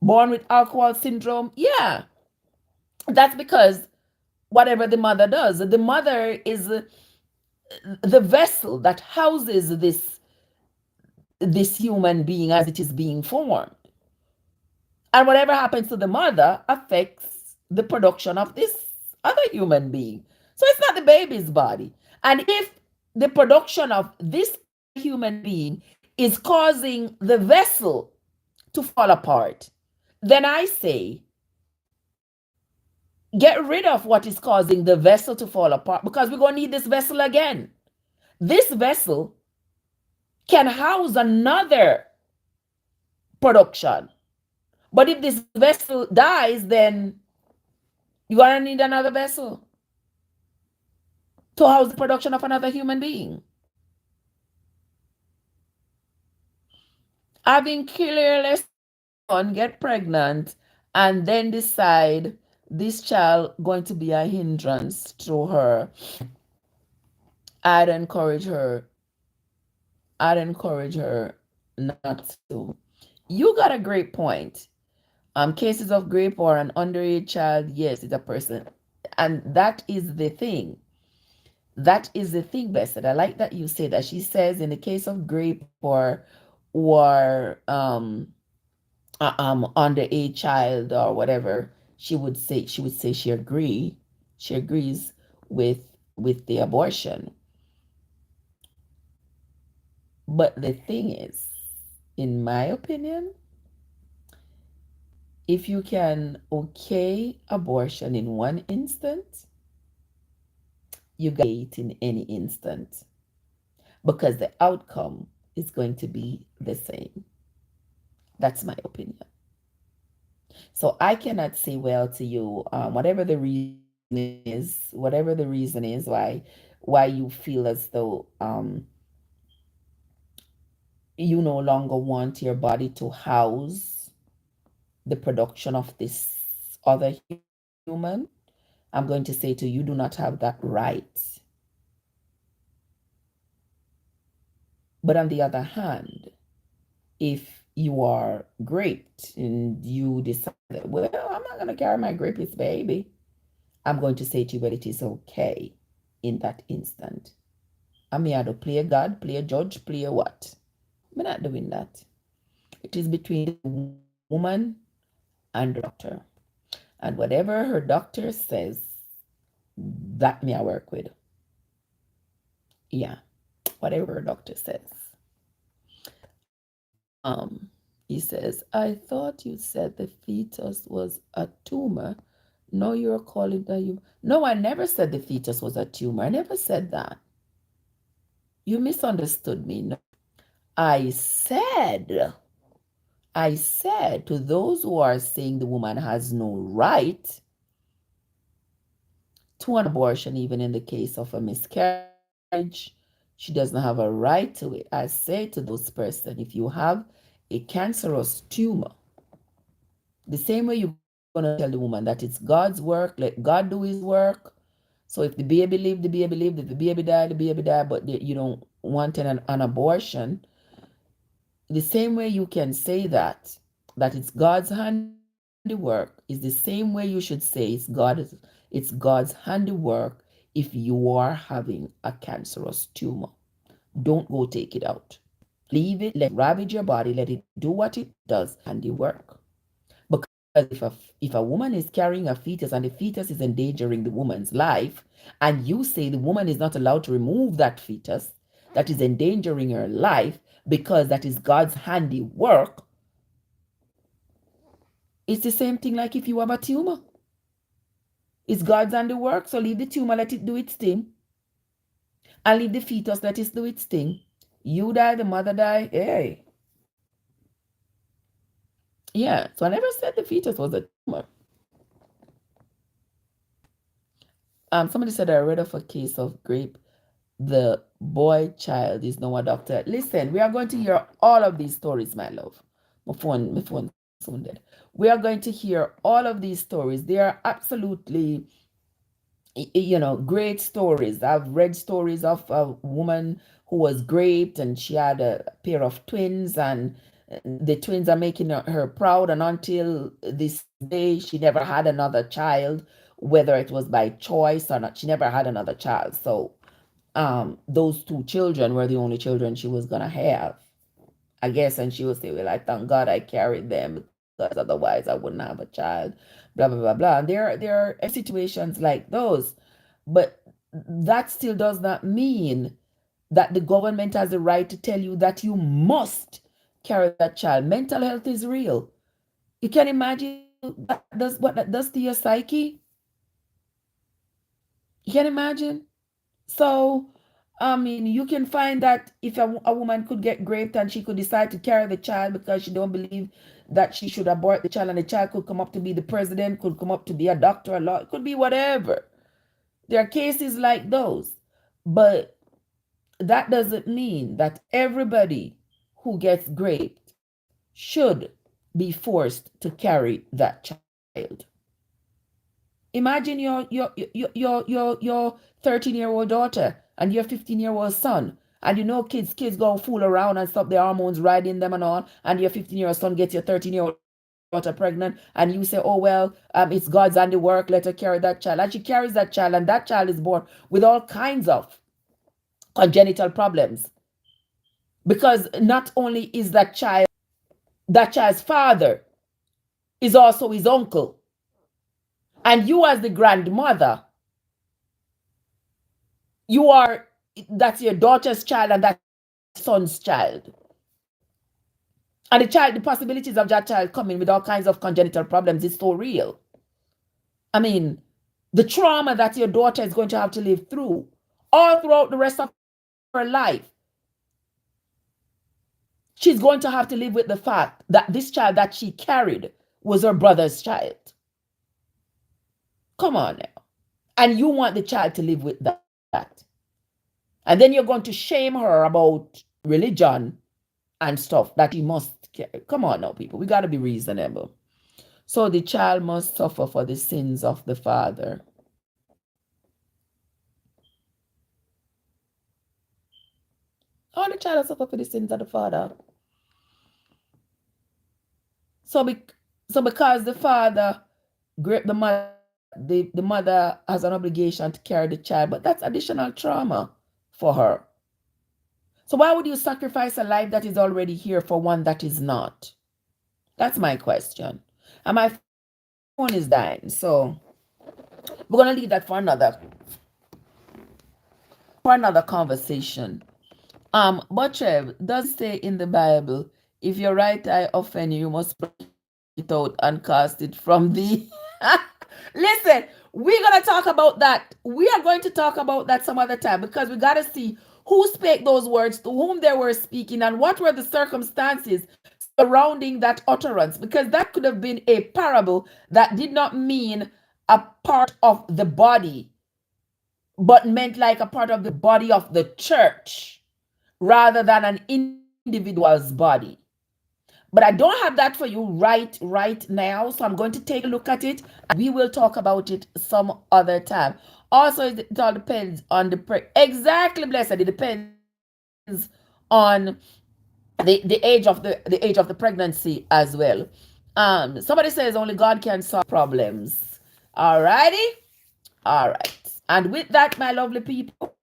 S1: born with alcohol syndrome, yeah, that's because whatever the mother does, the mother is the vessel that houses this human being as it is being formed. And whatever happens to the mother affects the production of this other human being. So it's not the baby's body. And if the production of this human being is causing the vessel to fall apart, then I say, get rid of what is causing the vessel to fall apart, because we're going to need this vessel again. This vessel can house another production. But if this vessel dies, then you're going to need another vessel to house the production of another human being. Having careless one get pregnant and then decide this child going to be a hindrance to her, I'd encourage her not to. You got a great point. Cases of rape or an underage child, yes, it's a person. And that is the thing. That is the thing, Blessed. I like that you say that. She says in the case of rape or underage child or whatever, she would say she agrees with with the abortion. But the thing is, in my opinion, if you can okay abortion in one instant, you got it in any instant because the outcome is going to be the same. That's my opinion. So I cannot say, well, to you, whatever the reason is why you feel as though you no longer want your body to house the production of this other human, I'm going to say to you, you do not have that right. But on the other hand, if you are raped and you decide that, well, I'm not going to carry my rapist baby, I'm going to say to you, well, it is okay in that instant. I mean, I do play a God, play a judge, play a what? I'm not doing that. It is between the woman and the doctor. And whatever her doctor says, that me I work with. Yeah, whatever her doctor says. He says, I thought you said the fetus was a tumor. No, you're calling that you. No, I never said the fetus was a tumor. I never said that. You misunderstood me. No. I said, I said to those who are saying the woman has no right to an abortion, even in the case of a miscarriage, she doesn't have a right to it. I say to those persons, if you have a cancerous tumor, the same way you're going to tell the woman that it's God's work, let God do his work. So if the baby live, the baby live. If the baby die, the baby die, but you don't want an abortion, the same way you can say that it's God's handiwork is the same way you should say it's God's handiwork if you are having a cancerous tumor. Don't go take it out. Leave it, let it ravage your body, let it do what it does, handiwork. Because if a woman is carrying a fetus and the fetus is endangering the woman's life, and you say the woman is not allowed to remove that fetus that is endangering her life because that is God's handiwork, it's the same thing like if you have a tumor. It's God's handiwork, so leave the tumor, let it do its thing. And leave the fetus, let it do its thing. You die, the mother die, hey. Yeah, so I never said the fetus was a tumor. Somebody said I read of a case of rape. The boy child is now a doctor. Listen, we are going to hear all of these stories, my love. My phone soon dead. We are going to hear all of these stories. They are absolutely, great stories. I've read stories of a woman who was raped and she had a pair of twins, and the twins are making her proud. And until this day, she never had another child, whether it was by choice or not. She never had another child. So those two children were the only children she was gonna have, I guess. And she would say, well, I thank God I carried them because otherwise I wouldn't have a child, blah blah blah blah. And there are situations like those, but that still does not mean that the government has the right to tell you that you must carry that child. Mental health is real. You can imagine what that does to your psyche. You can imagine. So, I mean, you can find that if a woman could get raped and she could decide to carry the child because she don't believe that she should abort the child, and the child could come up to be the president, could come up to be a doctor, a law, it could be whatever. There are cases like those. But that doesn't mean that everybody who gets raped should be forced to carry that child. Imagine your 13-year-old daughter and your 15-year-old son, and kids go fool around and stop their hormones riding them and all, and your 15-year-old son gets your 13-year-old daughter pregnant, and you say, oh well, it's God's handiwork, let her carry that child. And she carries that child, and that child is born with all kinds of congenital problems. Because not only is that child's father is also his uncle. And you as the grandmother you are, that's your daughter's child and that's your son's child. And the possibilities of that child coming with all kinds of congenital problems is so real. I mean, the trauma that your daughter is going to have to live through all throughout the rest of her life, she's going to have to live with the fact that this child that she carried was her brother's child. Come on now. And you want the child to live with that. And then you're going to shame her about religion and stuff that she must carry. Come on now, people. We got to be reasonable. So the child must suffer for the sins of the father. Oh, the child suffer for the sins of the father. So, because the father graped the mother, the mother has an obligation to carry the child, but that's additional trauma for her. So why would you sacrifice a life that is already here for one that is not? That's my question. And my phone is dying, so we're gonna leave that for another conversation. But Trev, does say in the Bible, if your right eye offend you, you must pluck it out and cast it from thee. Listen, we're gonna talk about that. We are going to talk about that some other time because we gotta see who spake those words, to whom they were speaking, and what were the circumstances surrounding that utterance, because that could have been a parable that did not mean a part of the body, but meant like a part of the body of the church rather than an individual's body. But I don't have that for you right now, so I'm going to take a look at it and we will talk about it some other time. Also, it all depends on the exactly, blessed. It depends on the age of the pregnancy as well. Somebody says only God can solve problems. Alrighty, all right. And with that, my lovely people,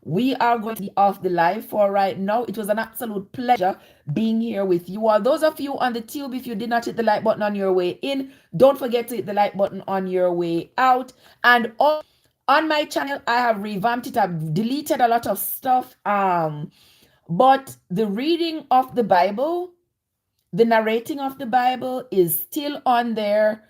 S1: we are going to be off the live for right now. It was an absolute pleasure being here with you all. Those of you on the tube, if you did not hit the like button on your way in, don't forget to hit the like button on your way out. And on my channel, I have revamped it. I've deleted a lot of stuff. But the reading of the Bible, the narrating of the Bible is still on there.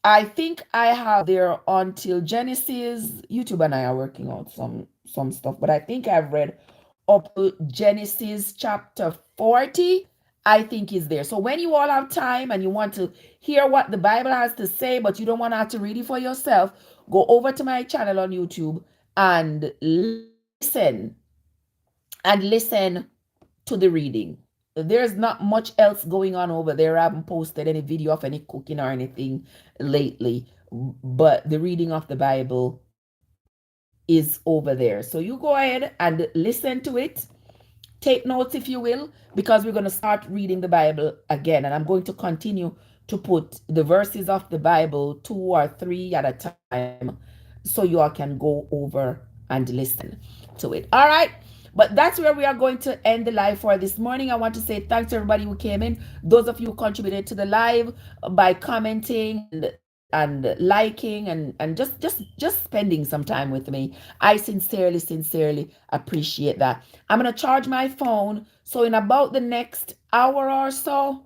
S1: I think I have there until Genesis. YouTube and I are working out some stuff, but I think I've read up to Genesis chapter 40. I think is there. So when you all have time and you want to hear what the Bible has to say, but you don't want to have to read it for yourself, go over to my channel on YouTube and listen to the reading. There's not much else going on over there. I haven't posted any video of any cooking or anything lately, but the reading of the Bible is over there. So you go ahead and listen to it. Take notes if you will, because we're going to start reading the Bible again, and I'm going to continue to put the verses of the Bible 2 or 3 at a time so you all can go over and listen to it. All right. But that's where we are going to end the live for this morning. I want to say thanks to everybody who came in. Those of you who contributed to the live by commenting and liking and just spending some time with me. I sincerely appreciate that. I'm going to charge my phone. So in about the next hour or so,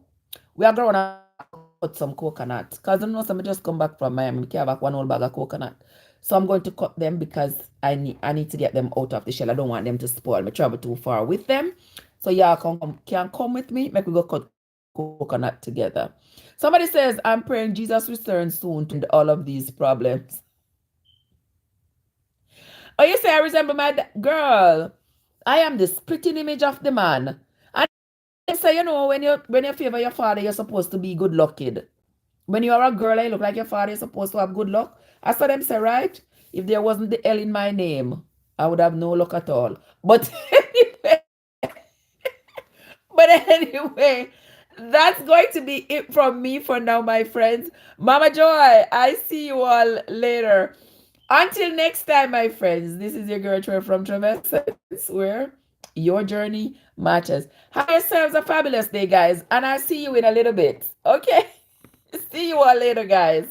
S1: we are going to cut some coconut. Because I know somebody just come back from Miami. We have back one whole bag of coconut. So I'm going to cut them because I need to get them out of the shell. I don't want them to spoil. I travel too far with them. So y'all can come with me. Make we go cut coconut together. Somebody says, I'm praying Jesus returns soon to end all of these problems. Oh, you say I resemble my girl. I am the splitting image of the man. And they say, when you favor your father, you're supposed to be good lucked. When you are a girl and you look like your father, you're supposed to have good luck. I saw them say, right? If there wasn't the L in my name, I would have no luck at all. But anyway, that's going to be it from me for now, my friends. Mama Joy, I see you all later. Until next time, my friends, this is your girl Trev from Trevessence, where your journey matters. Have yourselves a fabulous day, guys, and I'll see you in a little bit. Okay? See you all later, guys.